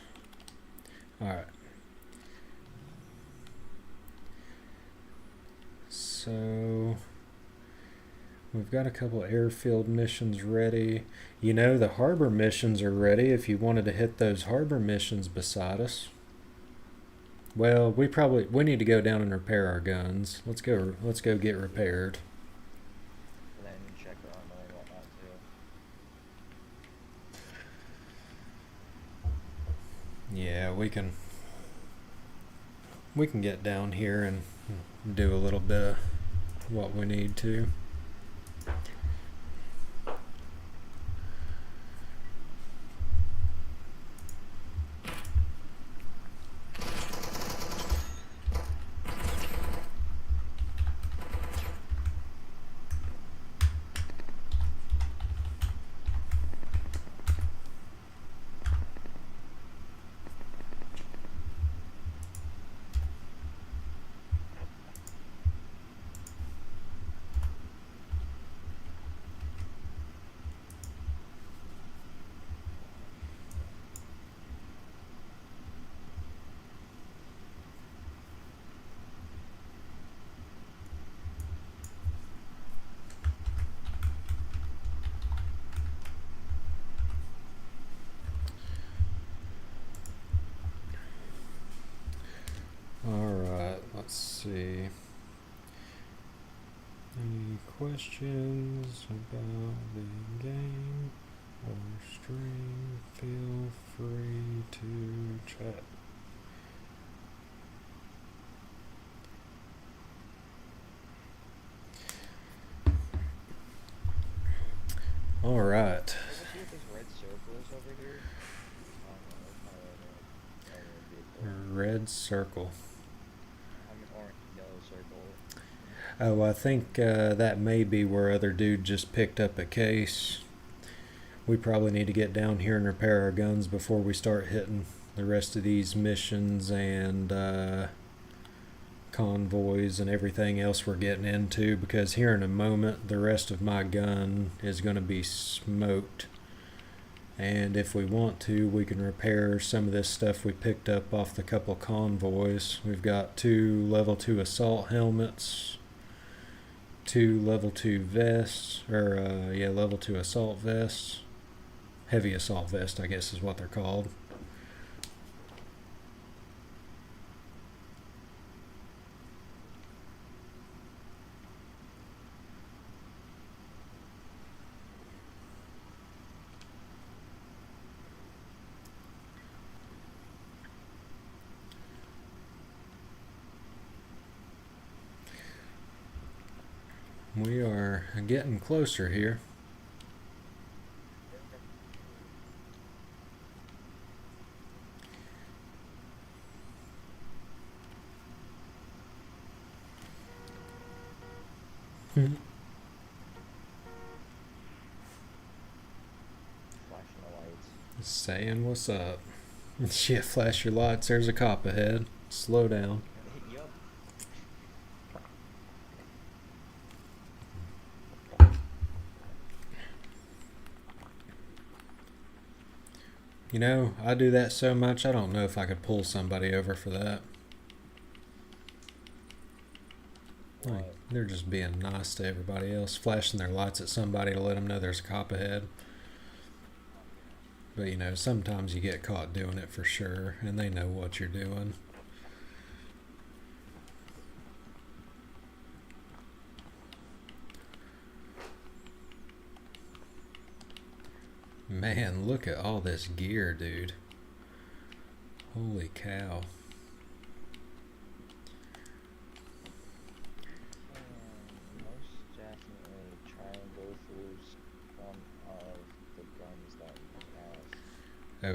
Alright. So we've got a couple Airfield missions ready. You know, the harbor missions are ready if you wanted to hit those harbor missions beside us. Well, we need to go down and repair our guns. Let's go get repaired. And then check our armor and whatnot too. Yeah, we can get down here and do a little bit of what we need to. Alright, let's see. Any questions about the game or stream? Feel free to chat. Alright. Does it see if this red circle is over here? Red circle. Orange, yellow circle. Oh, I think that may be where other dude just picked up a case. We probably need to get down here and repair our guns before we start hitting the rest of these missions and convoys and everything else we're getting into, because here in a moment the rest of my gun is going to be smoked. And if we want to, we can repair some of this stuff we picked up off the couple convoys. We've got 2 level 2 assault helmets, 2 level 2 vests, or level 2 assault vests. Heavy assault vest, I guess is what they're called. We are getting closer here. Flashing the lights. Saying what's up. Yeah, flash your lights. There's a cop ahead. Slow down. Yup. You know, I do that so much, I don't know if I could pull somebody over for that. Like, What? they're just being nice to everybody else, flashing their lights at somebody to let them know there's a cop ahead. But you know, sometimes you get caught doing it for sure, and they know what you're doing. Man, look at all this gear, dude. Holy cow. Most definitely try and go through some of the guns that we have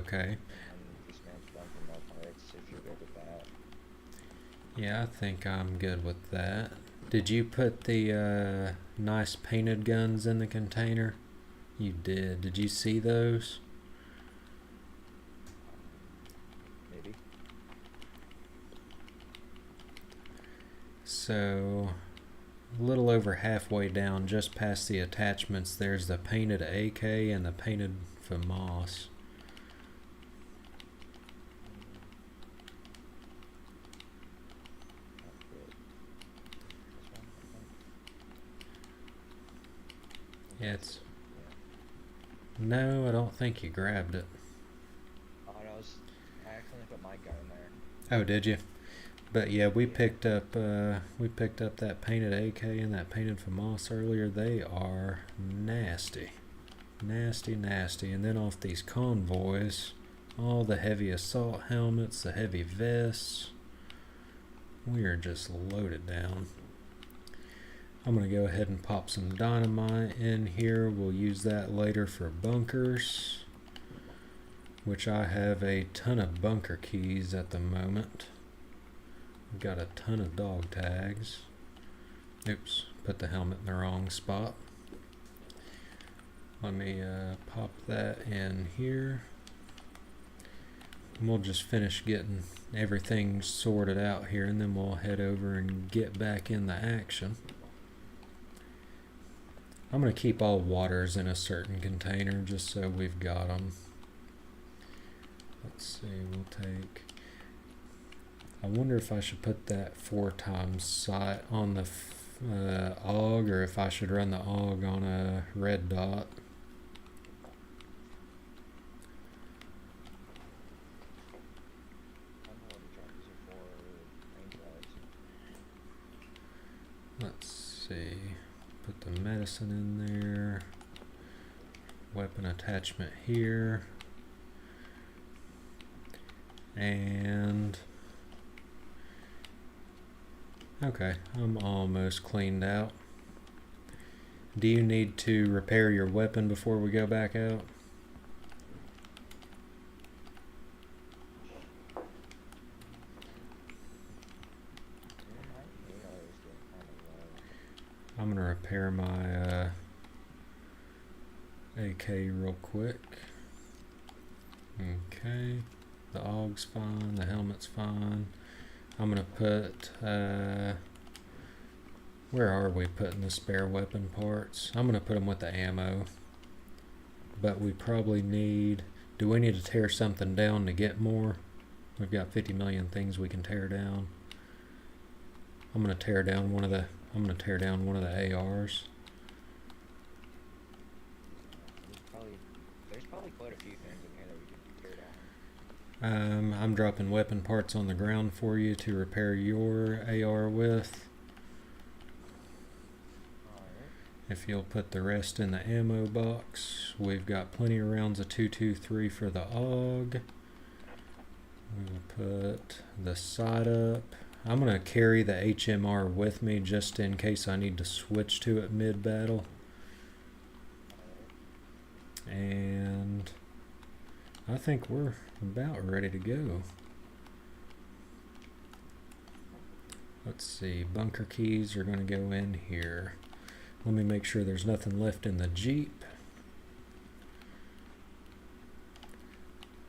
Okay. and dismantle them from our parts if you're good with that. Yeah, I think I'm good with that. Did you put the nice painted guns in the container? You did. Did you see those? Maybe. So, a little over halfway down, just past the attachments, there's the painted AK and the painted FAMAS. Not good. This one, I think. Yeah, it's. Yeah. No, I don't think you grabbed it. Oh, no, I accidentally put my gun in there. Oh, did you? But yeah, we picked up that painted AK and that painted FAMAS earlier. They are nasty, nasty, nasty. And then off these convoys, all the heavy assault helmets, the heavy vests. We are just loaded down. I'm gonna go ahead and pop some dynamite in here. We'll use that later for bunkers, which I have a ton of bunker keys at the moment. Got a ton of dog tags. Oops, put the helmet in the wrong spot. Let me pop that in here. And we'll just finish getting everything sorted out here, and then we'll head over and get back in the action. I'm going to keep all waters in a certain container just so we've got them. Let's see, we'll take... I wonder if I should put that 4x sight on the AUG, or if I should run the AUG on a red dot. I don't know what the charges are for range-wise. Let's see. Put the medicine in there. Weapon attachment here. And... okay, I'm almost cleaned out. Do you need to repair your weapon before we go back out? My AR is getting kind of low. I'm gonna repair my AK real quick. Okay, the AUG's fine, the helmet's fine. I'm gonna put, where are we putting the spare weapon parts? I'm gonna put them with the ammo. But we probably need, do we need to tear something down to get more? We've got 50 million things we can tear down. I'm gonna tear down one of the ARs. There's probably quite a few things in here that we could tear down. I'm dropping weapon parts on the ground for you to repair your AR with. Alright. If you'll put the rest in the ammo box, we've got plenty of rounds of 223 for the AUG. We'll put the sight up. I'm gonna carry the HMR with me just in case I need to switch to it mid-battle. And I think we're about ready to go. Let's see, bunker keys are gonna go in here. Let me make sure there's nothing left in the Jeep.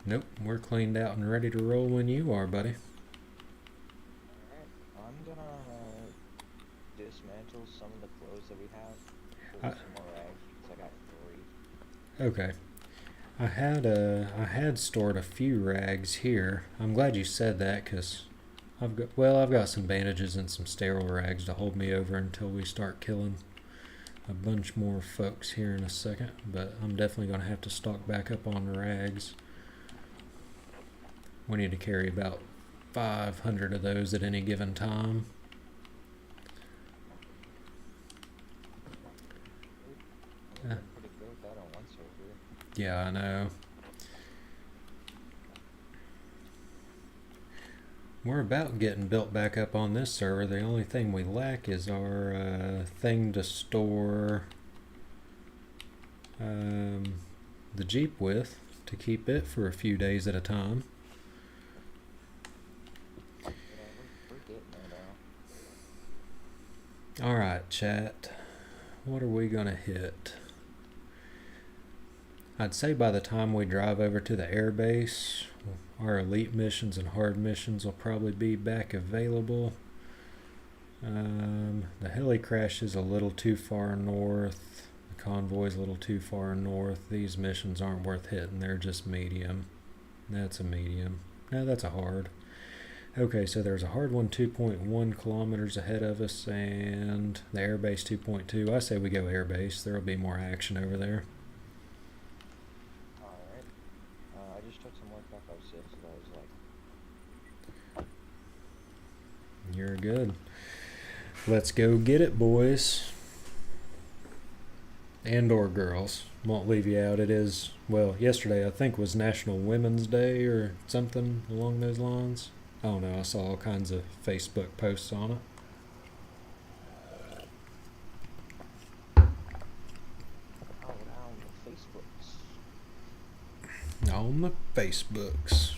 Nope, we're cleaned out and ready to roll when you are, buddy. Alright, I'm gonna dismantle some of the clothes that we have. Pull some more rags because I got 3. Okay. I had stored a few rags here. I'm glad you said that because I've got some bandages and some sterile rags to hold me over until we start killing a bunch more folks here in a second, but I'm definitely going to have to stock back up on rags. We need to carry about 500 of those at any given time. I'm pretty good with that on one server. Yeah, I know. We're about getting built back up on this server. The only thing we lack is our thing to store the Jeep with, to keep it for a few days at a time. Yeah, we're getting there now. Alright, chat. What are we gonna hit? I'd say by the time we drive over to the airbase, our elite missions and hard missions will probably be back available. The heli crash is a little too far north. The convoy's a little too far north. These missions aren't worth hitting. They're just medium. That's a medium. No, that's a hard. Okay, so there's a hard one 2.1 kilometers ahead of us, and the airbase 2.2. I say we go airbase. There will be more action over there. Alright. I just took some more stuff out 6 and I was like, You're good. Let's go get it, boys. And or girls. Won't leave you out. It is, well, yesterday I think was National Women's Day or something along those lines. I don't know. I saw all kinds of Facebook posts on it. oh, now the Facebooks. On the Facebooks.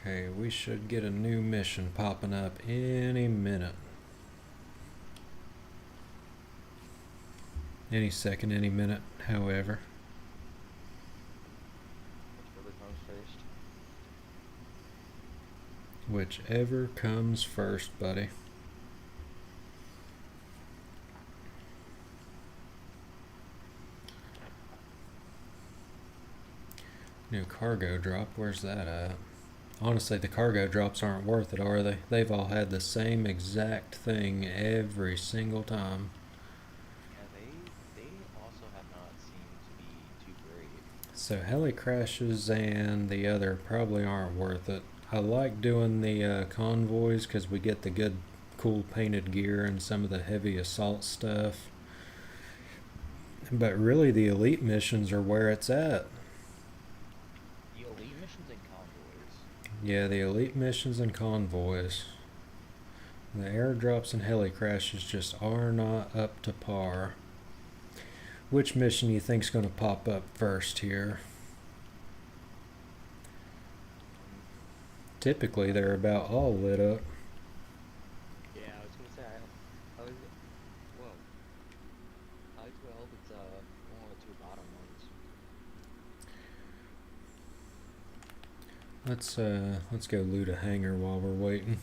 Okay, we should get a new mission popping up any minute. Any second, any minute, however. Whichever comes first. Whichever comes first, buddy. New cargo drop, where's that at? Honestly, the cargo drops aren't worth it, are they? They've all had the same exact thing every single time. Yeah, they also have not seemed to be too great. So heli crashes and the other probably aren't worth it. I like doing the convoys because we get the good, cool painted gear and some of the heavy assault stuff. But really, the elite missions are where it's at. The elite missions and convoys. Yeah, the elite missions and convoys. The airdrops and heli crashes just are not up to par. Which mission do you think's going to pop up first here? Typically, they're about all lit up. Yeah, I was gonna say I was whoa. I hope it's one of the 2 bottom ones. Let's go loot a hangar while we're waiting.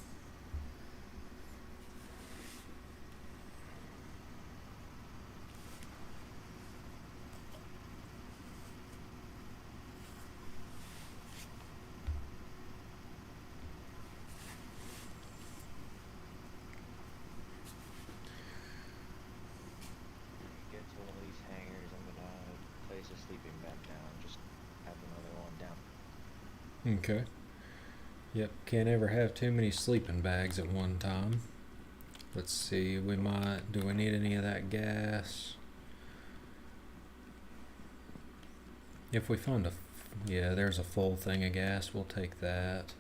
Get to one of these hangars, I'm gonna place a sleeping bag down. Just have another one down. Okay. Yep, can't ever have too many sleeping bags at one time. Let's see, do we need any of that gas? If we find yeah, there's a full thing of gas, we'll take that.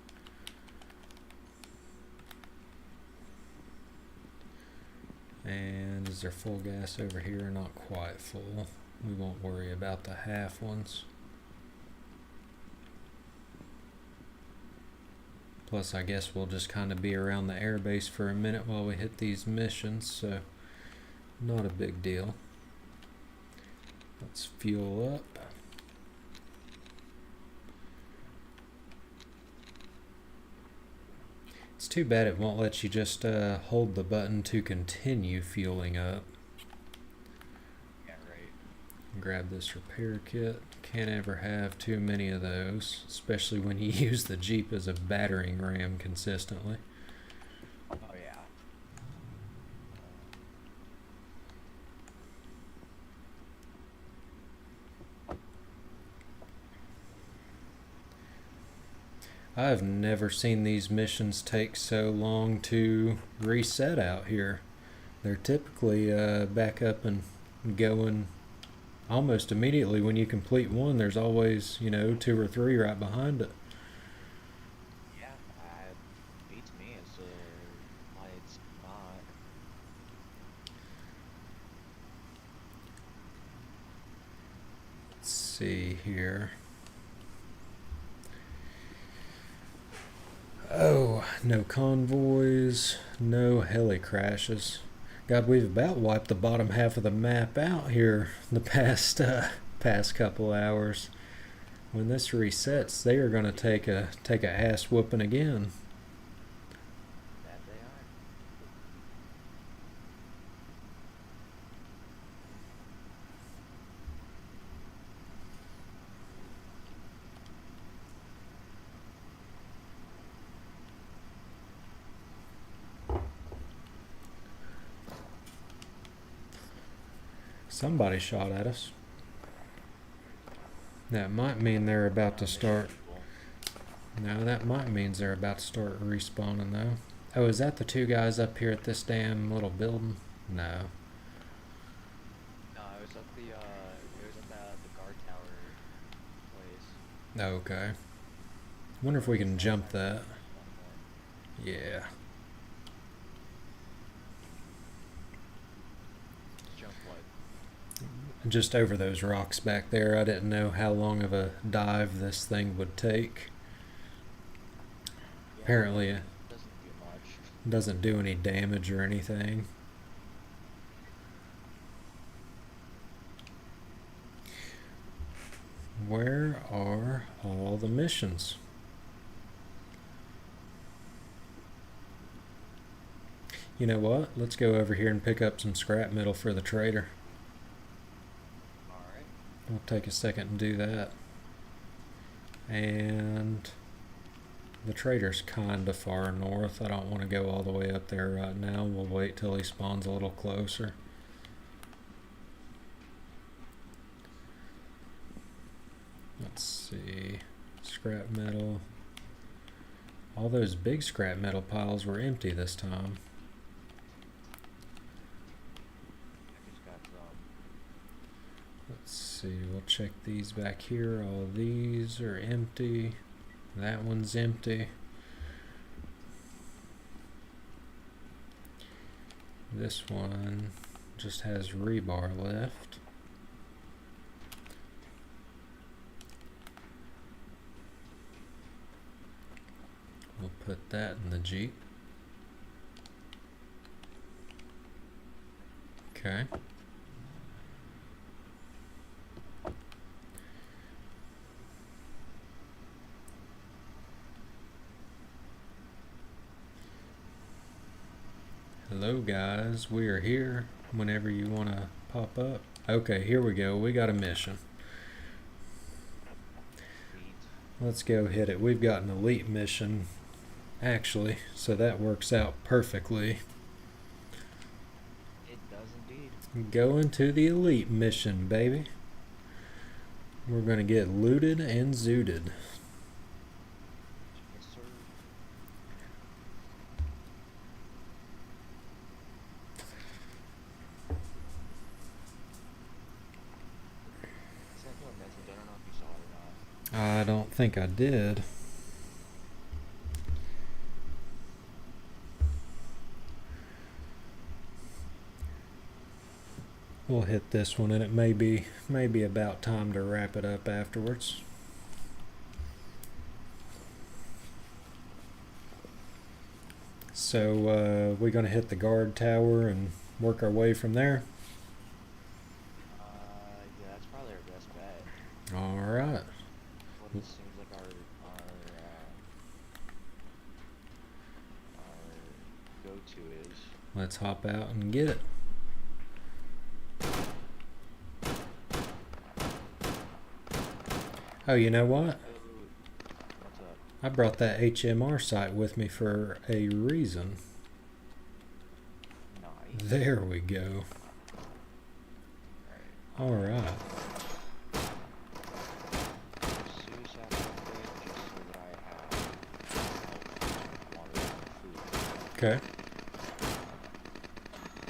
And is there full gas over here? Not quite full. We won't worry about the half ones. Plus, I guess we'll just kind of be around the airbase for a minute while we hit these missions, so not a big deal. Let's fuel up. It's too bad it won't let you just hold the button to continue fueling up. Yeah, right. Grab this repair kit. Can't ever have too many of those, especially when you use the Jeep as a battering ram consistently. Oh yeah. I've never seen these missions take so long to reset out here. They're typically back up and going almost immediately. When you complete one, there's always, 2 or 3 right behind it. Yeah, beats me as to why it's not. Let's see here. Oh, no convoys, no heli crashes. God, we've about wiped the bottom half of the map out here the past couple hours. When this resets, they are going to take a ass whooping again. That they are. Somebody shot at us. That might mean they're about to start. No, that might mean they're about to start respawning though. Oh, is that the 2 guys up here at this damn little building? No. No, it was at the guard tower place. Okay. Wonder if we can jump that. Yeah. Jump what? Just over those rocks back there. I didn't know how long of a dive this thing would take. Yeah, Apparently it doesn't do much. doesn't do any damage or anything. Where are all the missions? You know what? Let's go over here and pick up some scrap metal for the trader. Alright. We'll take a second and do that. And the trader's kinda far north. I don't want to go all the way up there right now. We'll wait till he spawns a little closer. Let's see. Scrap metal. All those big scrap metal piles were empty this time. I just got some. Let's see, we'll check these back here. All these are empty. That one's empty. This one just has rebar left. We'll put that in the Jeep. Okay. Hello guys, we are here whenever you want to pop up. Okay, here we go. We got a mission. Sweet. Let's go hit it. We've got an elite mission, actually, so that works out perfectly. It does indeed. Going to the elite mission, baby. We're going to get looted and zooted. Yes, sir. I sent you a message. I don't know if you saw it or not. I don't think I did. We'll hit this one, and it may be about time to wrap it up afterwards. So we're going to hit the guard tower and work our way from there. Yeah, that's probably our best bet. All right. What it seems like our go-to is. Let's hop out and get it. Oh, you know what? What's up? I brought that HMR site with me for a reason. Nice. There we go. All right. Suicide upgrade just so that I have water and food. Okay.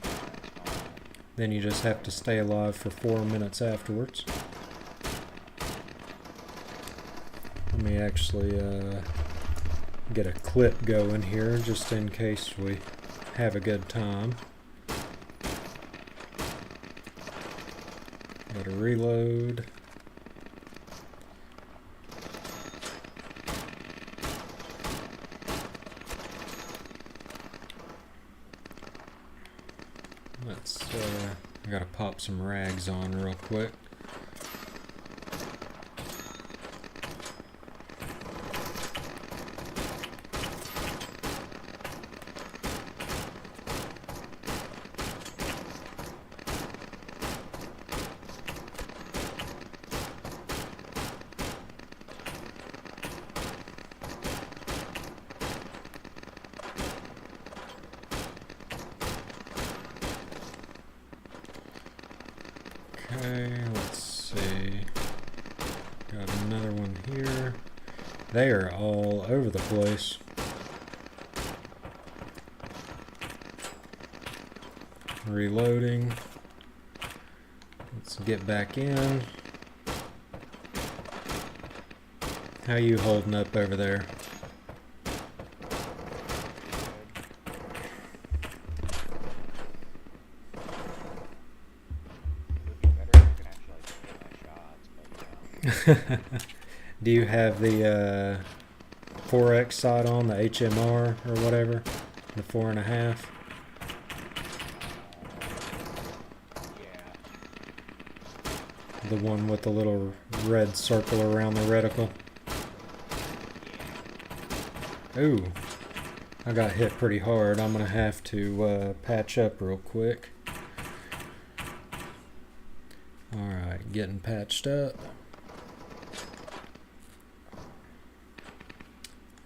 That's fine. Then you just have to stay alive for 4 minutes afterwards. Let me actually get a clip going here just in case we have a good time. Gotta reload. Let's I gotta pop some rags on real quick. Okay, let's see. Got another one here. They are all over the place. Reloading. Let's get back in. How you holding up over there? Would be better if I could actually like hit my shots, but you know. Do you have the 4X sight on, the HMR or whatever? The 4.5? Yeah. The one with the little red circle around the reticle? Ooh, I got hit pretty hard. I'm gonna have to patch up real quick. Alright, getting patched up.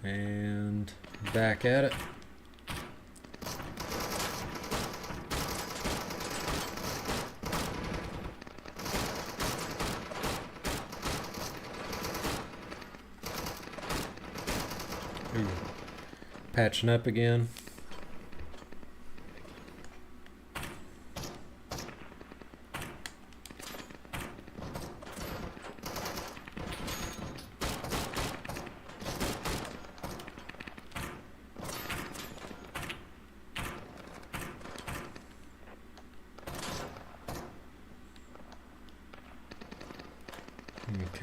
And back at it. Ooh. Patching up again.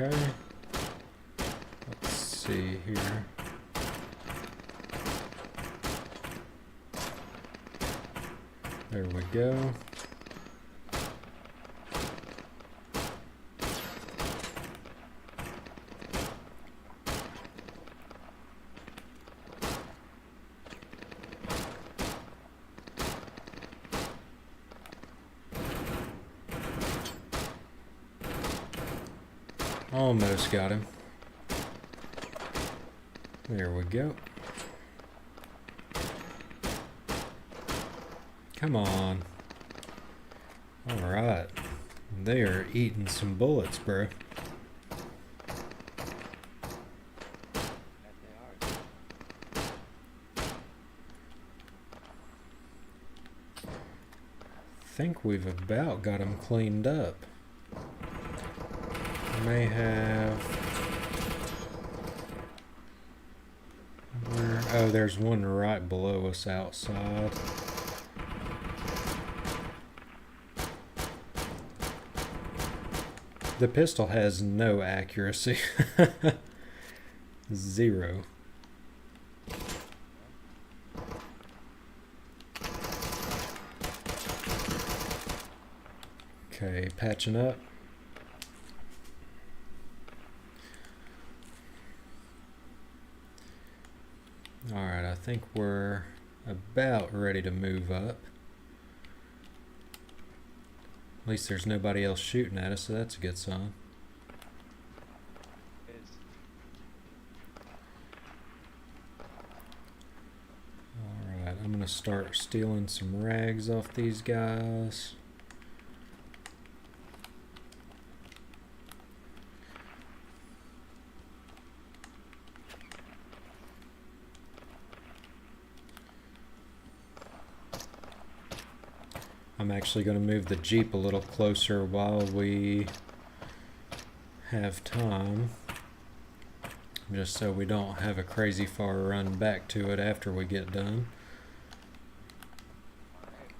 Okay. Let's see here. There we go. Almost got him. There we go. Come on. Alright. They are eating some bullets, bro. That they are. Think we've about got them cleaned up. May have... Where? Oh, there's one right below us outside. The pistol has no accuracy. 0. Okay, patching up. Alright, I think we're about ready to move up. At least there's nobody else shooting at us, so that's a good sign. Is Alright, I'm gonna start stealing some rags off these guys. I'm actually going to move the Jeep a little closer while we have time, just so we don't have a crazy far run back to it after we get done. alright.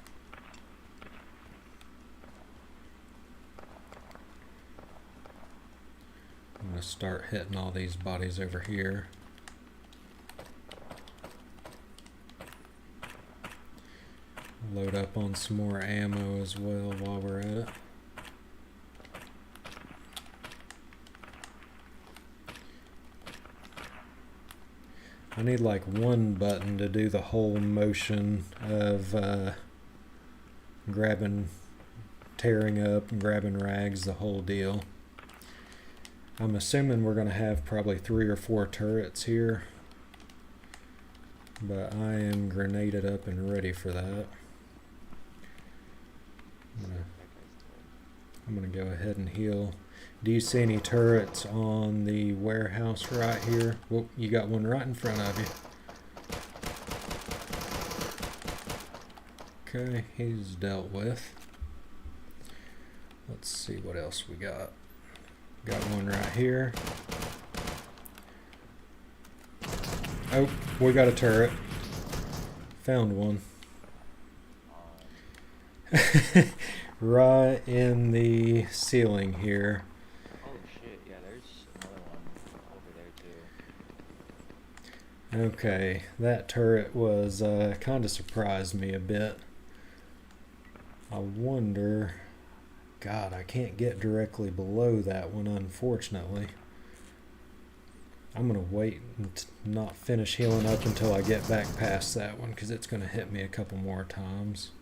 I'm going to start hitting all these bodies over here. Load up on some more ammo as well while we're at it. I need like one button to do the whole motion of grabbing, tearing up, and grabbing rags, the whole deal. I'm assuming we're going to have probably 3 or 4 turrets here, but I am grenaded up and ready for that. I'm gonna go ahead and heal. Do you see any turrets on the warehouse right here? Whoop, you got one right in front of you. Okay, he's dealt with. Let's see what else we got. Got one right here. Oh, we got a turret. Found one. Right in the ceiling here. Oh shit, yeah, there's another one over there too. Okay, that turret was kind of surprised me a bit. I wonder... God, I can't get directly below that one, unfortunately. I'm gonna wait and not finish healing up until I get back past that one, because it's gonna hit me a couple more times.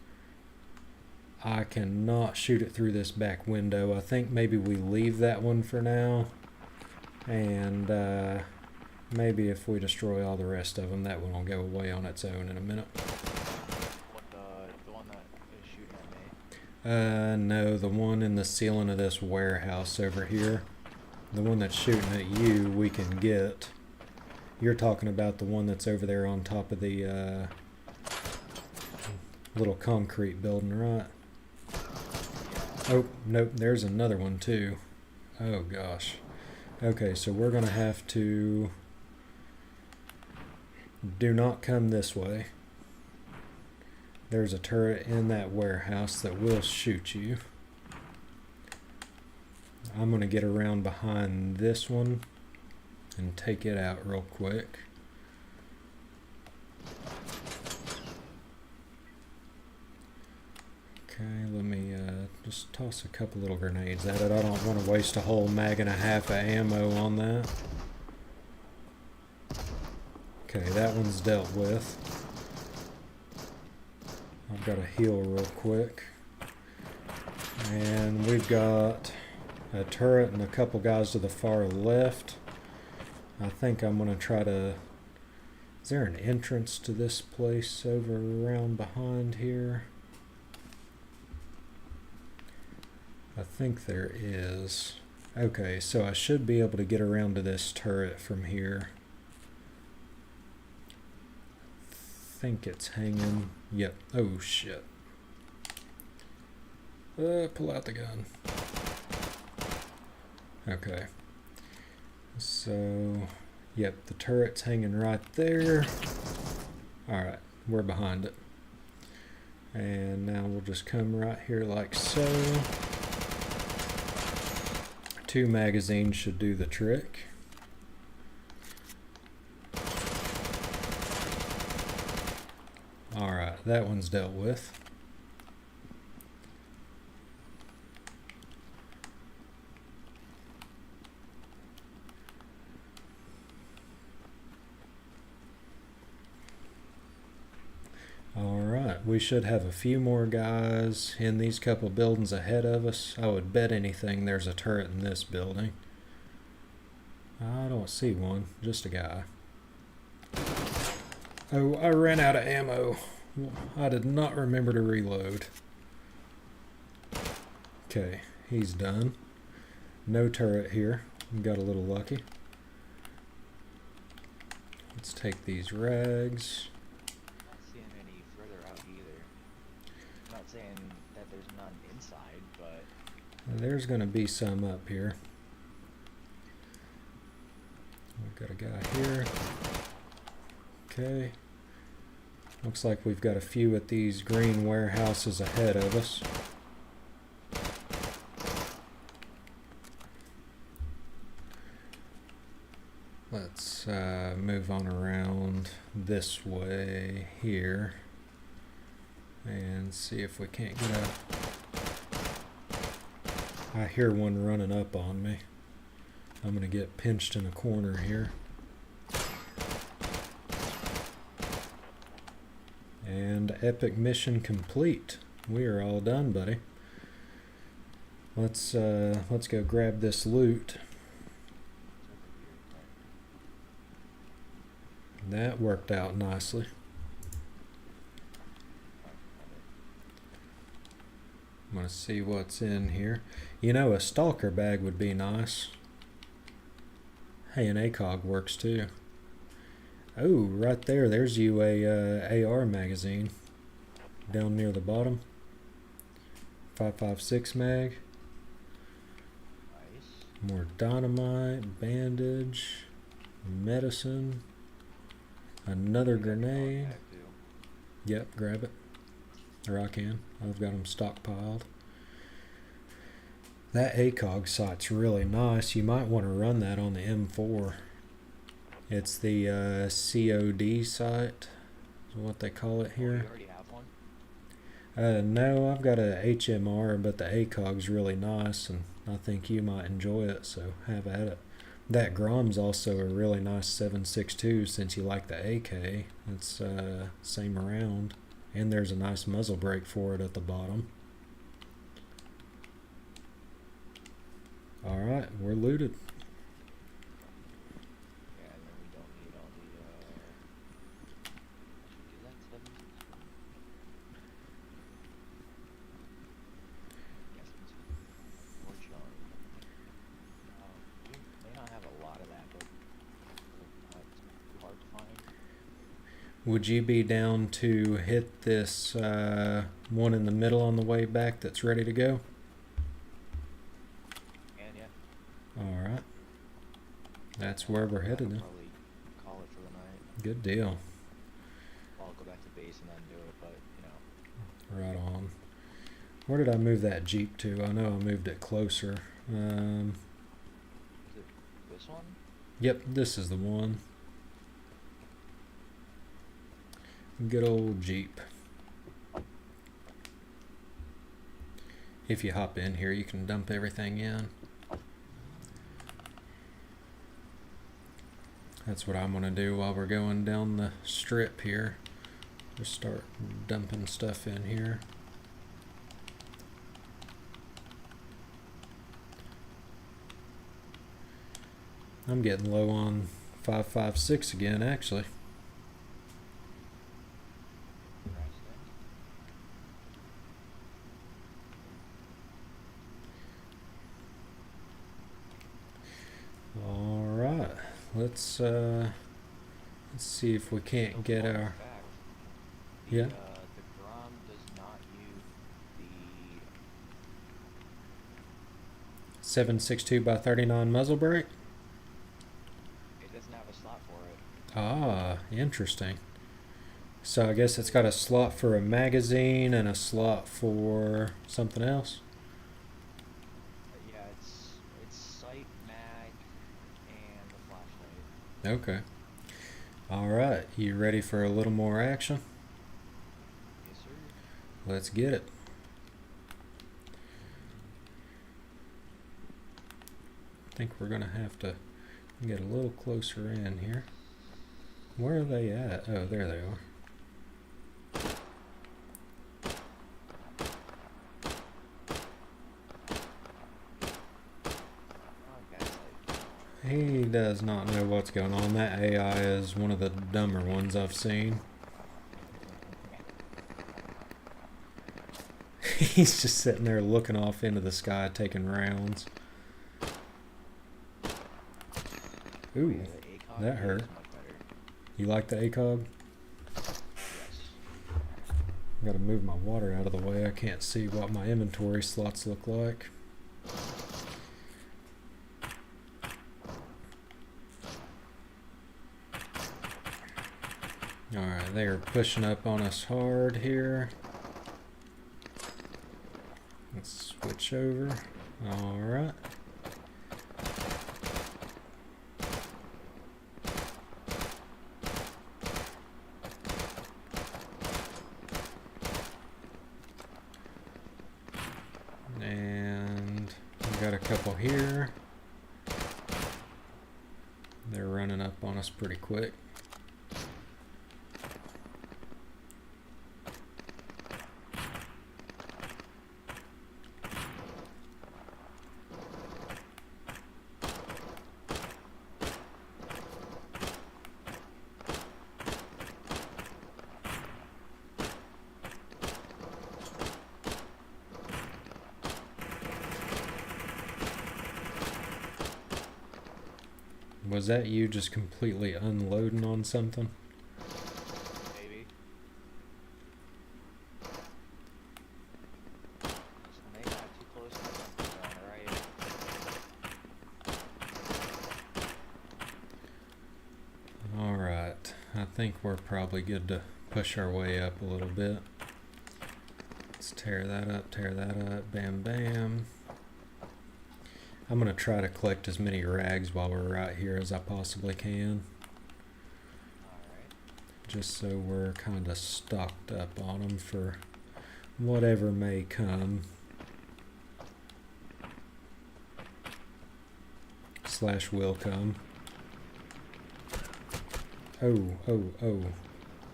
I cannot shoot it through this back window. I think maybe we leave that one for now, and maybe if we destroy all the rest of them, that one will go away on its own in a minute. What the one that is shooting at me? No, the one in the ceiling of this warehouse over here. The one that's shooting at you, we can get. You're talking about the one that's over there on top of the little concrete building, right? Oh, nope, there's another one too. Oh gosh. Okay, so we're gonna have to... Do not come this way. There's a turret in that warehouse that will shoot you. I'm gonna get around behind this one and take it out real quick. Okay, let me just toss a couple little grenades at it. I don't want to waste a whole mag and a half of ammo on that. Okay, that one's dealt with. I've got to heal real quick. And we've got a turret and a couple guys to the far left. I think I'm going to try to... Is there an entrance to this place over around behind here? I think there is. Okay, so I should be able to get around to this turret from here. I think it's hanging. Yep. Oh shit. Pull out the gun. Okay. So, yep, the turret's hanging right there. Alright, we're behind it. And now we'll just come right here like so. 2 magazines should do the trick. Alright, that one's dealt with. Alright, we should have a few more guys in these couple buildings ahead of us. I would bet anything there's a turret in this building. I don't see one, just a guy. Oh, I ran out of ammo. I did not remember to reload. Okay, he's done. No turret here. Got a little lucky. Let's take these rags. Not seeing any further out either. I'm not saying that there's none inside, but There's going to be some up here. We've got a guy here. Okay. Looks like we've got a few at these green warehouses ahead of us. Let's move on around this way here and see if we can't get out. I hear one running up on me. I'm gonna get pinched in a corner here. And epic mission complete. We are all done, buddy. Let's go grab this loot. That worked out nicely. I'm gonna see what's in here. You know, a stalker bag would be nice. Hey, an ACOG works too. Oh, right there. There's you a AR magazine down near the bottom. 5.56 mag. nice. More dynamite, bandage, medicine, another grenade. Yep, grab it. Or I can. I've got them stockpiled. That ACOG sight's really nice. You might want to run that on the M4. It's the COD site, is what they call it You here. already have one? No, I've got a HMR, but the ACOG's really nice, and I think you might enjoy it, so have at it. That Grom's also a really nice 7.62 since you like the AK. It's same around, and there's a nice muzzle brake for it at the bottom. Alright, we're looted. Yeah, and then we don't need all the, do that 7.62? Yes, it's unfortunately. We may not have a lot of that, but it's too hard to find. Would you be down to hit this one in the middle on the way back that's ready to go? And yeah, Alright. That's where we're headed then. probably call it for the night. Good deal. I'll go back to base and then do it, but you know. Right on. Where did I move that Jeep to? I know I moved it closer. Is it this one? Yep, this is the one. Good old Jeep. If you hop in here, you can dump everything in. That's what I'm gonna do while we're going down the strip here. Just start dumping stuff in here. I'm getting low on 5.56 again, actually. Interesting. All right, let's see if we can't So get fun our fact, yeah. the Grom does not use the 7.62 by 39 muzzle brake. it doesn't have a slot for it. Ah, interesting. So I guess it's got a slot for a magazine and a slot for something else. Yeah, it's sight, mag, and the flashlight. Okay. All right, you ready for a little more action? Yes, sir. Let's get it. I think we're gonna have to get a little closer in here. Where are they at? Oh, there they are. Oh, gaslight. He does not know what's going on. That AI is one of the dumber ones I've seen. He's just sitting there looking off into the sky, taking rounds. Ooh, Yeah, the ACOG that is hurt. much better. You like the ACOG? Yes. Gotta move my water out of the way. I can't see what my inventory slots look like. Alright, they are pushing up on us hard here. Let's switch over. Alright. And we got a couple here. They're running up on us pretty quick. Was that you just completely unloading on something? Maybe. They got too close to the comfort zone, right? Alright, I think we're probably good to push our way up a little bit. Let's tear that up, bam bam. I'm going to try to collect as many rags while we're right here as I possibly can, Alright. just so we're kind of stocked up on them for whatever may come. Slash will come. Oh.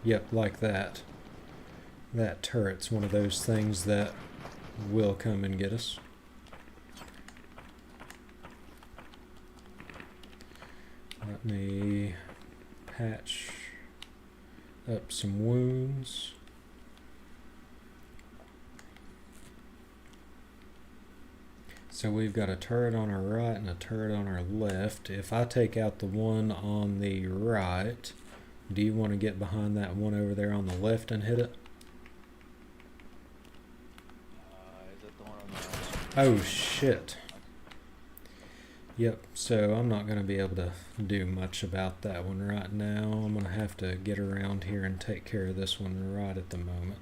Yep, like that. That turret's one of those things that will come and get us. Let me patch up some wounds. So we've got a turret on our right and a turret on our left. If I take out the one on the right, do you want to get behind that one over there on the left and hit it? Is it the one on the Oh shit. Yep, so I'm not going to be able to do much about that one right now. I'm going to have to get around here and take care of this one right at the moment.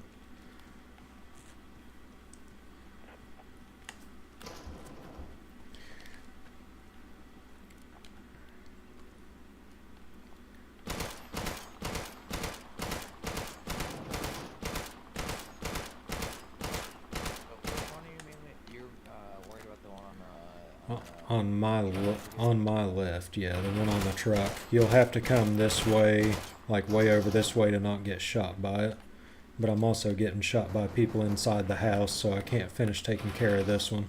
which one are you mainly? You're worried about the one on On my left, yeah, the one on the truck. You'll have to come this way, like way over this way, to not get shot by it. But I'm also getting shot by people inside the house, so I can't finish taking care of this one.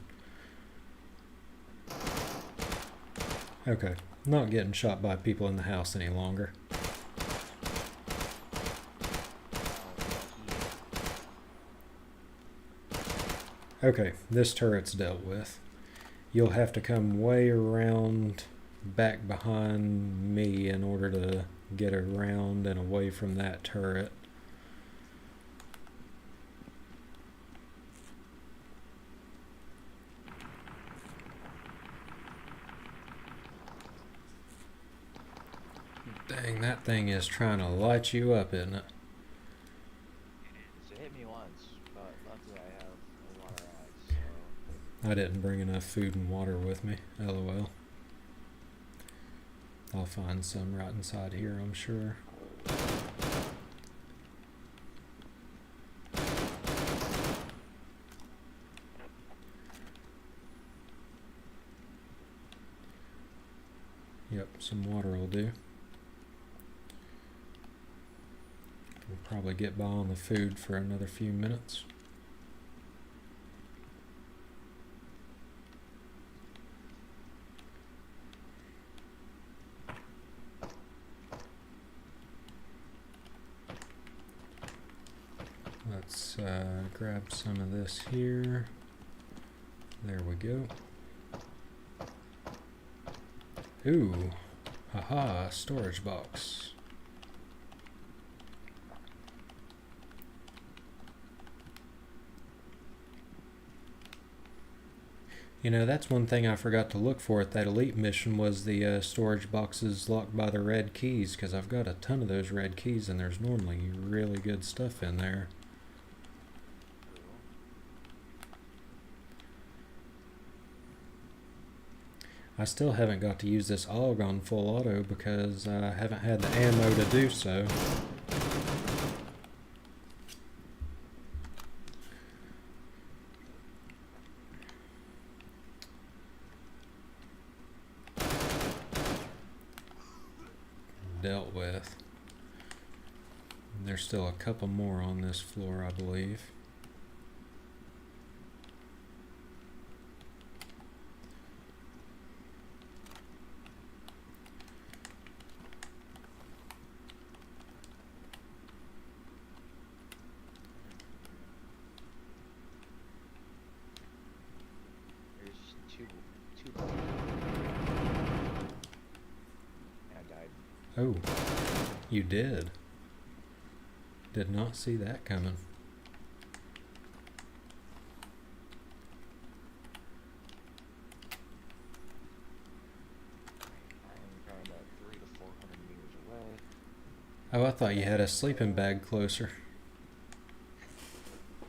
Okay, Not getting shot by people in the house any longer. Okay, this turret's dealt with. You'll have to come way around back behind me in order to get around and away from that turret. Dang, that thing is trying to light you up, isn't it? It hit me once, but luckily I have a water axe, so... I didn't bring enough food and water with me, lol. I'll find some right inside here, I'm sure. Yep, some water will do. We'll probably get by on the food for another few minutes. Let's grab some of this here. There we go. Ooh, haha, storage box. You know, that's one thing I forgot to look for at that elite mission was the storage boxes locked by the red keys, because I've got a ton of those red keys and there's normally really good stuff in there. I still haven't got to use this AUG on full auto because I haven't had the ammo to do so. Dealt with. There's still a couple more on this floor, I believe. Oh, you did. Did not see that coming. I'm probably about 300 to 400 meters away. Oh, I thought you had a sleeping bag closer.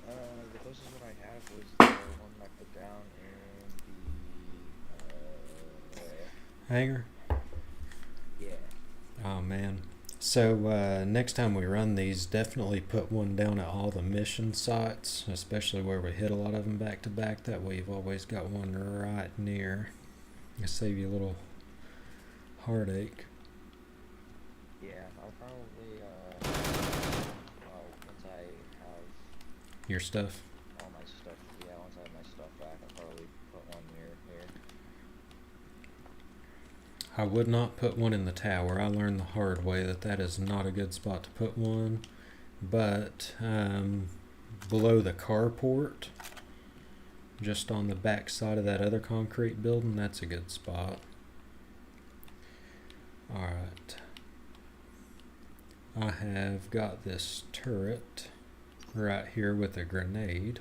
The closest one I have was the one I put down in the Hangar? yeah. Oh man. So next time we run these, definitely put one down at all the mission sites, especially where we hit a lot of them back to back. That way you've always got one right near. It'll save you a little heartache. Yeah, I'll probably once I have Your stuff. all my stuff, yeah, once I have my stuff back, I'll probably put one near here. I would not put one in the tower. I learned the hard way that that is not a good spot to put one. But below the carport, just on the back side of that other concrete building, that's a good spot. Alright. I have got this turret right here with a grenade.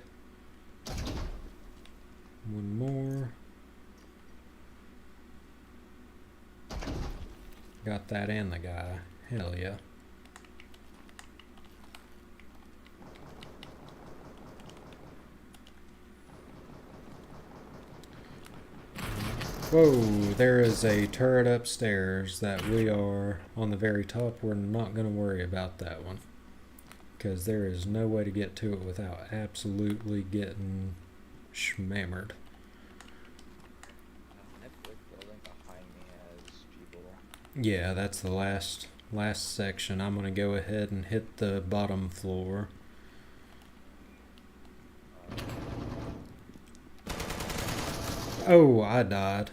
One more. Got that and the guy. Hell yeah. Whoa, there is a turret upstairs that we are on the very top. We're not going to worry about that one, because there is no way to get to it without absolutely getting schmammered. That brick building behind me has people. Yeah, that's the last section. I'm going to go ahead and hit the bottom floor. Uh, Oh, I died.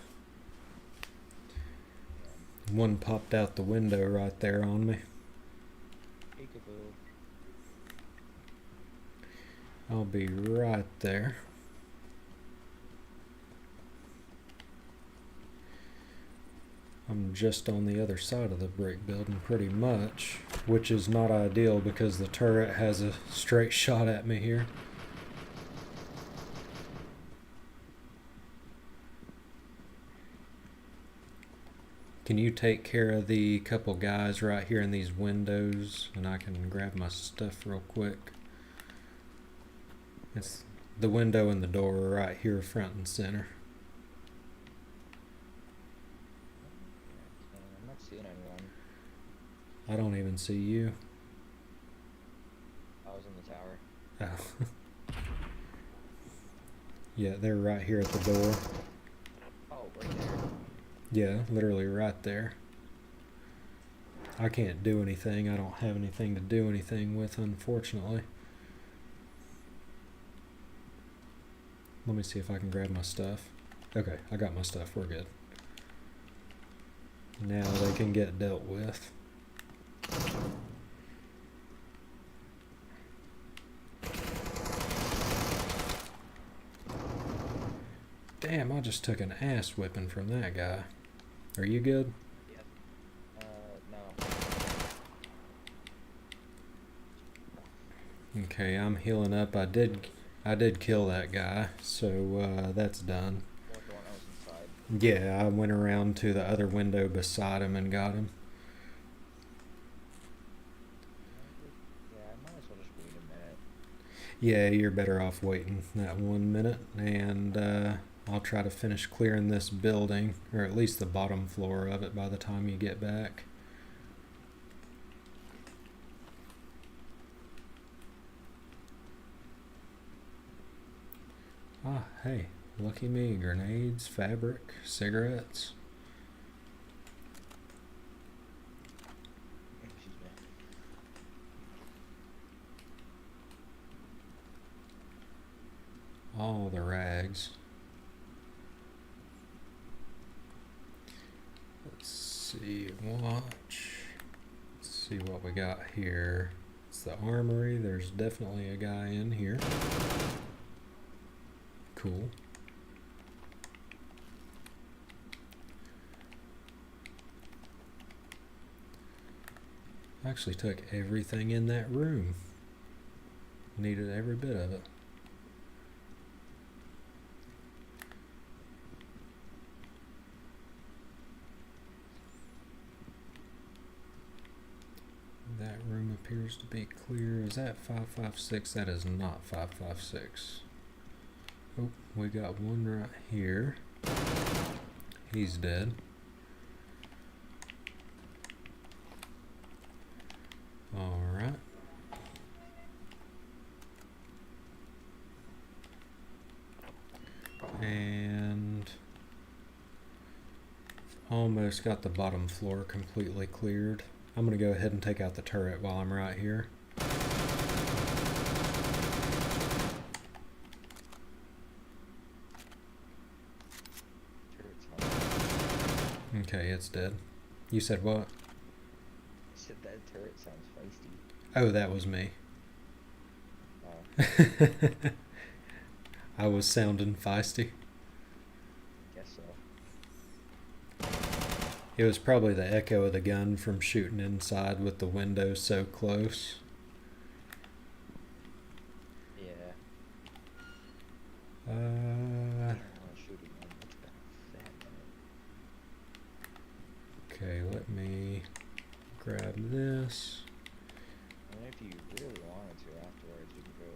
One popped out the window right there on me. Peekaboo. I'll be right there. I'm just on the other side of the brick building pretty much, which is not ideal because the turret has a straight shot at me here. Can you take care of the couple guys right here in these windows, and I can grab my stuff real quick? It's the window and the door are right here front and center. I'm not seeing anyone. I don't even see you. I was in the tower. Oh. Yeah, they're right here at the door. Oh, right there. Yeah, literally right there. I can't do anything. I don't have anything to do anything with, unfortunately. Let me see if I can grab my stuff. Okay, I got my stuff. We're good. Now they can get dealt with. Damn, I just took an ass whipping from that guy. Are you good? No. Okay, I'm healing up. I did kill that guy, so that's done. What, the one I was inside? Yeah, I went around to the other window beside him and got him. Yeah, I might as well just wait a minute. Yeah, you're better off waiting that 1 minute, and I'll try to finish clearing this building, or at least the bottom floor of it by the time you get back. Ah, hey, lucky me. Grenades, fabric, cigarettes. Excuse me. All the rags. Let's see, watch. Let's see what we got here. It's the armory. There's definitely a guy in here. Cool. I actually took everything in that room. Needed every bit of it. That room appears to be clear. Is that 556? That is not 556. Oh, we got one right here. He's dead. Alright. And almost got the bottom floor completely cleared. I'm going to go ahead and take out the turret while I'm right here. Okay, it's dead. You said what? I said that turret sounds feisty. Oh, that was me. Oh, I was sounding feisty. guess so. It was probably the echo of the gun from shooting inside with the window so close. Yeah. Uh, I don't want to shoot again. It's been a fat minute. okay, let me grab this. I mean, if you really wanted to afterwards, you can go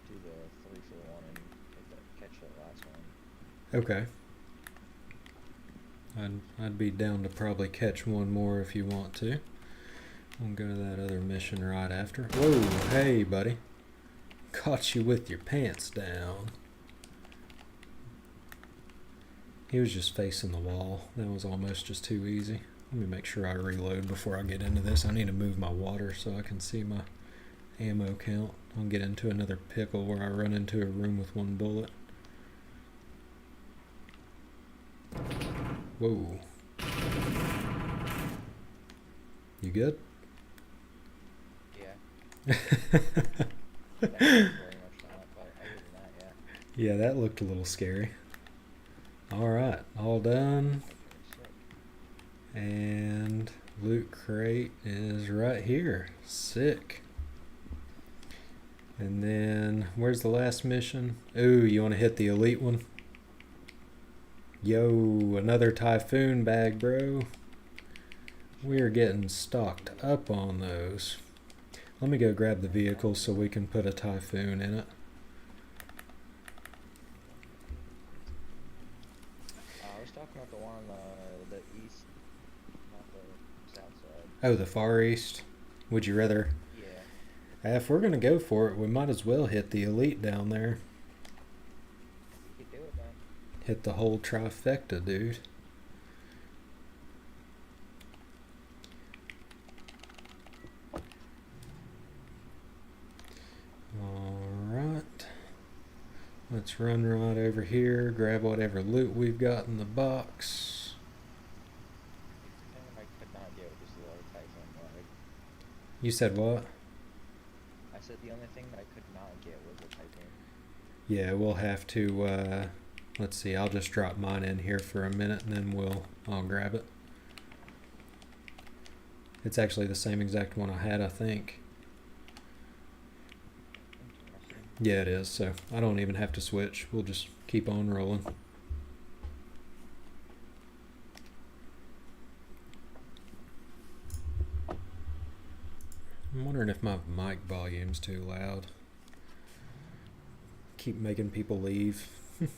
do the 3-for-1 and catch that last one. Okay. I'd be down to probably catch one more if you want to. We'll go to that other mission right after. Whoa, hey buddy. Caught you with your pants down. He was just facing the wall. That was almost just too easy. Let me make sure I reload before I get into this. I need to move my water so I can see my ammo count. I'll get into another pickle where I run into a room with one bullet. Whoa. You good? Yeah. That very much not, but other than that, yeah. Yeah, that looked a little scary. Alright, all done. Sick. And loot crate is right here. Sick. And then, where's the last mission? Ooh, you want to hit the elite one? Yo, another Typhoon bag, bro. We're getting stocked up on those. Let me go grab the vehicle so we can put a Typhoon in it. I was talking about the one on the east, not the south side. Oh, the Far East. Would you rather? Yeah. If we're going to go for it, we might as well hit the elite down there. You could do it, man. Hit the whole trifecta, dude. Alright. Let's run right over here, grab whatever loot we've got in the box. The thing I could not get was the Typhoon lag. You said what? I said the only thing that I could not get was the Typhoon. Yeah, we'll have to, let's see, I'll just drop mine in here for a minute and then I'll grab it. It's actually the same exact one I had, I think. Interesting. Yeah, it is, so I don't even have to switch. We'll just keep on rolling. I'm wondering if my mic volume's too loud. Keep making people leave. It's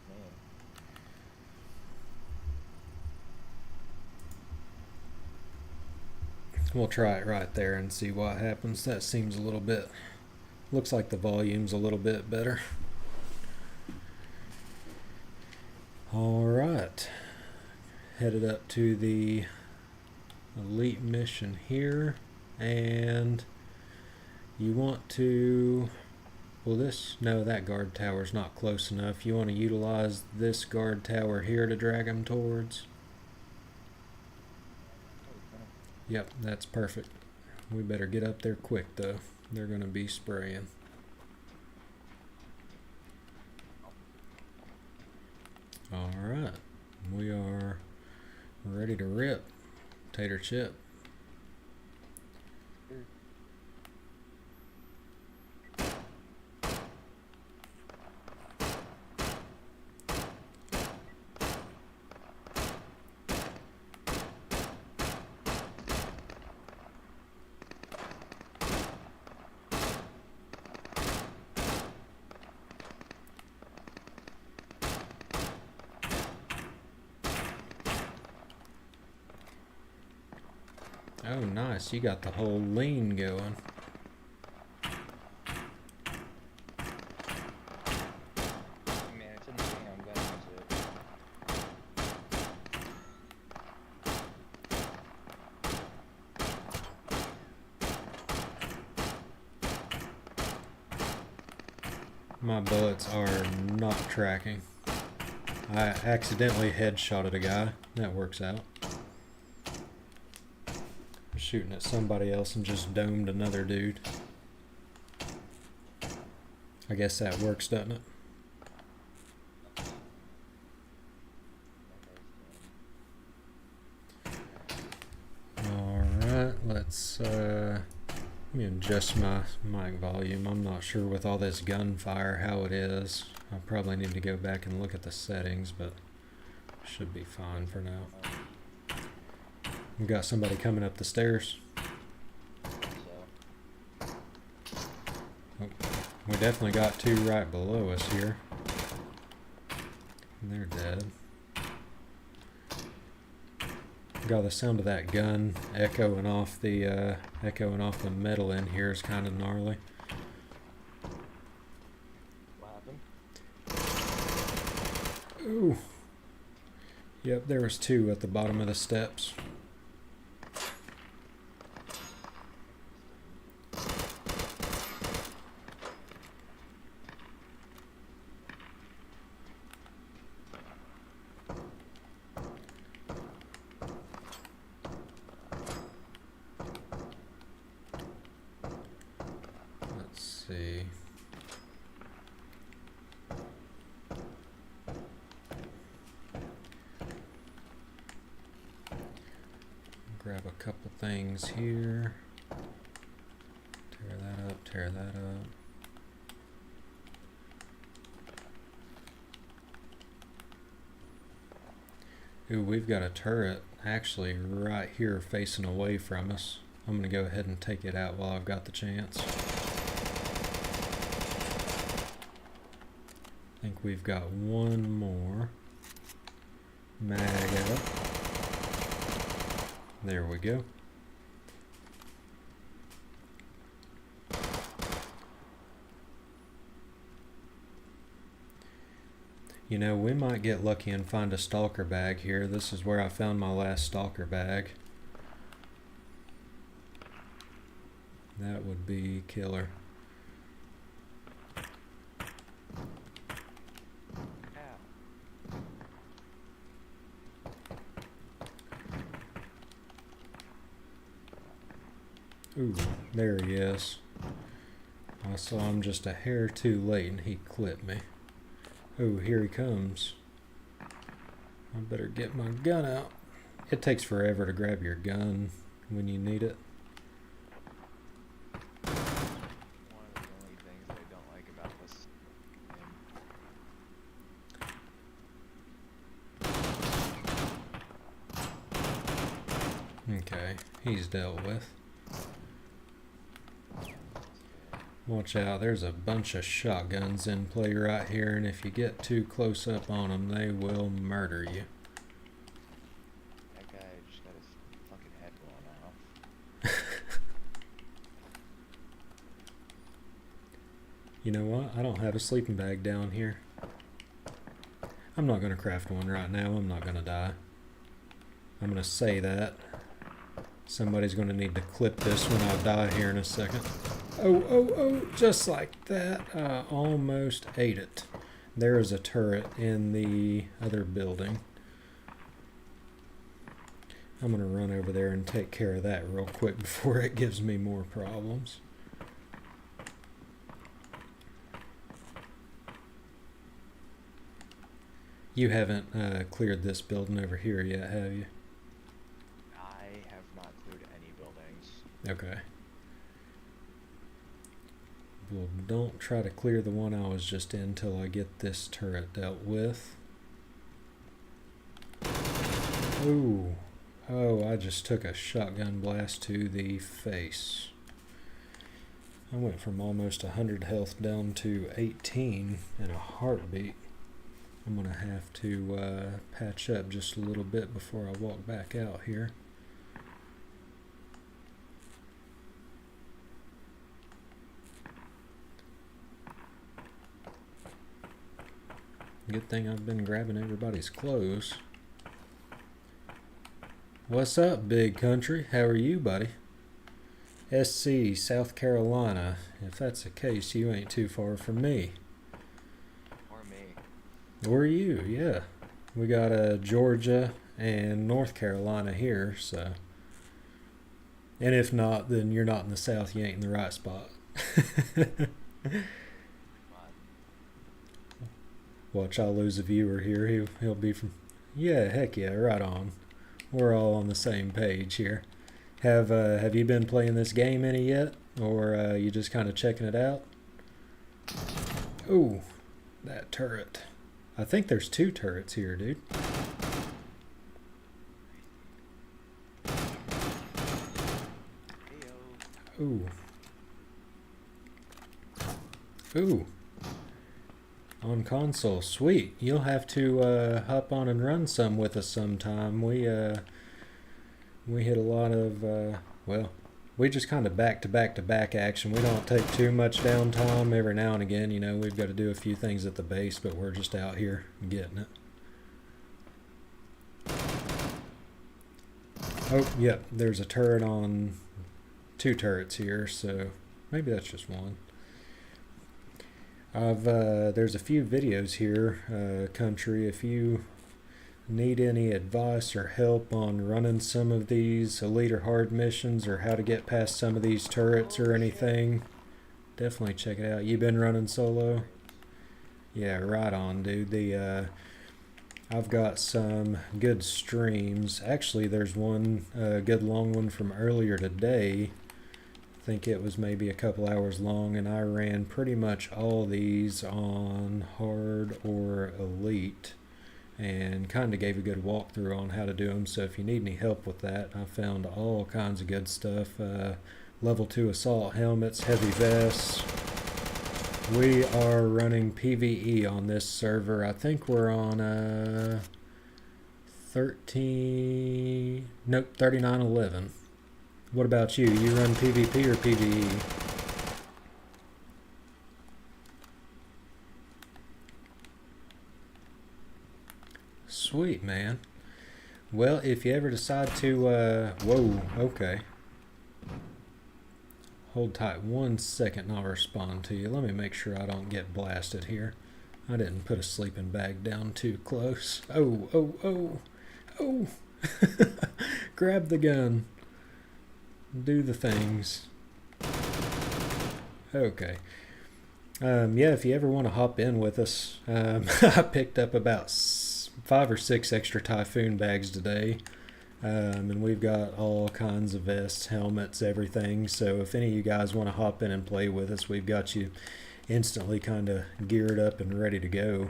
me. We'll try it right there and see what happens. That seems a little bit, looks like the volume's a little bit better. Alright, headed up to the elite mission here, and you want to, well no, that guard tower's not close enough. You want to utilize this guard tower here to drag them towards. Yep, that's perfect. We better get up there quick though. They're going to be spraying. Alright, we are ready to rip. Tater chip. Oh, nice. You got the whole lean going. Man, it's insane. I'm glad to use it. My bullets are not tracking. I accidentally headshotted a guy. That works out. Shooting at somebody else and just domed another dude. I guess that works, doesn't it? Alright, let's let me adjust my mic volume. I'm not sure with all this gunfire how it is. I'll probably need to go back and look at the settings, but should be fine for now. We got somebody coming up the stairs. So, Oh, we definitely got two right below us here. And they're dead. Got the sound of that gun echoing off the metal in here is kind of gnarly. what happened? Ooh. Yep, there was two at the bottom of the steps. grab a couple things here. Tear that up, tear that up. Ooh, we've got a turret actually right here facing away from us. I'm gonna go ahead and take it out while I've got the chance. I think we've got one more. Mag up. There we go. You know, we might get lucky and find a stalker bag here. This is where I found my last stalker bag. That would be killer. Ooh, there he is. I saw him just a hair too late and he clipped me. Oh, here he comes. I better get my gun out. It takes forever to grab your gun when you need it. One of the only things that I don't like about this game. Okay, he's dealt with. Watch out, there's a bunch of shotguns in play right here, and if you get too close up on them, they will murder you. That guy just got his fucking head blown off. You know what? I don't have a sleeping bag down here. I'm not going to craft one right now. I'm not going to die. I'm going to say that. Somebody's going to need to clip this when I die here in a second. Oh, oh, oh, just like that. I almost ate it. There is a turret in the other building. I'm going to run over there and take care of that real quick before it gives me more problems. You haven't cleared this building over here yet, have you? I have not cleared any buildings. Okay. Well, don't try to clear the one I was just in till I get this turret dealt with. Ooh. Oh, I just took a shotgun blast to the face. I went from almost 100 health down to 18 in a heartbeat. I'm going to have to patch up just a little bit before I walk back out here. Good thing I've been grabbing everybody's clothes. What's up, big country? How are you, buddy? SC, South Carolina. If that's the case, you ain't too far from me. Or me. Or you, yeah. We got Georgia and North Carolina here, so. And if not, then you're not in the South, you ain't in the right spot. Watch, I'll lose a viewer here. He'll be from... Yeah, heck yeah, right on. We're all on the same page here. Have you been playing this game any yet? Or you just kind of checking it out? Ooh, that turret. I think there's 2 turrets here, dude. Ooh. Ooh. On console, sweet. You'll have to hop on and run some with us sometime. We hit a lot of well, we just kind of back to back action. We don't take too much downtime. Every now and again, you know, we've got to do a few things at the base, but we're just out here getting it. Oh, yep, there's a turret on 2 turrets here, so maybe that's just one. There's a few videos here, country. If you need any advice or help on running some of these elite or hard missions or how to get past some of these turrets or anything, definitely check it out. You been running solo? Yeah, right on, dude. I've got some good streams. Actually, there's one good long one from earlier today. I think it was maybe a couple hours long, and I ran pretty much all these on hard or elite and kind of gave a good walkthrough on how to do them. So if you need any help with that, I found all kinds of good stuff. Level 2 assault helmets, heavy vests. We are running PVE on this server. I think we're on 3911. What about you? You run PvP or PVE? Sweet, man. Well, if you ever decide to, whoa, okay. Hold tight 1 second and I'll respond to you. Let me make sure I don't get blasted here. I didn't put a sleeping bag down too close. Oh, oh, oh, oh. Grab the gun. Do the things. Okay. Yeah, if you ever want to hop in with us, I picked up about 5 or 6 extra Typhoon bags today. And we've got all kinds of vests, helmets, everything. So if any of you guys want to hop in and play with us, we've got you instantly kind of geared up and ready to go.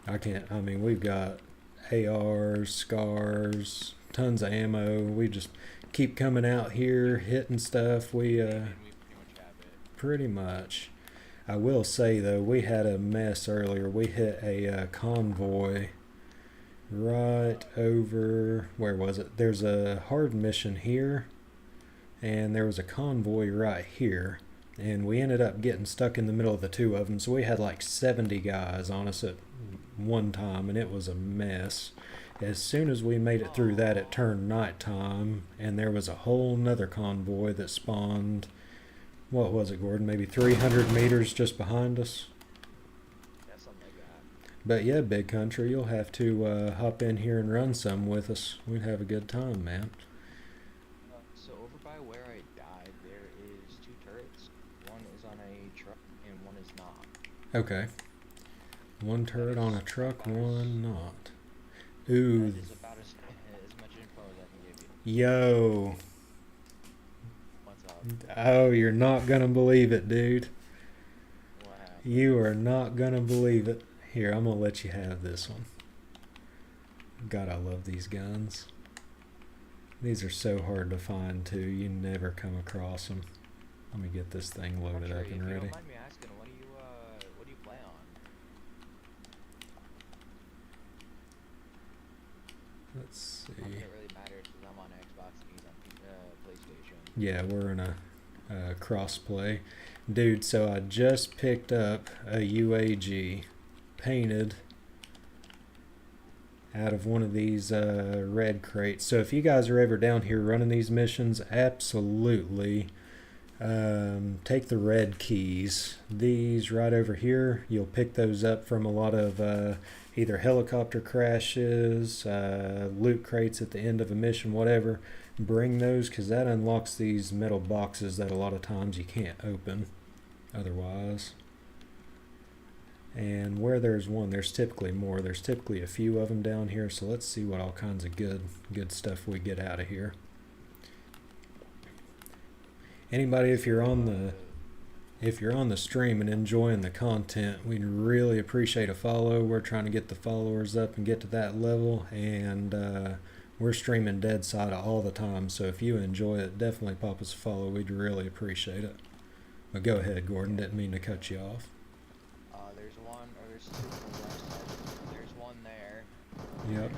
I mean, we've got ARs, scars, tons of ammo. We just keep coming out here, hitting stuff. We pretty much have it. pretty much. I will say though, we had a mess earlier. We hit a convoy right over, where was it? There's a hard mission here, and there was a convoy right here, and we ended up getting stuck in the middle of the two of them. So we had like 70 guys on us at one time, and it was a mess. As soon as we made it through that, it turned nighttime, and there was a whole nother convoy that spawned. What was it, Gordon? Maybe 300 meters just behind us. Yeah, something like that. But yeah, Big Country, you'll have to hop in here and run some with us. We'd have a good time, man. So over by where I died, there is 2 turrets. One is on a truck and one is not. Okay. One turret on a truck, one not. Ooh. That is about as much info as I can give you. Yo. What's up? Oh, you're not gonna believe it, dude. What happened? You are not gonna believe it. Here, I'm gonna let you have this one. God, I love these guns. These are so hard to find too. You never come across them. Let me get this thing loaded up and If you ready. don't mind me asking, what do you play on? Let's see. I mean, it really matters because I'm on Xbox and he's on PlayStation. Yeah, we're in a cross-play. Dude, so I just picked up a UAG painted out of one of these red crates. So if you guys are ever down here running these missions, absolutely take the red keys. These right over here, you'll pick those up from a lot of either helicopter crashes, loot crates at the end of a mission, whatever. Bring those, because that unlocks these metal boxes that a lot of times you can't open otherwise. And where there's one, there's typically more. There's typically a few of them down here, so let's see what all kinds of good stuff we get out of here. Anybody, if you're on the stream and enjoying the content, we'd really appreciate a follow. We're trying to get the followers up and get to that level, and we're streaming Deadside all the time, so if you enjoy it, definitely pop us a follow. We'd really appreciate it. But go ahead, Gordon. Didn't mean to cut you off. There's 2 on the left side. There's one there. Yep. There's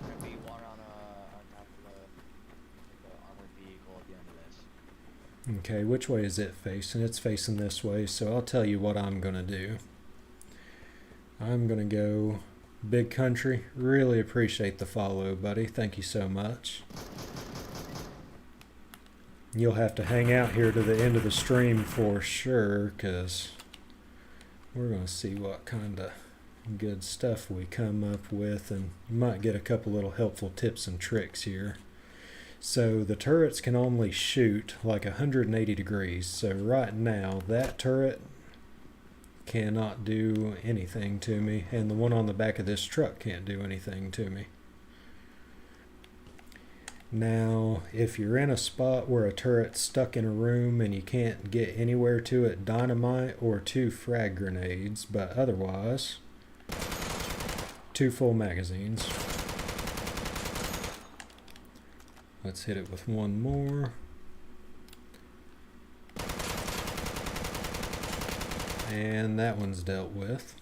gonna be one on top of the armored vehicle at the end of this. Okay, which way is it facing? It's facing this way, so I'll tell you what I'm going to do. I'm going to go Big Country. Really appreciate the follow, buddy. Thank you so much. You'll have to hang out here to the end of the stream for sure, because we're going to see what kind of good stuff we come up with, and you might get a couple little helpful tips and tricks here. So the turrets can only shoot like 180 degrees. So right now that turret cannot do anything to me, and the one on the back of this truck can't do anything to me. Now, if you're in a spot where a turret's stuck in a room and you can't get anywhere to it, dynamite or 2 frag grenades, but otherwise, 2 full magazines. Let's hit it with one more. And that one's dealt with.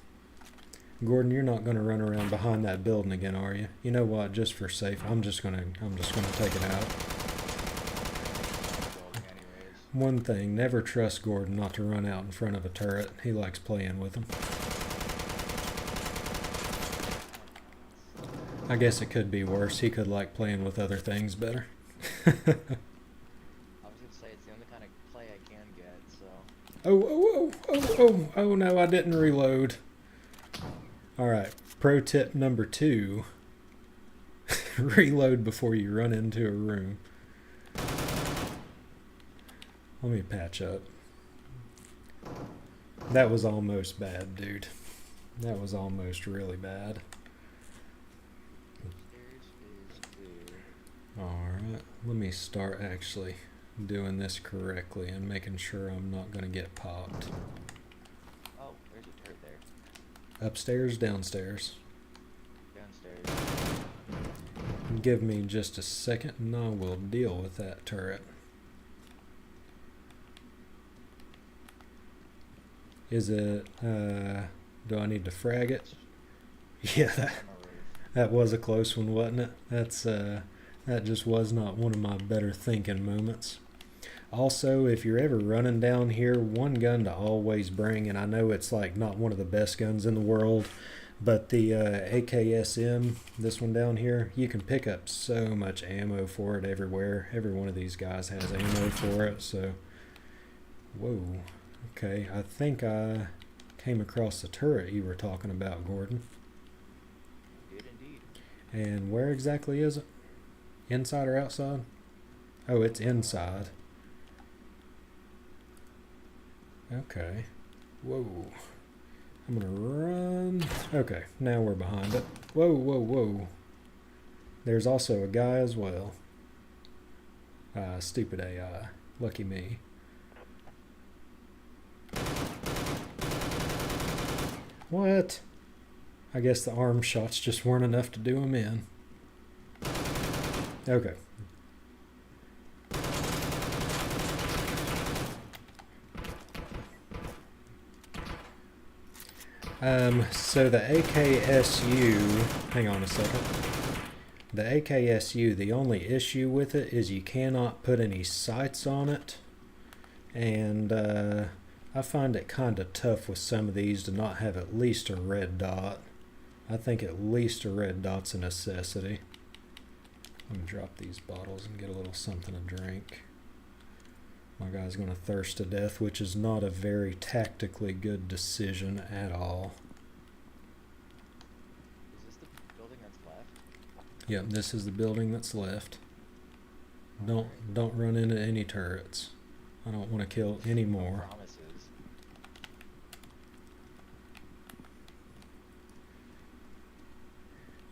Gordon, you're not going to run around behind that building again, are you? You know what? Just for safe, I'm just gonna take it out. One thing: never trust Gordon not to run out in front of a turret. He likes playing with them. I guess it could be worse. He could like playing with other things better. I was gonna say it's the only kind of play I can get, so. Oh no, I didn't reload. Alright, pro tip number 2. Reload before you run into a room. Let me patch up. That was almost bad, dude. That was almost really bad. Alright, let me start actually doing this correctly and making sure I'm not going to get popped. Oh, there's a turret there. Upstairs, downstairs. Downstairs. Give me just a second and I will deal with that turret. Is it, do I need to frag it? Yeah, that was a close one, wasn't it? That just was not one of my better thinking moments. Also, if you're ever running down here, one gun to always bring, and I know it's like not one of the best guns in the world, but the AKSM, this one down here, you can pick up so much ammo for it everywhere. Every one of these guys has ammo for it, so... Whoa. Okay, I think I came across the turret you were talking about, Gordon. Did indeed. And where exactly is it? Inside or outside? Oh, it's inside. Okay. Whoa. I'm gonna run. Okay, now we're behind it. Whoa. There's also a guy as well. Stupid AI. Lucky me. What? I guess the arm shots just weren't enough to do him in. Okay. So the AKSU, hang on a second. The AKSU, the only issue with it is you cannot put any sights on it. And I find it kind of tough with some of these to not have at least a red dot. I think at least a red dot's a necessity. Let me drop these bottles and get a little something to drink. My guy's going to thirst to death, which is not a very tactically good decision at all. Is this the building that's left? Yep, this is the building that's left. Don't run into any turrets. I don't want to kill any more. Promises.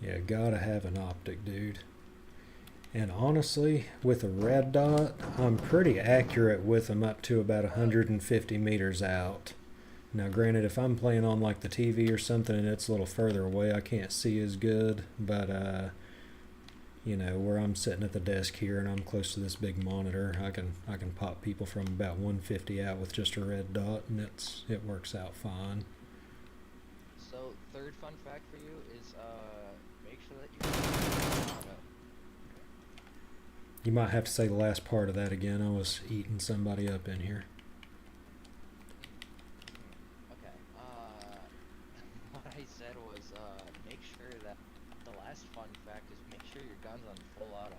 Yeah, gotta have an optic, dude. And honestly, with a red dot, I'm pretty accurate with them up to about 150 meters out. Now granted, if I'm playing on like the TV or something and it's a little further away, I can't see as good. But, you know, where I'm sitting at the desk here and I'm close to this big monitor, I can pop people from about 150 out with just a red dot, and it works out fine. So, third fun fact for you is, make sure that you... You might have to say the last part of that again. I was eating somebody up in here. Okay, what I said was, make sure that the last fun fact is make sure your gun's on full auto.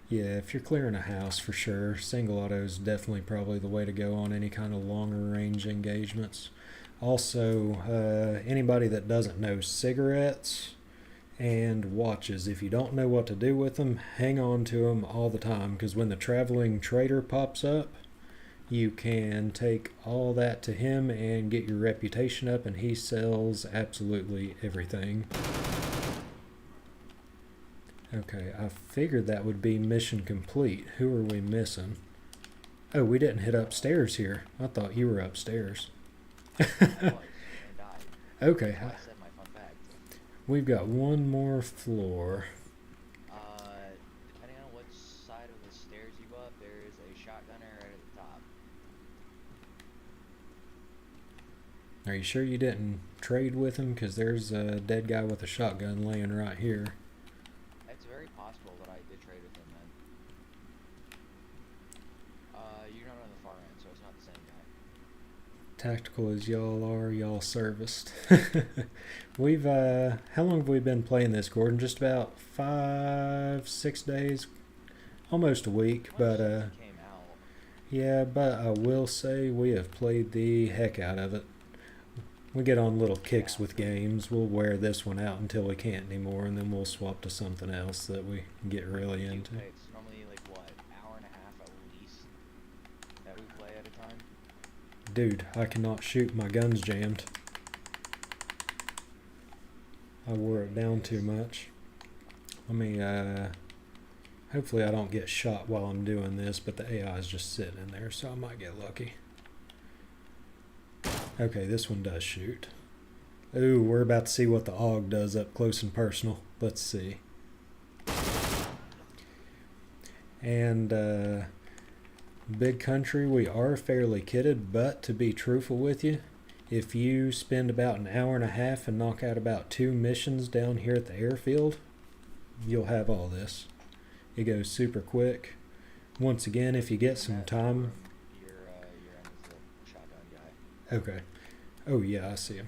Yeah, if you're clearing a house for sure, single auto is definitely probably the way to go on any kind of longer range engagements. Also, anybody that doesn't know cigarettes and watches, if you don't know what to do with them, hang on to them all the time, because when the traveling trader pops up, you can take all that to him and get your reputation up, and he sells absolutely everything. Okay, I figured that would be mission complete. Who are we missing? Oh, we didn't hit upstairs here. I thought you were upstairs. I was, and I died. Okay, That's why I said my fun fact. we've got one more floor. Depending on which side of the stairs you go up, there is a shotgunner right at the top. Are you sure you didn't trade with him? Because there's a dead guy with a shotgun laying right here. It's very possible that I did trade with him then. You're not on the far end, so it's not the same guy. Tactical as y'all are, y'all serviced. We've, how long have we been playing this, Gordon? Just about 5-6 days? Almost a week, but, It came out. yeah, but I will say we have played the heck out of it. We get on little kicks with games. We'll wear this one out until we can't anymore, and then we'll swap to something else that we get really into. It's normally like what, hour and a half at least that we play at a time. Dude, I cannot shoot. My gun's jammed. I wore it down too much. Let me, hopefully I don't get shot while I'm doing this, but the AI is just sitting in there, so I might get lucky. Okay, this one does shoot. Ooh, we're about to see what the AUG does up close and personal. Let's see. And, big country, we are fairly kitted, but to be truthful with you, if you spend about an hour and a half and knock out about 2 missions down here at the airfield, you'll have all this. It goes super quick. Once again, if you get some time... You're in with the shotgun guy. Okay. Oh, yeah, I see him.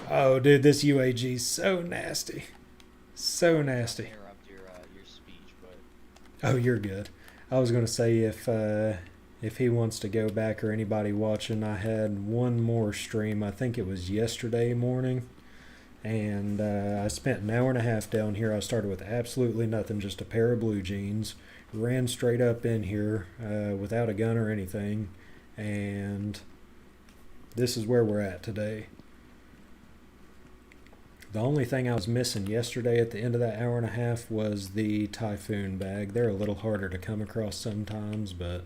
Oh, dude, this UAG's so nasty. So nasty. Interrupt your speech, but Oh, you're good. I was going to say if he wants to go back or anybody watching, I had one more stream. I think it was yesterday morning. And I spent an hour and a half down here. I started with absolutely nothing, just a pair of blue jeans. Ran straight up in here without a gun or anything. And this is where we're at today. The only thing I was missing yesterday at the end of that hour and a half was the Typhoon bag. They're a little harder to come across sometimes, but...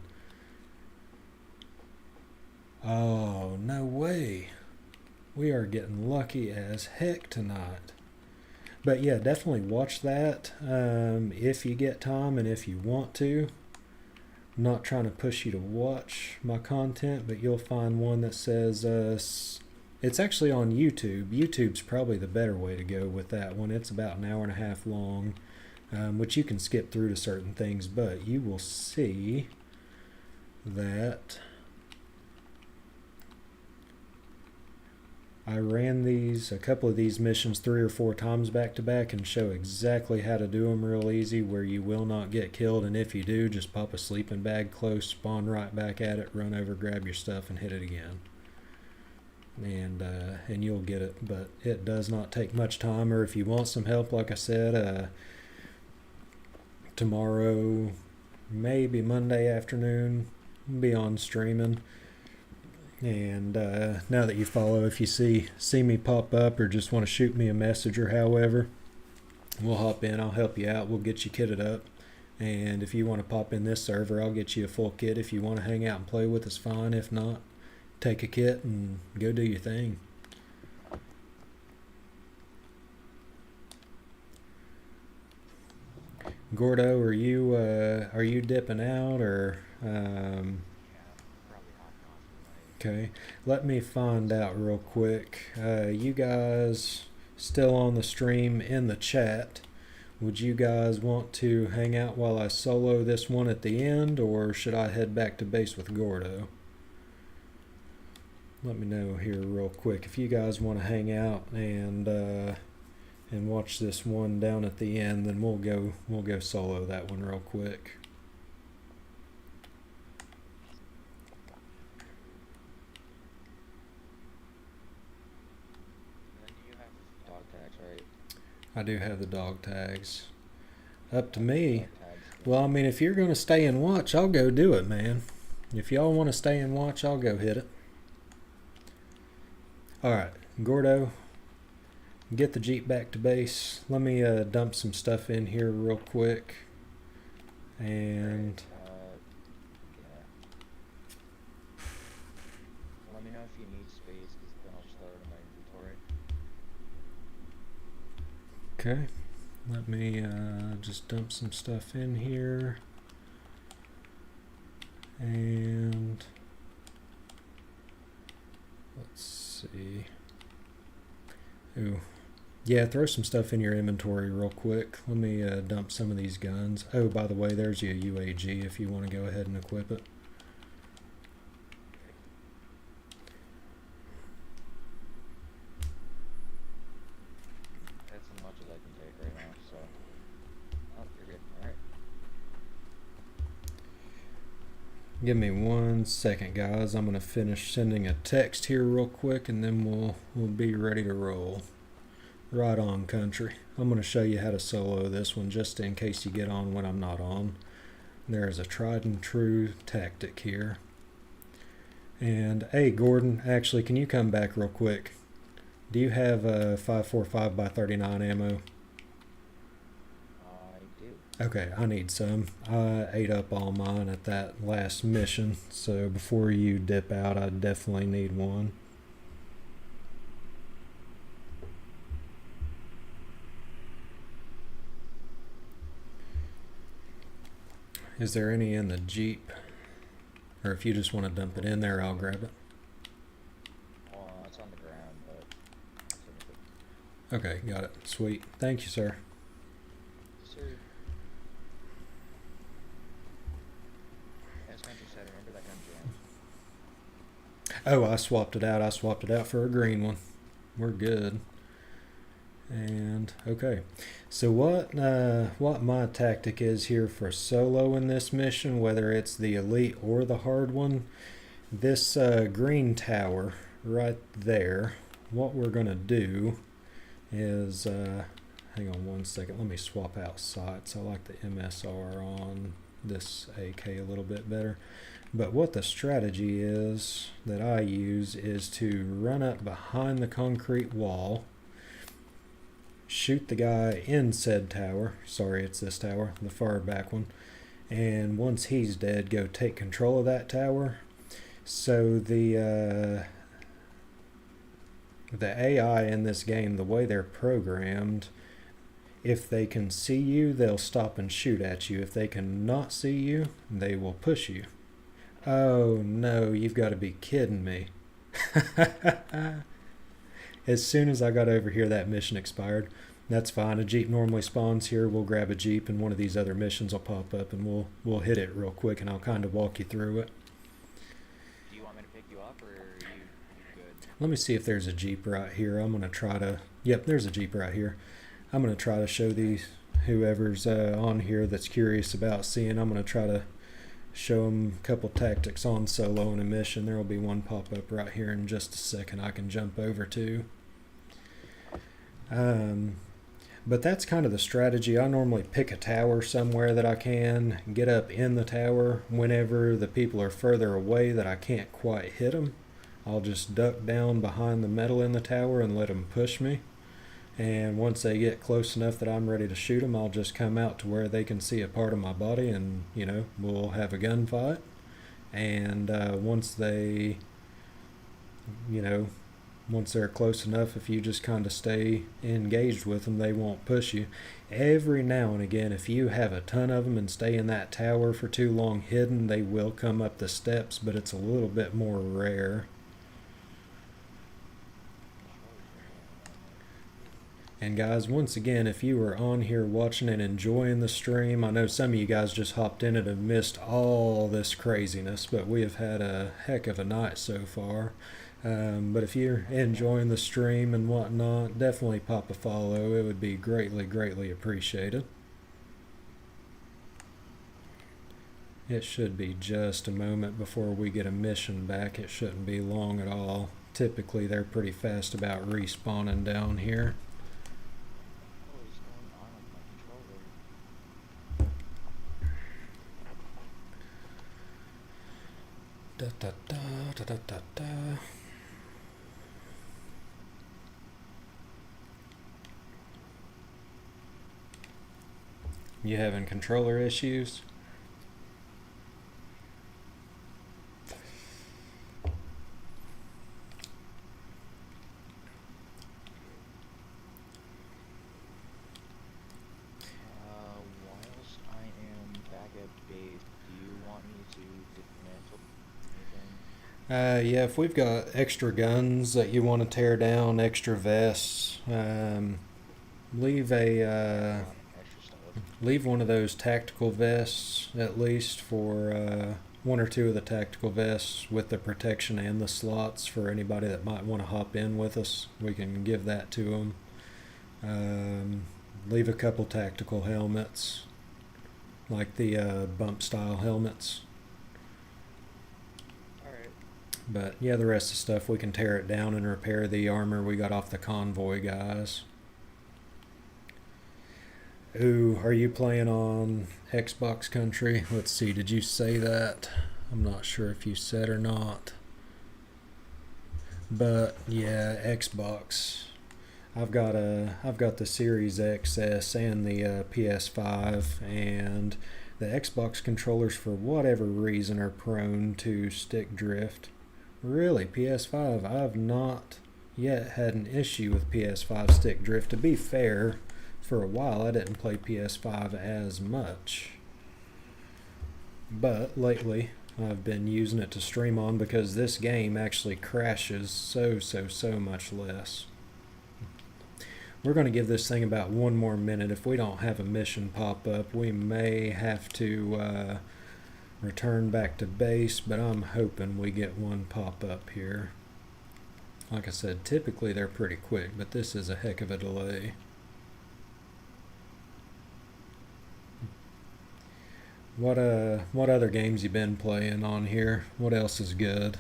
Oh, no way. We are getting lucky as heck tonight. But yeah, definitely watch that if you get time and if you want to. I'm not trying to push you to watch my content, but you'll find one that says... it's actually on YouTube. YouTube's probably the better way to go with that one. It's about an hour and a half long, which you can skip through to certain things, but you will see that I ran a couple of these missions 3 or 4 times back to back and show exactly how to do them real easy where you will not get killed, and if you do, just pop a sleeping bag close, spawn right back at it, run over, grab your stuff, and hit it again. And you'll get it, but it does not take much time. Or if you want some help, like I said, tomorrow, maybe Monday afternoon, I'll be on streaming. And now that you follow, if you see me pop up or just want to shoot me a message or however, we'll hop in. I'll help you out. We'll get you kitted up. And if you want to pop in this server, I'll get you a full kit. If you want to hang out and play with us, fine. If not, take a kit and go do your thing. Gordo, are you dipping out or probably hopping off okay, let me find out real quick. You guys still on the stream in the chat? Would you guys want to hang out while I solo this one at the end, or should I head back to base with Gordo? Let me know here real quick if you guys want to hang out and watch this one down at the end. Then we'll go solo that one real quick. And then you have dog tags, right? I do have the dog tags. Up to me. Dog tags Well, I mean, if you're going to stay and watch, I'll go do it, man. If y'all want to stay and watch, I'll go hit it. Alright, Gordo, get the Jeep back to base. Let me dump some stuff in here real quick. And Yeah. Let me know if you need space, because then I'll just throw it in my inventory. okay, let me just dump some stuff in here. And let's see. Ooh. Yeah, throw some stuff in your inventory real quick. Let me dump some of these guns. Oh, by the way, there's your UAG if you want to go ahead and equip it. That's as much as I can take right now, so. Oh, you're good. Alright. Give me 1 second, guys. I'm gonna finish sending a text here real quick, and then we'll be ready to roll. Right on, country. I'm gonna show you how to solo this one, just in case you get on when I'm not on. There's a tried and true tactic here. And hey, Gordon, actually, can you come back real quick? Do you have a 545x39 ammo? I do. Okay, I need some. I ate up all mine at that last mission, so before you dip out, I definitely need one. Is there any in the Jeep? Or if you just want to dump it in there, I'll grab it. It's on the ground, but it's in the Okay, got it. Sweet. Thank you, sir. Sir. As Country said, remember that gun jam. Oh, I swapped it out. I swapped it out for a green one. We're good. And okay, so what my tactic is here for solo in this mission, whether it's the elite or the hard one, this green tower right there, what we're gonna do is hang on 1 second, let me swap out sights. I like the MSR on this AK a little bit better. But what the strategy is that I use is to run up behind the concrete wall, shoot the guy in said tower, sorry it's this tower, the far back one, and once he's dead, go take control of that tower. So the AI in this game, the way they're programmed, if they can see you, they'll stop and shoot at you. If they cannot see you, they will push you. Oh no, you've got to be kidding me. As soon as I got over here, that mission expired. That's fine. A Jeep normally spawns here. We'll grab a Jeep, and one of these other missions will pop up, and we'll hit it real quick, and I'll kind of walk you through it. Do you want me to pick you up, or are you good? Let me see if there's a Jeep right here. I'm going to try to... Yep, there's a Jeep right here. I'm going to try to show these, whoever's on here that's curious about seeing, I'm going to try to show them a couple tactics on solo in a mission. There will be one pop up right here in just a second I can jump over to. But that's kind of the strategy. I normally pick a tower somewhere that I can, get up in the tower. Whenever the people are further away that I can't quite hit them, I'll just duck down behind the metal in the tower and let them push me. And once they get close enough that I'm ready to shoot them, I'll just come out to where they can see a part of my body, and we'll have a gunfight. And once they, once they're close enough, if you just kind of stay engaged with them, they won't push you. Every now and again, if you have a ton of them and stay in that tower for too long hidden, they will come up the steps, but it's a little bit more rare. And guys, once again, if you are on here watching and enjoying the stream, I know some of you guys just hopped in and have missed all this craziness, but we have had a heck of a night so far. But if you're enjoying the stream and whatnot, definitely pop a follow. It would be greatly, greatly appreciated. It should be just a moment before we get a mission back. It shouldn't be long at all. Typically, they're pretty fast about respawning down here. What is going on with my controller? da, da, da, da, da, da. You having controller issues? Whilst I am back at base, do you want me to dismantle anything? Yeah, if we've got extra guns that you want to tear down, extra vests, leave a Yeah, I have a lot of extra stuff. leave one of those tactical vests at least for one or two of the tactical vests with the protection and the slots for anybody that might want to hop in with us. We can give that to them. Leave a couple tactical helmets, like the bump style helmets. Alright. But yeah, the rest of the stuff we can tear it down and repair the armor we got off the convoy guys. Ooh, are you playing on Xbox Country? Let's see, did you say that? I'm not sure if you said or not. But yeah, Xbox. I've got the Series XS and the PS5, and the Xbox controllers for whatever reason are prone to stick drift. Really, PS5, I've not yet had an issue with PS5 stick drift. To be fair, for a while I didn't play PS5 as much. But lately I've been using it to stream on because this game actually crashes so much less. We're going to give this thing about one more minute. If we don't have a mission pop up, we may have to return back to base, but I'm hoping we get one pop up here. Like I said, typically they're pretty quick, but this is a heck of a delay. What other games you been playing on here? What else is good?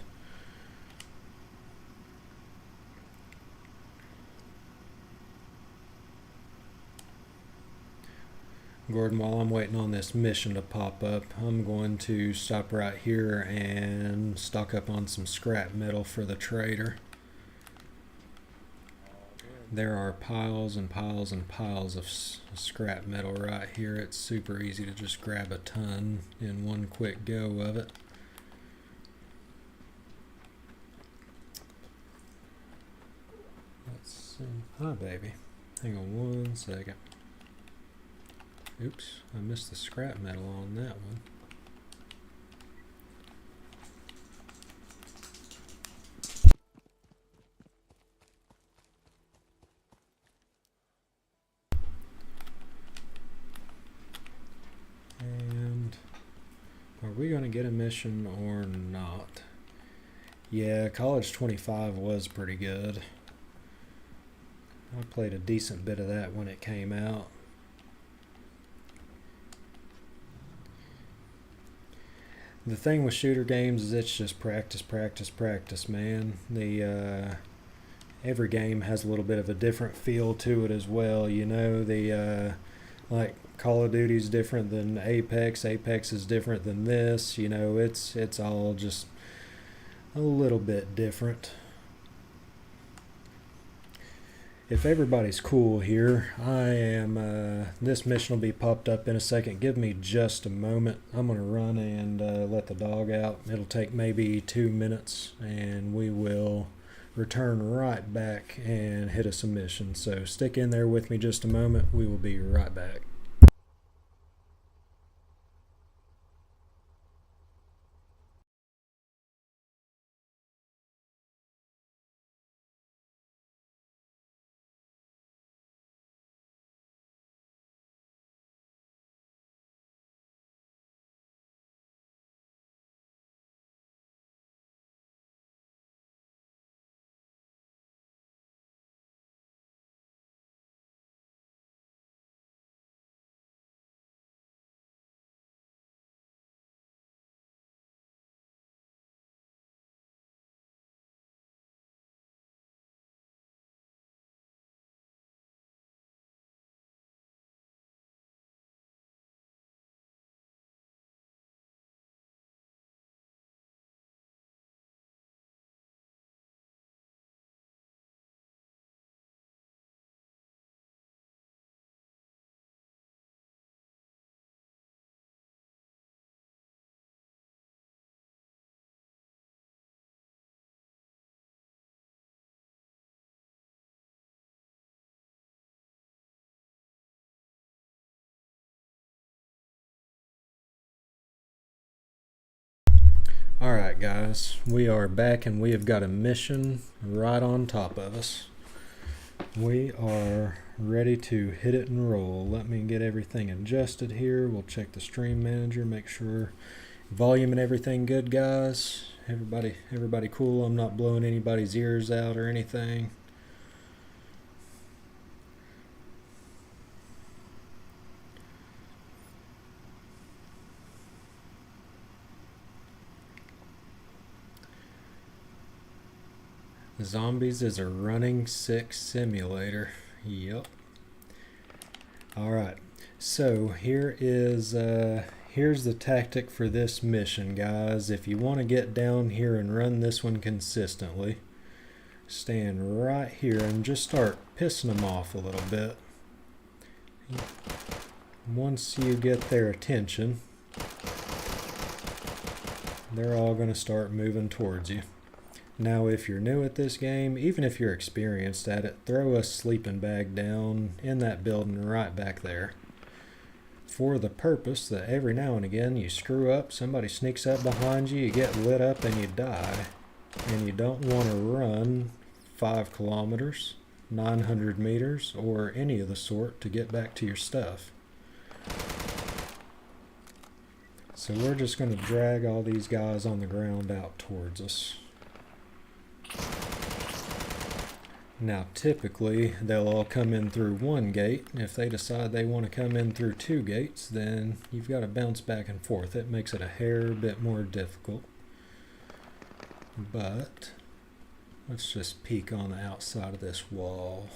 Gordon, while I'm waiting on this mission to pop up, I'm going to stop right here and stock up on some scrap metal for the trader. There are piles and piles and piles of scrap metal right here. It's super easy to just grab a ton in one quick go of it. Let's see. Hi, baby. Hang on one second. Oops, I missed the scrap metal on that one. And are we going to get a mission or not? Yeah, College 25 was pretty good. I played a decent bit of that when it came out. The thing with shooter games is it's just practice, practice, practice, man. Every game has a little bit of a different feel to it as well. You know, like Call of Duty is different than Apex. Apex is different than this. You know, it's all just a little bit different. If everybody's cool here, I am. This mission will be popped up in a second. Give me just a moment. I'm gonna run and let the dog out. It'll take maybe 2 minutes, and we will return right back and hit a submission. So stick in there with me just a moment. We will be right back. Alright guys, we are back and we have got a mission right on top of us. We are ready to hit it and roll. Let me get everything adjusted here. We'll check the stream manager, make sure volume and everything good, guys. Everybody cool? I'm not blowing anybody's ears out or anything. Zombies is a running sick simulator. Yep. Alright, so here's the tactic for this mission, guys. If you want to get down here and run this one consistently, stand right here and just start pissing them off a little bit. Once you get their attention, they're all going to start moving towards you. Now, if you're new at this game, even if you're experienced at it, throw a sleeping bag down in that building right back there. For the purpose that every now and again you screw up, somebody sneaks up behind you, you get lit up and you die. And you don't want to run 5 kilometers, 900 meters, or any of the sort to get back to your stuff. So we're just going to drag all these guys on the ground out towards us. Now typically they'll all come in through one gate. If they decide they want to come in through 2 gates, then you've got to bounce back and forth. It makes it a hair bit more difficult. But let's just peek on the outside of this wall.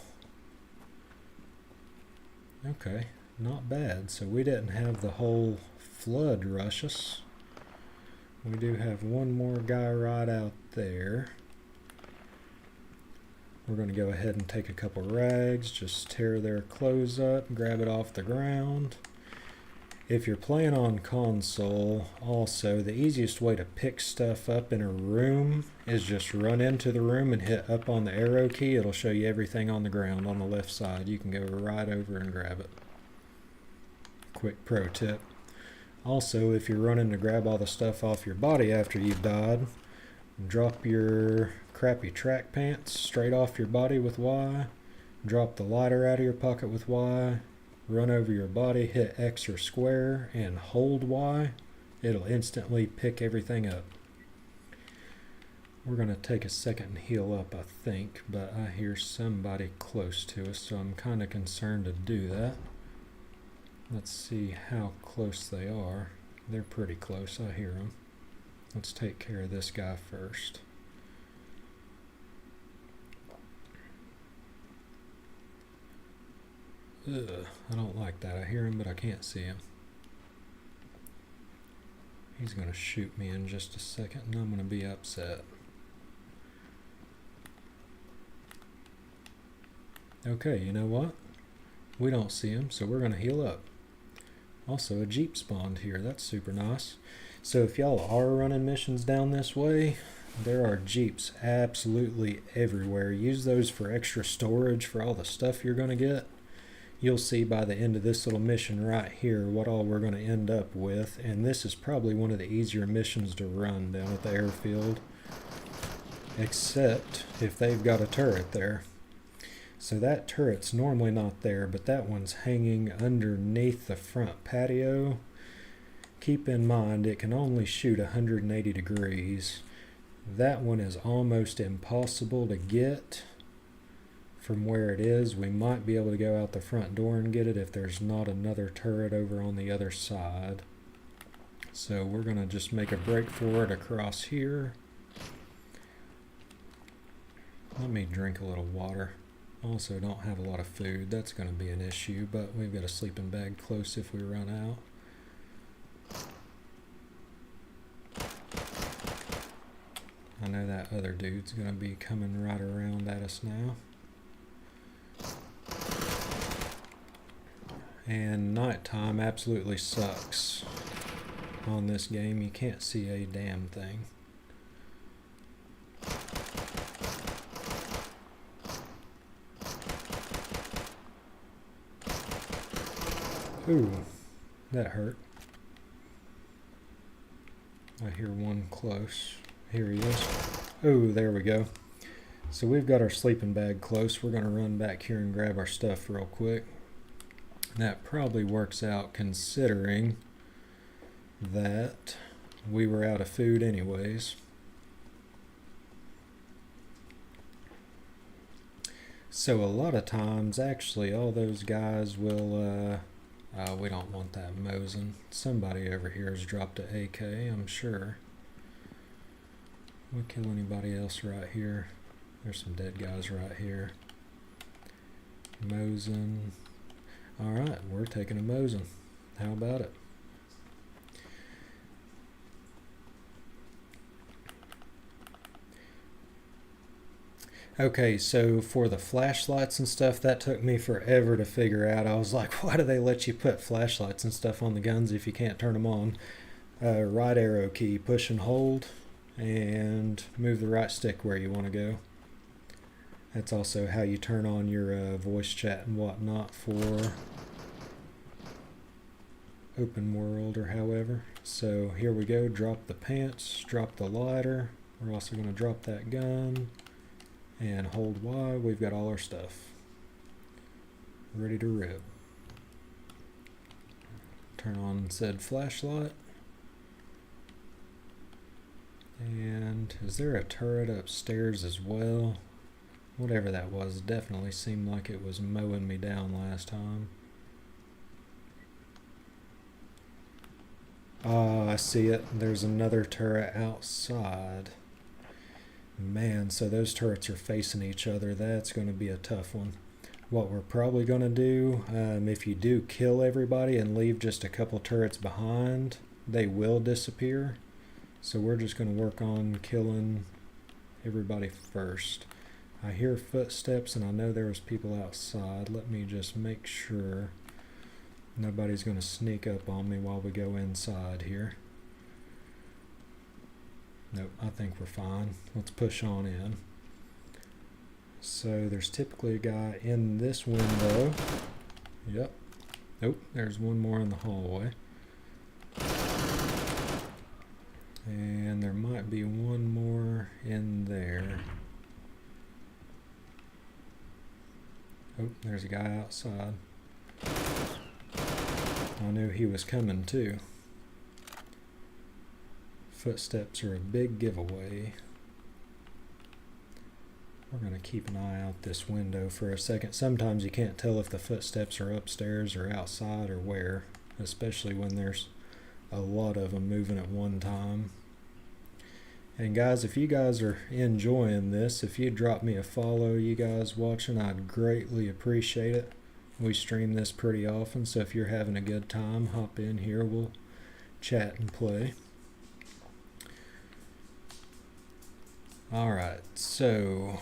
Okay, not bad. So we didn't have the whole flood rush us. We do have one more guy right out there. We're going to go ahead and take a couple rags, just tear their clothes up, grab it off the ground. If you're playing on console, also, the easiest way to pick stuff up in a room is just run into the room and hit up on the arrow key. It'll show you everything on the ground on the left side. You can go right over and grab it. Quick pro tip. Also, if you're running to grab all the stuff off your body after you've died, drop your crappy track pants straight off your body with Y, drop the lighter out of your pocket with Y, run over your body, hit X or square, and hold Y. It'll instantly pick everything up. We're going to take a second and heal up, I think, but I hear somebody close to us, so I'm kind of concerned to do that. Let's see how close they are. They're pretty close, I hear them. Let's take care of this guy first. Ugh, I don't like that. I hear him, but I can't see him. He's going to shoot me in just a second, and I'm going to be upset. Okay, you know what? We don't see him, so we're going to heal up. Also, a Jeep spawned here. That's super nice. So if y'all are running missions down this way, there are Jeeps absolutely everywhere. Use those for extra storage for all the stuff you're going to get. You'll see by the end of this little mission right here what all we're going to end up with. And this is probably one of the easier missions to run down at the airfield. Except if they've got a turret there. So that turret's normally not there, but that one's hanging underneath the front patio. Keep in mind it can only shoot 180 degrees. That one is almost impossible to get from where it is. We might be able to go out the front door and get it if there's not another turret over on the other side. So we're going to just make a break for it across here. Let me drink a little water. Also don't have a lot of food. That's going to be an issue, but we've got a sleeping bag close if we run out. I know that other dude's going to be coming right around at us now. And nighttime absolutely sucks on this game. You can't see a damn thing. Ooh, that hurt. I hear one close. Here he is. Oh, there we go. So we've got our sleeping bag close. We're going to run back here and grab our stuff real quick. That probably works out considering that we were out of food anyways. So a lot of times, actually, all those guys will, we don't want that Mosin. Somebody over here has dropped an AK, I'm sure. We'll kill anybody else right here. There's some dead guys right here. Mosin. Alright, we're taking a Mosin. How about it? Okay, so for the flashlights and stuff, that took me forever to figure out. I was like, why do they let you put flashlights and stuff on the guns if you can't turn them on? Right arrow key, push and hold, and move the right stick where you want to go. That's also how you turn on your voice chat and whatnot for open world or however. So here we go, drop the pants, drop the lighter. We're also going to drop that gun. And hold Y, we've got all our stuff ready to rip. Turn on said flashlight. And is there a turret upstairs as well? Whatever that was, definitely seemed like it was mowing me down last time. Ah, I see it. There's another turret outside. Man, so those turrets are facing each other. That's going to be a tough one. What we're probably going to do, if you do kill everybody and leave just a couple turrets behind, they will disappear. So we're just going to work on killing everybody first. I hear footsteps and I know there was people outside. Let me just make sure nobody's going to sneak up on me while we go inside here. Nope, I think we're fine. Let's push on in. So there's typically a guy in this window. Yep. Nope, there's one more in the hallway. And there might be one more in there. Oh, there's a guy outside. I knew he was coming too. Footsteps are a big giveaway. We're going to keep an eye out this window for a second. Sometimes you can't tell if the footsteps are upstairs or outside or where, especially when there's a lot of them moving at one time. And guys, if you guys are enjoying this, if you drop me a follow, you guys watching, I'd greatly appreciate it. We stream this pretty often, so if you're having a good time, hop in here. We'll chat and play. Alright, so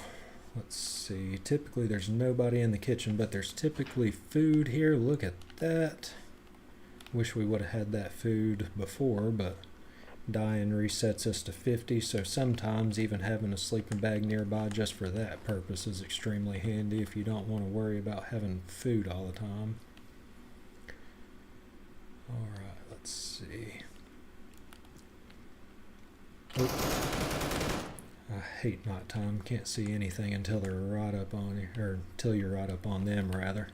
let's see. Typically there's nobody in the kitchen, but there's typically food here. Look at that. Wish we would have had that food before, but dying resets us to 50, so sometimes even having a sleeping bag nearby just for that purpose is extremely handy if you don't want to worry about having food all the time. Alright, let's see. Oh. I hate nighttime. Can't see anything until they're right up on you, or until you're right up on them, rather.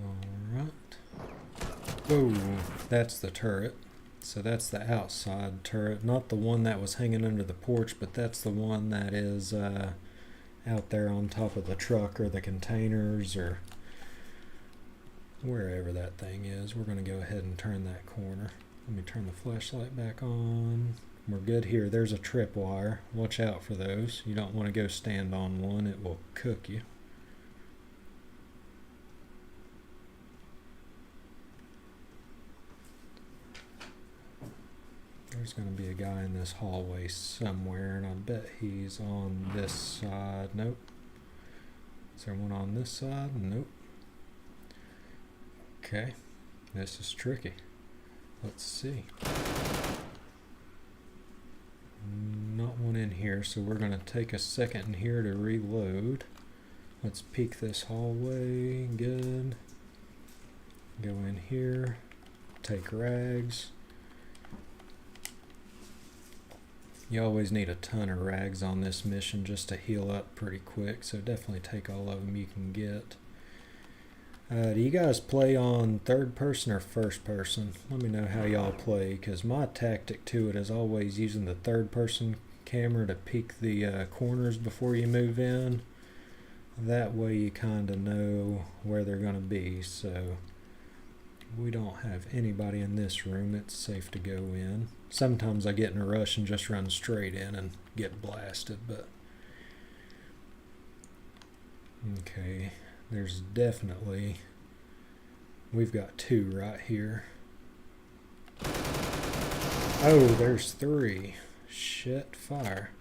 Alright. Whoa, that's the turret. So that's the outside turret, not the one that was hanging under the porch, but that's the one that is out there on top of the truck or the containers or wherever that thing is. We're going to go ahead and turn that corner. Let me turn the flashlight back on. We're good here. There's a tripwire. Watch out for those. You don't want to go stand on one. It will cook you. There's going to be a guy in this hallway somewhere, and I bet he's on this side. Nope. Is there one on this side? Nope. Okay, this is tricky. Let's see. Not one in here, so we're going to take a second here to reload. Let's peek this hallway. Good. Go in here, take rags. You always need a ton of rags on this mission just to heal up pretty quick, so definitely take all of them you can get. Do you guys play on third person or first person? Let me know how y'all play, because my tactic to it is always using the third person camera to peek the corners before you move in. That way you kind of know where they're going to be. So we don't have anybody in this room. It's safe to go in. Sometimes I get in a rush and just run straight in and get blasted, but okay, there's definitely, we've got 2 right here. Oh, there's 3. Shit, fire.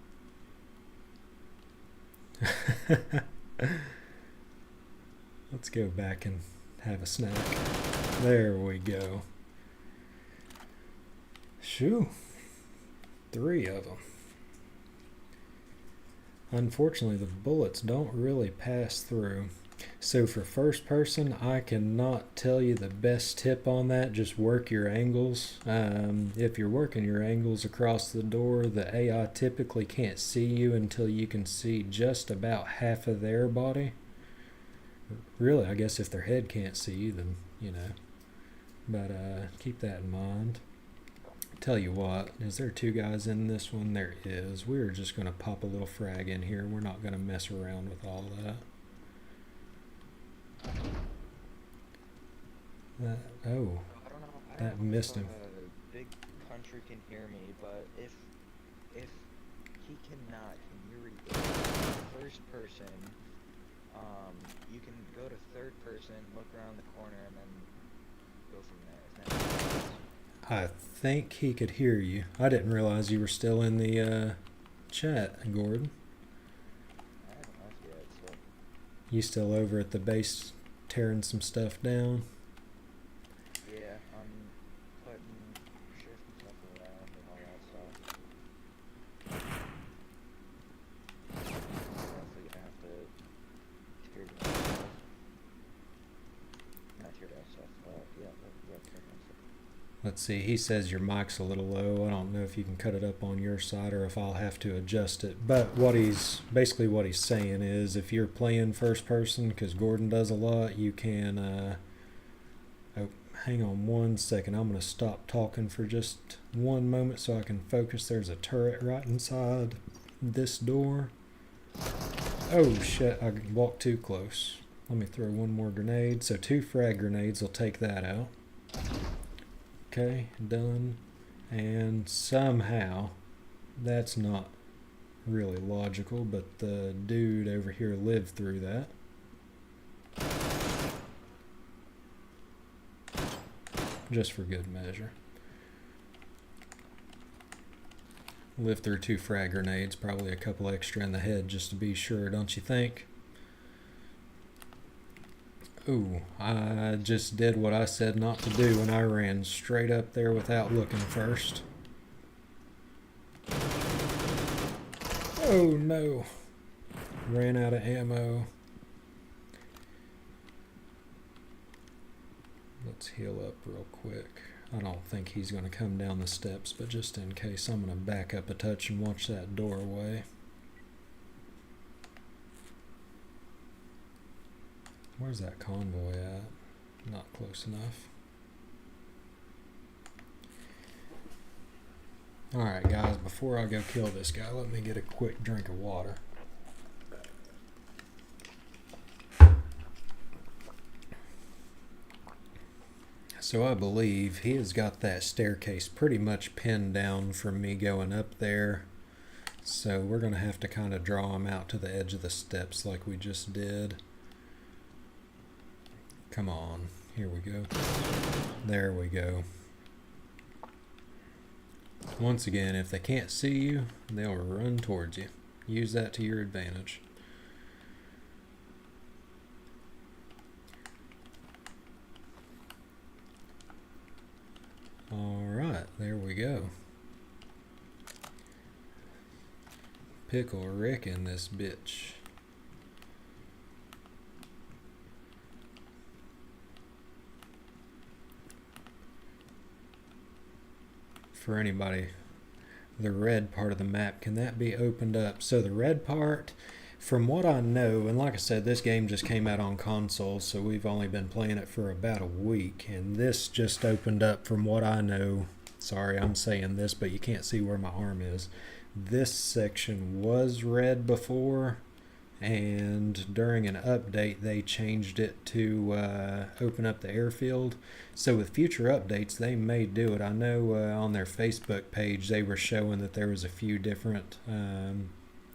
Let's go back and have a snack. There we go. Shoo. 3 of them. Unfortunately, the bullets don't really pass through. So for first person, I cannot tell you the best tip on that. Just work your angles. If you're working your angles across the door, the AI typically can't see you until you can see just about half of their body. Really, I guess if their head can't see you, then, you know. But keep that in mind. Tell you what, is there 2 guys in this one? There is. We're just going to pop a little frag in here. We're not going to mess around with all that. Oh, I don't know. I that don't know missed if him. Big Country can hear me, but if he cannot hear you first person, you can go to third person, look around the corner, and then go from there. Isn't that nice? I think he could hear you. I didn't realize you were still in the chat, Gordon. I haven't left yet, so You still over at the base tearing some stuff down? yeah, I'm shifting stuff around and all that stuff. Definitely gonna have to tear down stuff. Not tear down stuff, yeah, tear down stuff. Let's see, he says your mic's a little low. I don't know if you can cut it up on your side or if I'll have to adjust it. But what he's saying is if you're playing first person, because Gordon does a lot, you can, oh, hang on one second. I'm going to stop talking for just one moment so I can focus. There's a turret right inside this door. Oh shit, I walked too close. Let me throw one more grenade. So 2 frag grenades will take that out. Okay, done. And somehow, that's not really logical, but the dude over here lived through that. Just for good measure. Lived through 2 frag grenades, probably a couple extra in the head just to be sure, don't you think? Ooh, I just did what I said not to do when I ran straight up there without looking first. Oh no. Ran out of ammo. Let's heal up real quick. I don't think he's going to come down the steps, but just in case, I'm going to back up a touch and watch that doorway. Where's that convoy at? Not close enough. Alright guys, before I go kill this guy, let me get a quick drink of water. So I believe he has got that staircase pretty much pinned down from me going up there. So we're going to have to kind of draw him out to the edge of the steps like we just did. Come on, here we go. There we go. Once again, if they can't see you, they'll run towards you. Use that to your advantage. Alright, there we go. Pickle Rick in this bitch. for anybody. The red part of the map, can that be opened up? So the red part, from what I know, and like I said, this game just came out on console, so we've only been playing it for about a week, and this just opened up from what I know. Sorry, I'm saying this, but you can't see where my arm is. This section was red before, and during an update they changed it to open up the airfield. So with future updates they may do it. I know on their Facebook page they were showing that there was a few different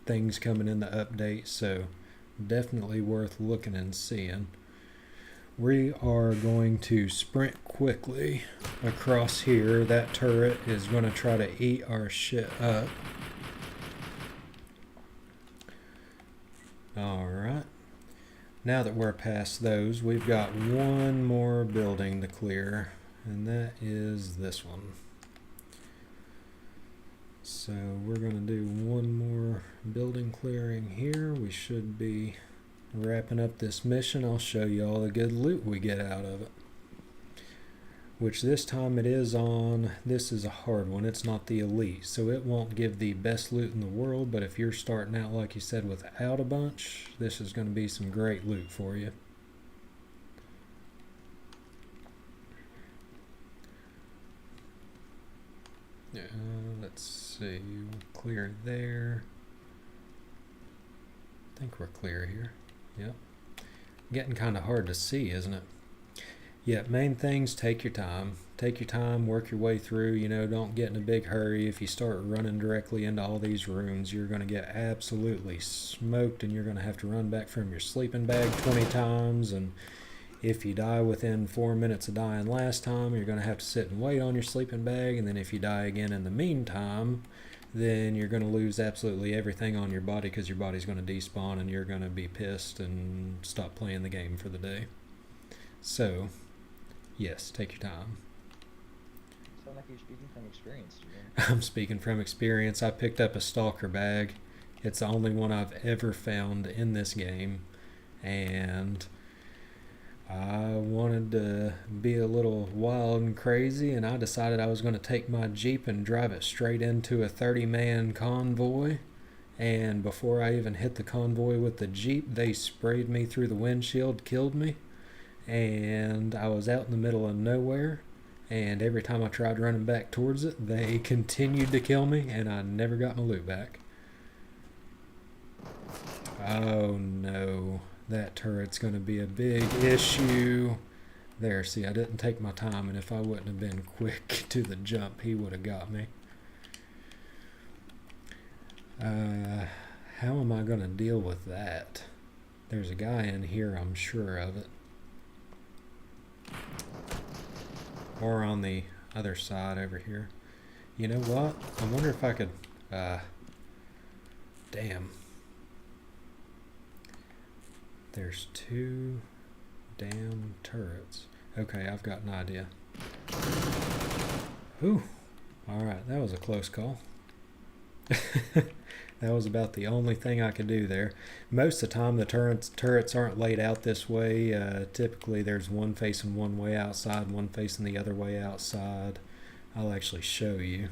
things coming in the update, so definitely worth looking and seeing. We are going to sprint quickly across here. That turret is going to try to eat our shit up. Alright, now that we're past those, we've got one more building to clear, and that is this one. So we're going to do one more building clearing here. We should be wrapping up this mission. I'll show you all the good loot we get out of it. Which this time it is on, this is a hard one, it's not the elite, so it won't give the best loot in the world, but if you're starting out, like you said, without a bunch, this is going to be some great loot for you. Let's see, we'll clear there. I think we're clear here. Yep. Getting kind of hard to see, isn't it? Yeah, main things, take your time. Take your time, work your way through, you know, don't get in a big hurry. If you start running directly into all these rooms, you're going to get absolutely smoked, and you're going to have to run back from your sleeping bag 20 times, and if you die within 4 minutes of dying last time, you're going to have to sit and wait on your sleeping bag, and then if you die again in the meantime, then you're going to lose absolutely everything on your body because your body's going to despawn, and you're going to be pissed and stop playing the game for the day. So yes, take your time. Sound like you're speaking from experience, Julian. I'm speaking from experience. I picked up a stalker bag. It's the only one I've ever found in this game, and I wanted to be a little wild and crazy, and I decided I was going to take my Jeep and drive it straight into a 30-man convoy. And before I even hit the convoy with the Jeep, they sprayed me through the windshield, killed me. And I was out in the middle of nowhere, and every time I tried running back towards it, they continued to kill me, and I never got my loot back. Oh no, that turret's going to be a big issue. There, see, I didn't take my time, and if I wouldn't have been quick to the jump, he would have got me. How am I going to deal with that? There's a guy in here, I'm sure of it. Or on the other side over here. You know what? I wonder if I could... damn. There's two damn turrets. Okay, I've got an idea. Ooh. Alright, that was a close call. That was about the only thing I could do there. Most of the time the turrets aren't laid out this way. Typically there's one facing one way outside, one facing the other way outside. I'll actually show you.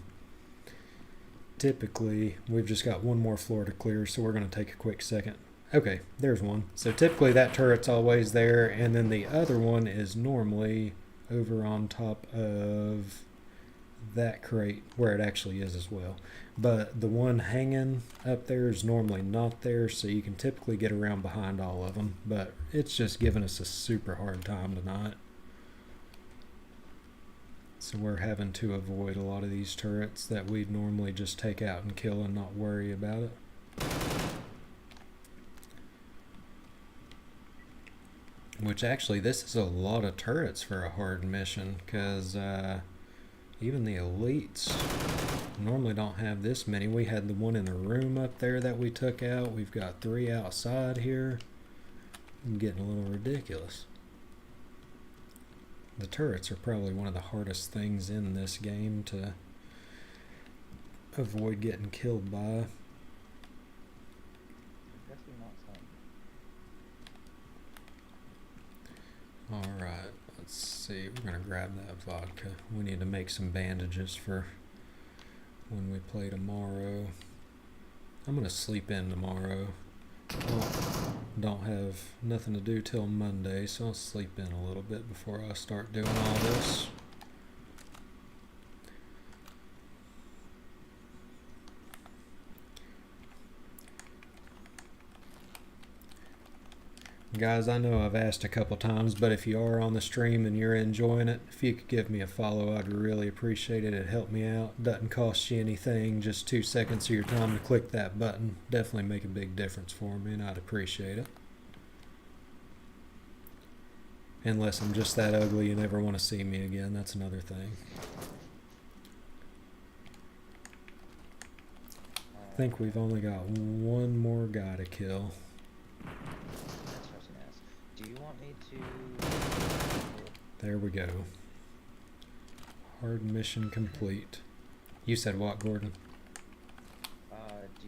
Typically we've just got one more floor to clear, so we're going to take a quick second. Okay, there's one. So typically that turret's always there, and then the other one is normally over on top of that crate where it actually is as well. But the one hanging up there is normally not there, so you can typically get around behind all of them, but it's just giving us a super hard time tonight. So we're having to avoid a lot of these turrets that we'd normally just take out and kill and not worry about it. Which actually, this is a lot of turrets for a hard mission, because even the elites normally don't have this many. We had the one in the room up there that we took out. We've got 3 outside here. I'm getting a little ridiculous. The turrets are probably one of the hardest things in this game to avoid getting killed by. Definitely not fun. Alright, let's see. We're going to grab that vodka. We need to make some bandages for when we play tomorrow. I'm gonna sleep in tomorrow. Don't have nothing to do till Monday, so I'll sleep in a little bit before I start doing all this. Guys, I know I've asked a couple times, but if you are on the stream and you're enjoying it, if you could give me a follow, I'd really appreciate it. It'd help me out. Doesn't cost you anything, just 2 seconds of your time to click that button. Definitely make a big difference for me, and I'd appreciate it. Unless I'm just that ugly you never want to see me again, that's another thing. I think we've only got one more guy to kill. Do you want me to... There we go. Hard mission complete. You said what, Gordon? Do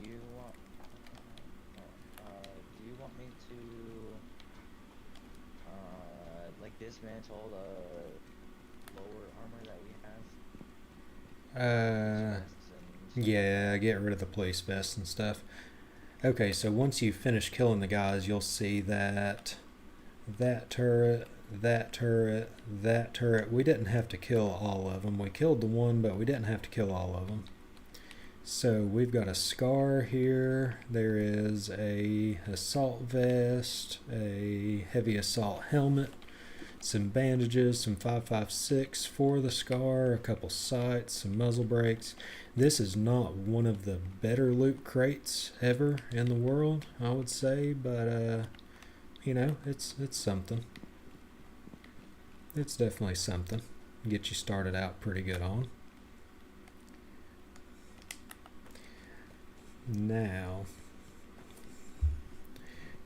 you want me to like dismantle the lower armor that we have? Yeah, get rid of the police vests and stuff. Okay, so once you finish killing the guys, you'll see that turret, that turret, that turret. We didn't have to kill all of them. We killed the one, but we didn't have to kill all of them. So we've got a scar here. There is a assault vest, a heavy assault helmet, some bandages, some 5.56 for the scar, a couple sights, some muzzle brakes. This is not one of the better loot crates ever in the world, I would say, but you know, it's something. It's definitely something. Get you started out pretty good on. Now,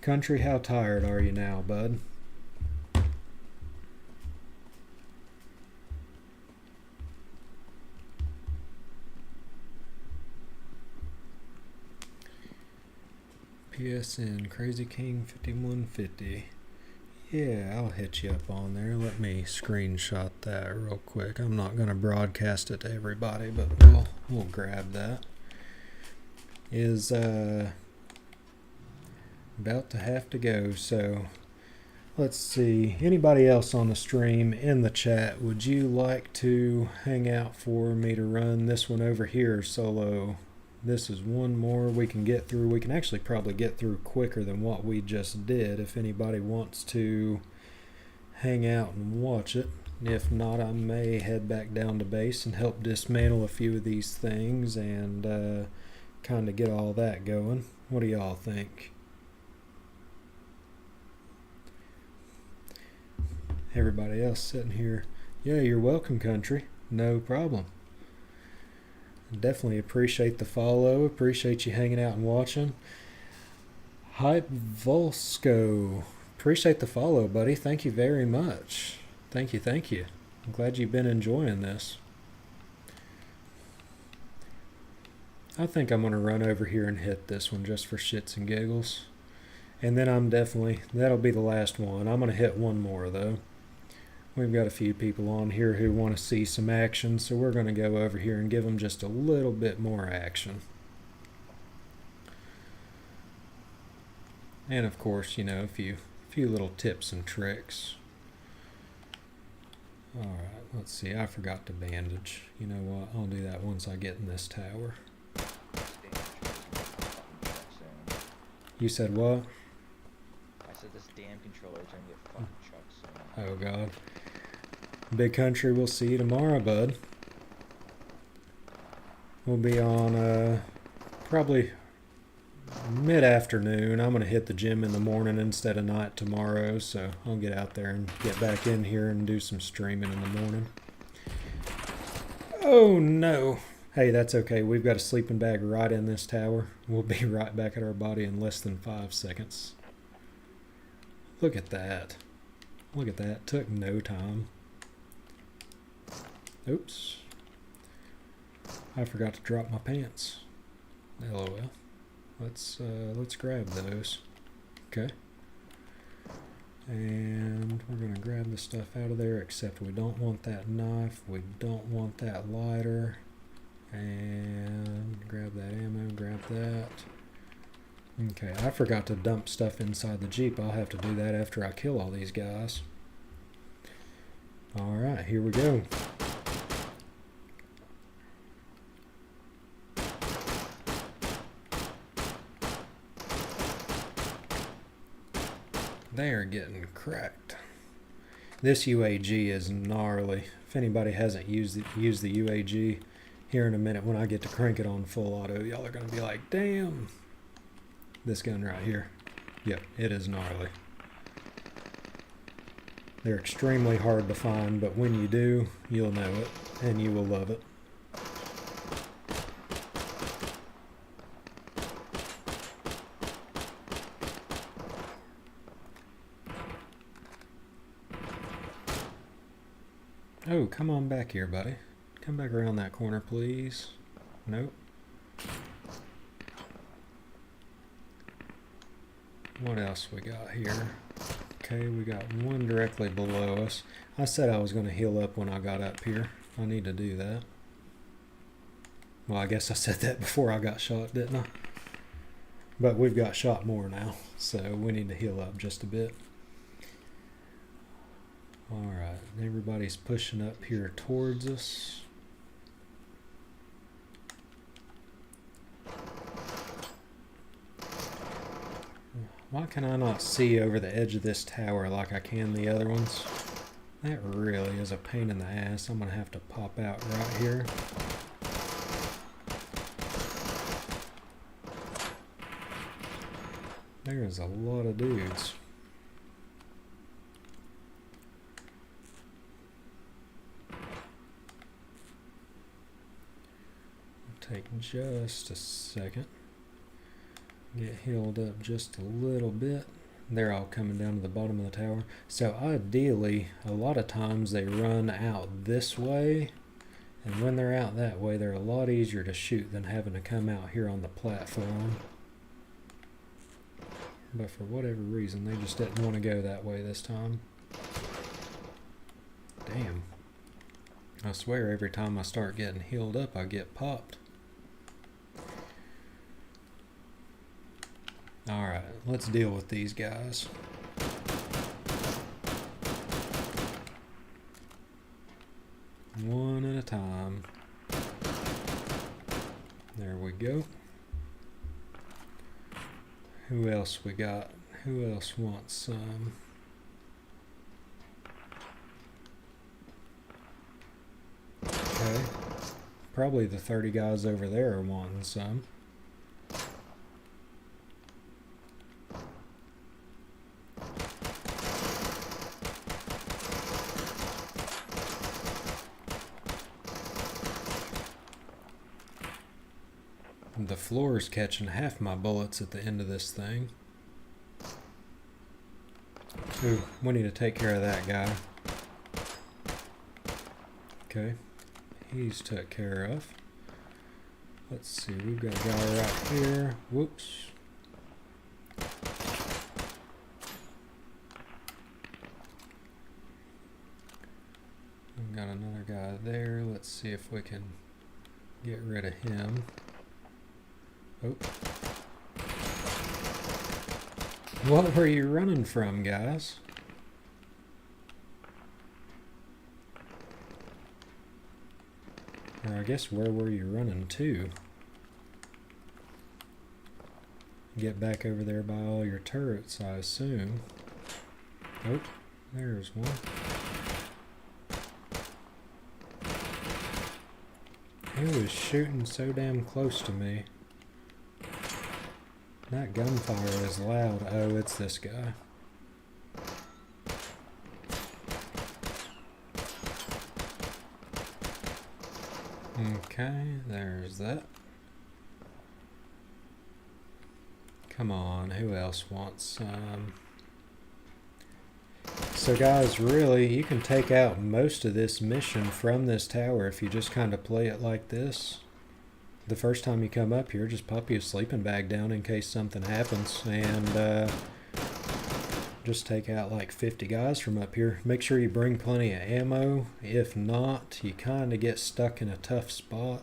Country, how tired are you now, bud? PSN Crazy King 5150. Yeah, I'll hit you up on there. Let me screenshot that real quick. I'm not going to broadcast it to everybody, but we'll grab that. Is about to have to go, so let's see. Anybody else on the stream in the chat, would you like to hang out for me to run this one over here solo? This is one more we can get through. We can actually probably get through quicker than what we just did if anybody wants to hang out and watch it. If not, I may head back down to base and help dismantle a few of these things and kind of get all that going. What do y'all think? Everybody else sitting here, yeah, you're welcome, Country. No problem. Definitely appreciate the follow. Appreciate you hanging out and watching. Hype Volsco. Appreciate the follow, buddy. Thank you very much. Thank you, thank you. I'm glad you've been enjoying this. I think I'm going to run over here and hit this one just for shits and giggles. And then that'll be the last one. I'm going to hit one more, though. We've got a few people on here who want to see some action, so we're going to go over here and give them just a little bit more action. And of course, you know, a few little tips and tricks. Alright, let's see. I forgot to bandage. You know what? I'll do that once I get in this tower. You said what? I said this damn controller's gonna get fucking chucked soon. Oh god. Big Country, we'll see you tomorrow, bud. We'll be on probably mid-afternoon. I'm going to hit the gym in the morning instead of night tomorrow, so I'll get out there and get back in here and do some streaming in the morning. Oh no. Hey, that's okay. We've got a sleeping bag right in this tower. We'll be right back at our body in less than 5 seconds. Look at that. Look at that. Took no time. Oops. I forgot to drop my pants. LOL. Let's grab those. Okay. And we're gonna grab the stuff out of there, except we don't want that knife, we don't want that lighter, And grab that ammo, grab that. Okay, I forgot to dump stuff inside the Jeep. I'll have to do that after I kill all these guys. Alright, here we go. They're getting cracked. This UAG is gnarly. If anybody hasn't used the UAG, here in a minute when I get to crank it on full auto, y'all are going to be like, damn. This gun right here. Yep, it is gnarly. They're extremely hard to find, but when you do, you'll know it, and you will love it. Oh, come on back here, buddy. Come back around that corner, please. Nope. What else we got here? Okay, we got one directly below us. I said I was going to heal up when I got up here. I need to do that. Well, I guess I said that before I got shot, didn't I? But we've got shot more now, so we need to heal up just a bit. Alright, everybody's pushing up here towards us. Why can I not see over the edge of this tower like I can the other ones? That really is a pain in the ass. I'm going to have to pop out right here. There's a lot of dudes. Take just a second. Get healed up just a little bit. They're all coming down to the bottom of the tower. So ideally, a lot of times they run out this way, and when they're out that way, they're a lot easier to shoot than having to come out here on the platform. But for whatever reason, they just didn't want to go that way this time. Damn. I swear every time I start getting healed up, I get popped. Alright, let's deal with these guys. One at a time. There we go. Who else we got? Who else wants some? Okay. Probably the 30 guys over there are wanting some. The floor's catching half my bullets at the end of this thing. Ooh, we need to take care of that guy. Okay, he's took care of. Let's see, we've got a guy right here. Whoops. We've got another guy there. Let's see if we can get rid of him. Oh. What were you running from, guys? Or I guess where were you running to? Get back over there by all your turrets, I assume. Oh, there's one. Who is shooting so damn close to me? That gunfire is loud. Oh, it's this guy. Okay, there's that. Come on, who else wants some? So guys, really, you can take out most of this mission from this tower if you just kind of play it like this. The first time you come up here, just pop your sleeping bag down in case something happens, and just take out like 50 guys from up here. Make sure you bring plenty of ammo. If not, you kind of get stuck in a tough spot.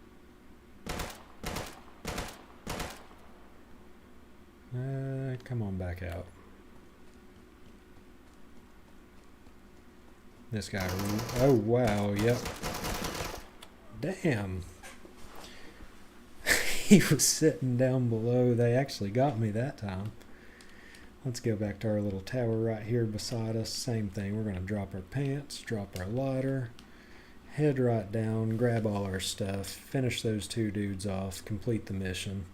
Come on back out. This guy, oh wow, yep. Damn. He was sitting down below. They actually got me that time. Let's go back to our little tower right here beside us. Same thing. We're going to drop our pants, drop our lighter, head right down, grab all our stuff, finish those two dudes off, complete the mission,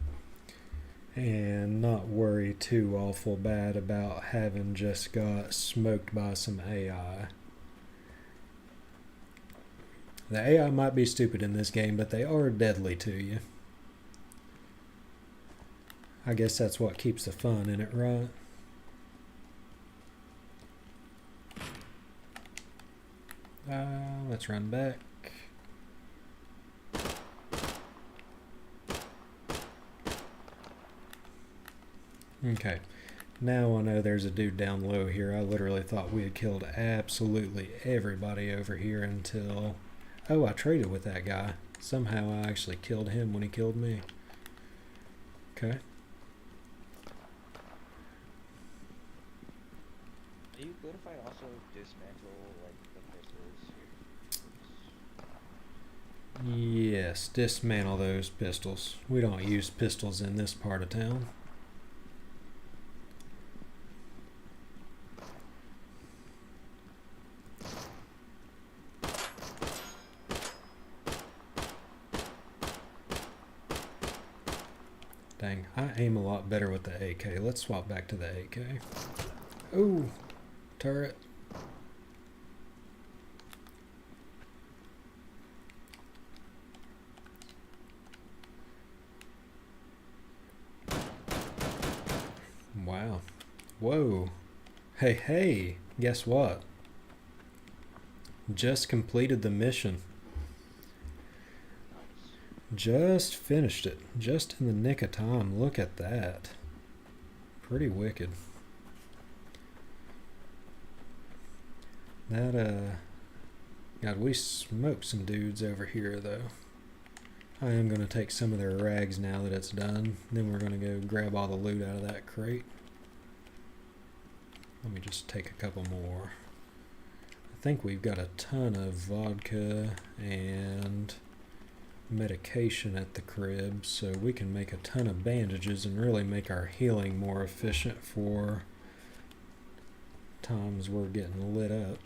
and not worry too awful bad about having just got smoked by some AI. The AI might be stupid in this game, but they are deadly to you. I guess that's what keeps the fun in it, right? Let's run back. Okay, now I know there's a dude down low here. I literally thought we had killed absolutely everybody over here until... Oh, I traded with that guy. Somehow I actually killed him when he killed me. Okay. Are you good if I also dismantle, like, the pistols? Yes, dismantle those pistols. We don't use pistols in this part of town. Dang, I aim a lot better with the AK. Let's swap back to the AK. Ooh, turret. Wow. Whoa. Hey, hey, guess what? Just completed the mission. Just finished it. Just in the nick of time. Look at that. Pretty wicked. That, God, we smoked some dudes over here, though. I am going to take some of their rags now that it's done. Then we're going to go grab all the loot out of that crate. Let me just take a couple more. I think we've got a ton of vodka and medication at the crib, so we can make a ton of bandages and really make our healing more efficient for times we're getting lit up.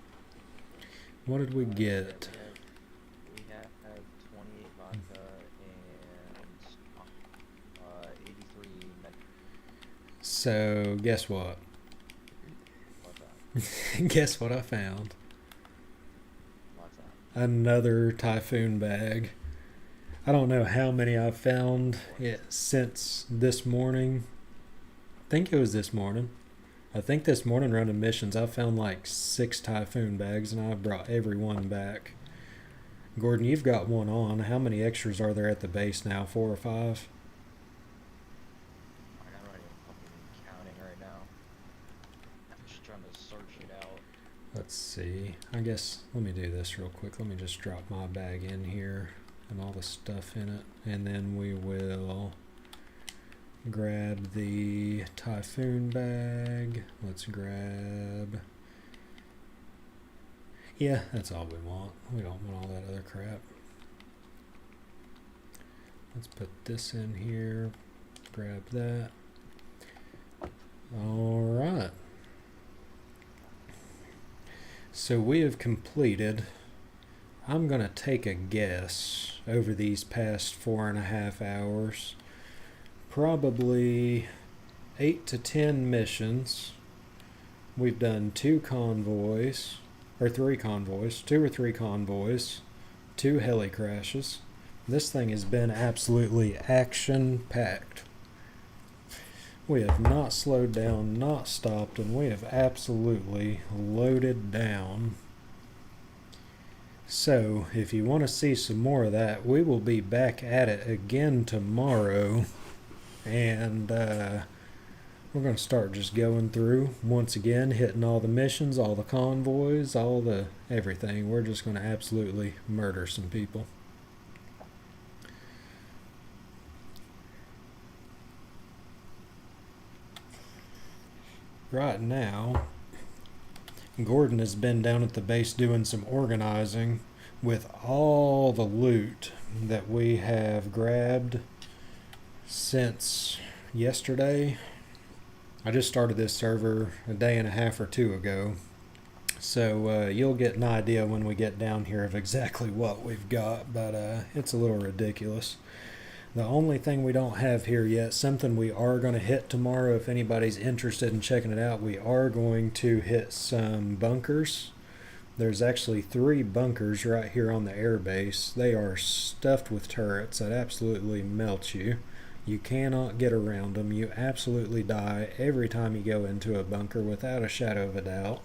What did we get? We have 28 vodka and 83 med. So guess what? What's that? Guess what I found? What's that? Another typhoon bag. I don't know how many I've found since this morning. I think it was this morning. I think this morning running missions, I found like 6 typhoon bags, and I brought every one back. Gordon, you've got one on. How many extras are there at the base now? 4 or 5? I'm not even fucking counting right now. I'm just trying to search it out. Let's see. I guess let me do this real quick. Let me just drop my bag in here and all the stuff in it, and then we will grab the typhoon bag. Let's grab... Yeah, that's all we want. We don't want all that other crap. Let's put this in here. Grab that. Alright. So we have completed... I'm going to take a guess over these past 4.5 hours. Probably 8 to 10 missions. We've done 2 convoys, or 3 convoys, 2 or 3 convoys, 2 heli crashes. This thing has been absolutely action-packed. We have not slowed down, not stopped, and we have absolutely loaded down. So, if you want to see some more of that, we will be back at it again tomorrow. And we're going to start just going through, once again, hitting all the missions, all the convoys, all the everything. We're just going to absolutely murder some people. right now, Gordon has been down at the base doing some organizing with all the loot that we have grabbed since yesterday. I just started this server a day and a half or two ago, so you'll get an idea when we get down here of exactly what we've got, but it's a little ridiculous. The only thing we don't have here yet, something we are going to hit tomorrow if anybody's interested in checking it out, we are going to hit some bunkers. There's actually 3 bunkers right here on the airbase. They are stuffed with turrets that absolutely melt you. You cannot get around them. You absolutely die every time you go into a bunker without a shadow of a doubt.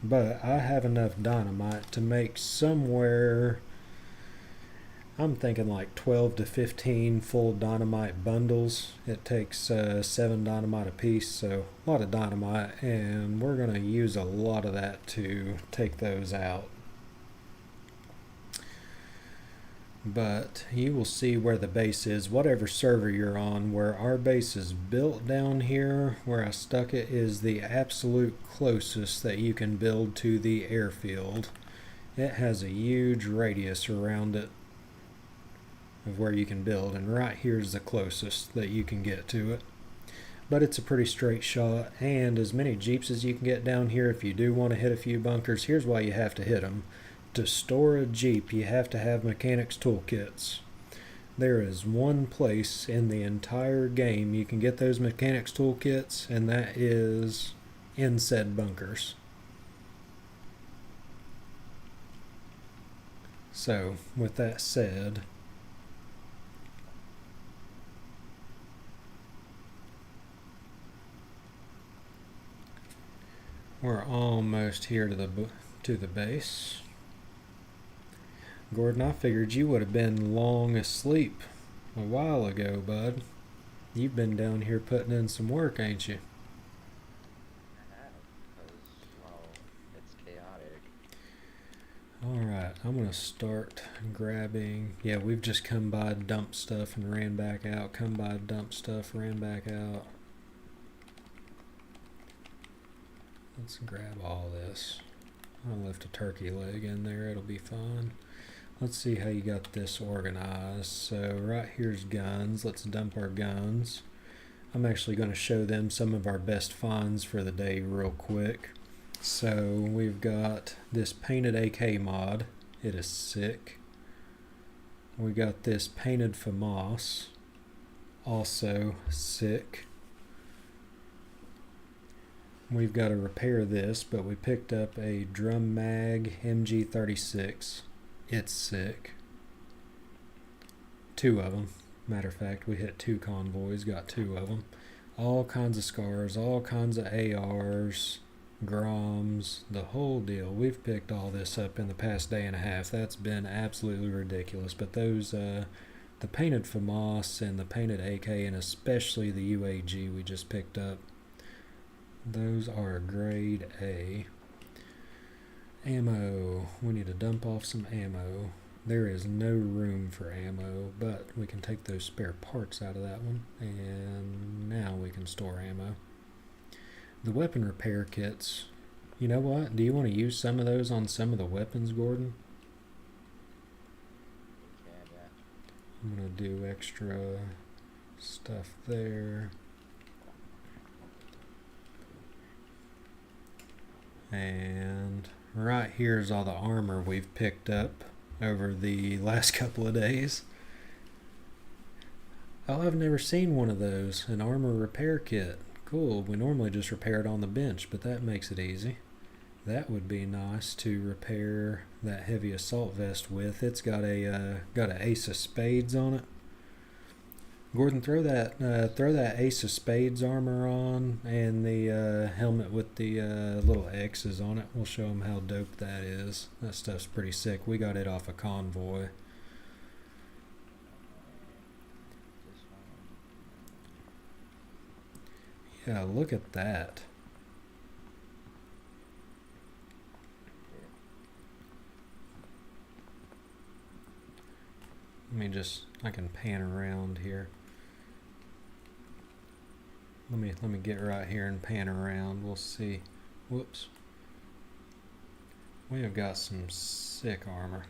But I have enough dynamite to make somewhere, I'm thinking like 12 to 15 full dynamite bundles. It takes 7 dynamite a piece, so a lot of dynamite, and we're going to use a lot of that to take those out. But you will see where the base is, whatever server you're on. Where our base is built down here, where I stuck it, is the absolute closest that you can build to the airfield. It has a huge radius around it of where you can build, and right here is the closest that you can get to it. But it's a pretty straight shot, and as many jeeps as you can get down here. If you do want to hit a few bunkers, here's why you have to hit them. To store a jeep, you have to have mechanics toolkits. There is one place in the entire game you can get those mechanics toolkits, and that is in said bunkers. So, with that said, we're almost here to the base. Gordon, I figured you would have been long asleep a while ago, bud. You've been down here putting in some work, ain't you? I have, because, well, it's chaotic. Alright, I'm going to start grabbing. Yeah, we've just come by, dumped stuff, and ran back out. Come by, dumped stuff, ran back out. Let's grab all this. I'll lift a turkey leg in there, it'll be fun. Let's see how you got this organized. So right here's guns. Let's dump our guns. I'm actually going to show them some of our best finds for the day real quick. So we've got this painted AK mod. It is sick. We got this painted FAMAS. Also sick. We've got to repair this, but we picked up a drum mag MG36. It's sick. 2 of them. Matter of fact, we hit 2 convoys, got 2 of them. All kinds of scars, all kinds of ARs, Groms, the whole deal. We've picked all this up in the past day and a half. That's been absolutely ridiculous. But those, the painted FAMAS and the painted AK, and especially the UAG we just picked up, those are grade A. Ammo. We need to dump off some ammo. There is no room for ammo, but we can take those spare parts out of that one, and now we can store ammo. The weapon repair kits. You know what? Do you want to use some of those on some of the weapons, Gordon? Yeah. I'm going to do extra stuff there. And right here is all the armor we've picked up over the last couple of days. Oh, I've never seen one of those, an armor repair kit. Cool, we normally just repair it on the bench, but that makes it easy. That would be nice to repair that heavy assault vest with. It's got a ace of spades on it. Gordon, throw that ace of spades armor on, and the helmet with the little X's on it. We'll show them how dope that is. That stuff's pretty sick. We got it off a convoy. Yeah, look at that. I can pan around here. let me get right here and pan around. We'll see. Whoops. We have got some sick armor.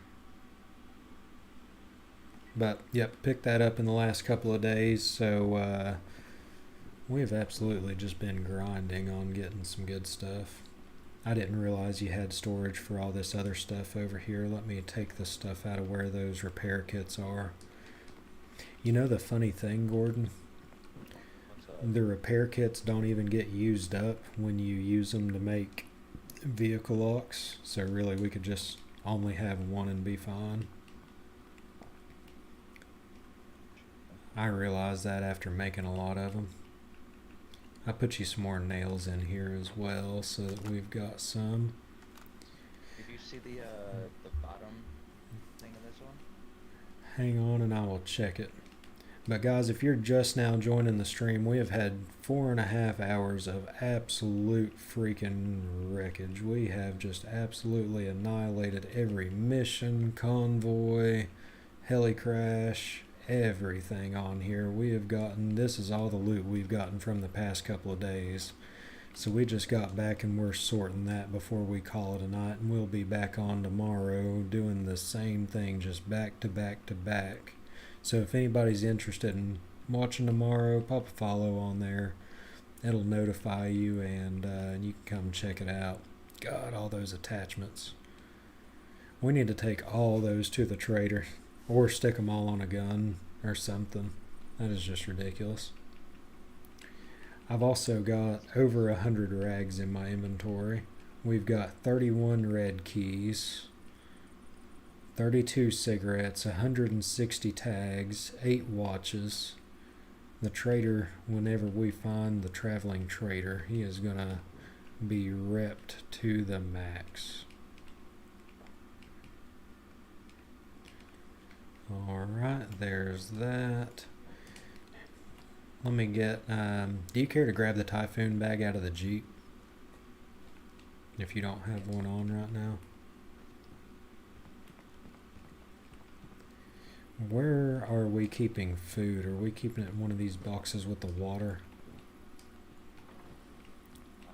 But yep, picked that up in the last couple of days, so we've absolutely just been grinding on getting some good stuff. I didn't realize you had storage for all this other stuff over here. Let me take the stuff out of where those repair kits are. You know the funny thing, Gordon? What's up? The repair kits don't even get used up when you use them to make vehicle locks. So really we could just only have one and be fine. I realized that after making a lot of them. I put you some more nails in here as well so that we've got some. Did you see the bottom thing of this one? Hang on and I will check it. But guys, if you're just now joining the stream, we have had 4.5 hours of absolute freaking wreckage. We have just absolutely annihilated every mission, convoy, heli crash, everything on here. We have gotten, this is all the loot we've gotten from the past couple of days. So we just got back and we're sorting that before we call it a night, and we'll be back on tomorrow doing the same thing, just back to back to back. So if anybody's interested in watching tomorrow, pop a follow on there. It'll notify you, and you can come check it out. God, all those attachments. We need to take all those to the trader. Or stick them all on a gun or something. That is just ridiculous. I've also got over 100 rags in my inventory. We've got 31 red keys, 32 cigarettes, 160 tags, 8 watches. The trader, whenever we find the traveling trader, he is going to be repped to the max. Alright, there's that. Let me get, do you care to grab the Typhoon bag out of the Jeep? If you don't have one on right now. Where are we keeping food? Are we keeping it in one of these boxes with the water?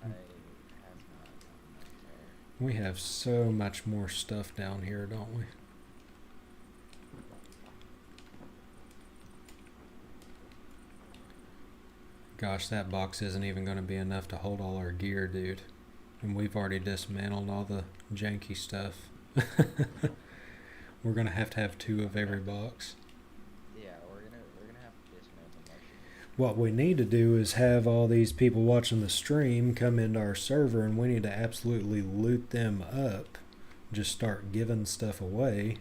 I have not done that, sir. We have so much more stuff down here, don't we? Gosh, that box isn't even going to be enough to hold all our gear, dude. And we've already dismantled all the janky stuff. We're going to have 2 of every box. Yeah, we're gonna have to dismantle Martian. What we need to do is have all these people watching the stream come into our server, and we need to absolutely loot them up. Just start giving stuff away.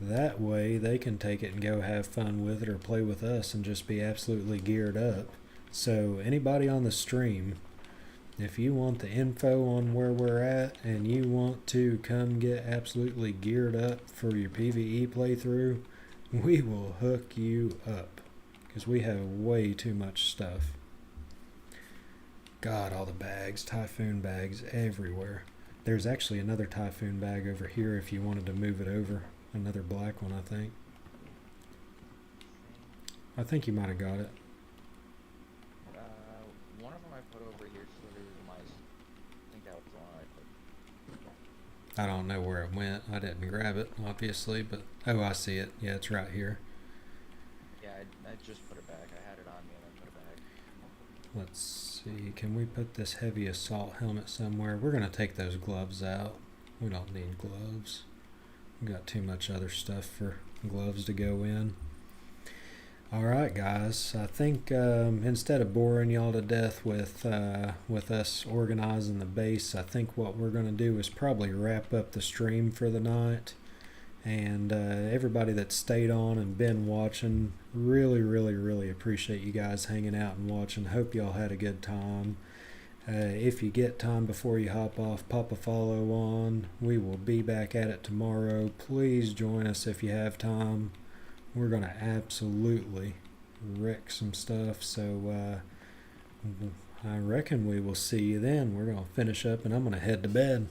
That way they can take it and go have fun with it or play with us and just be absolutely geared up. So anybody on the stream, if you want the info on where we're at and you want to come get absolutely geared up for your PVE playthrough, we will hook you up because we have way too much stuff. God, all the bags, Typhoon bags everywhere. There's actually another Typhoon bag over here if you wanted to move it over. Another black one, I think. I think you might have got it. One of them I put over here so there's mice. I think that was the one I put. I don't know where it went. I didn't grab it, obviously, but oh, I see it. Yeah, it's right here. Yeah, I just put it back. I had it on me and then put it back. Let's see. Can we put this heavy assault helmet somewhere? We're going to take those gloves out. We don't need gloves. We've got too much other stuff for gloves to go in. Alright guys, I think instead of boring y'all to death with us organizing the base, I think what we're going to do is probably wrap up the stream for the night. And everybody that stayed on and been watching, really appreciate you guys hanging out and watching. Hope y'all had a good time. If you get time before you hop off, pop a follow on. We will be back at it tomorrow. Please join us if you have time. We're going to absolutely wreck some stuff. So I reckon we will see you then. We're going to finish up and I'm going to head to bed.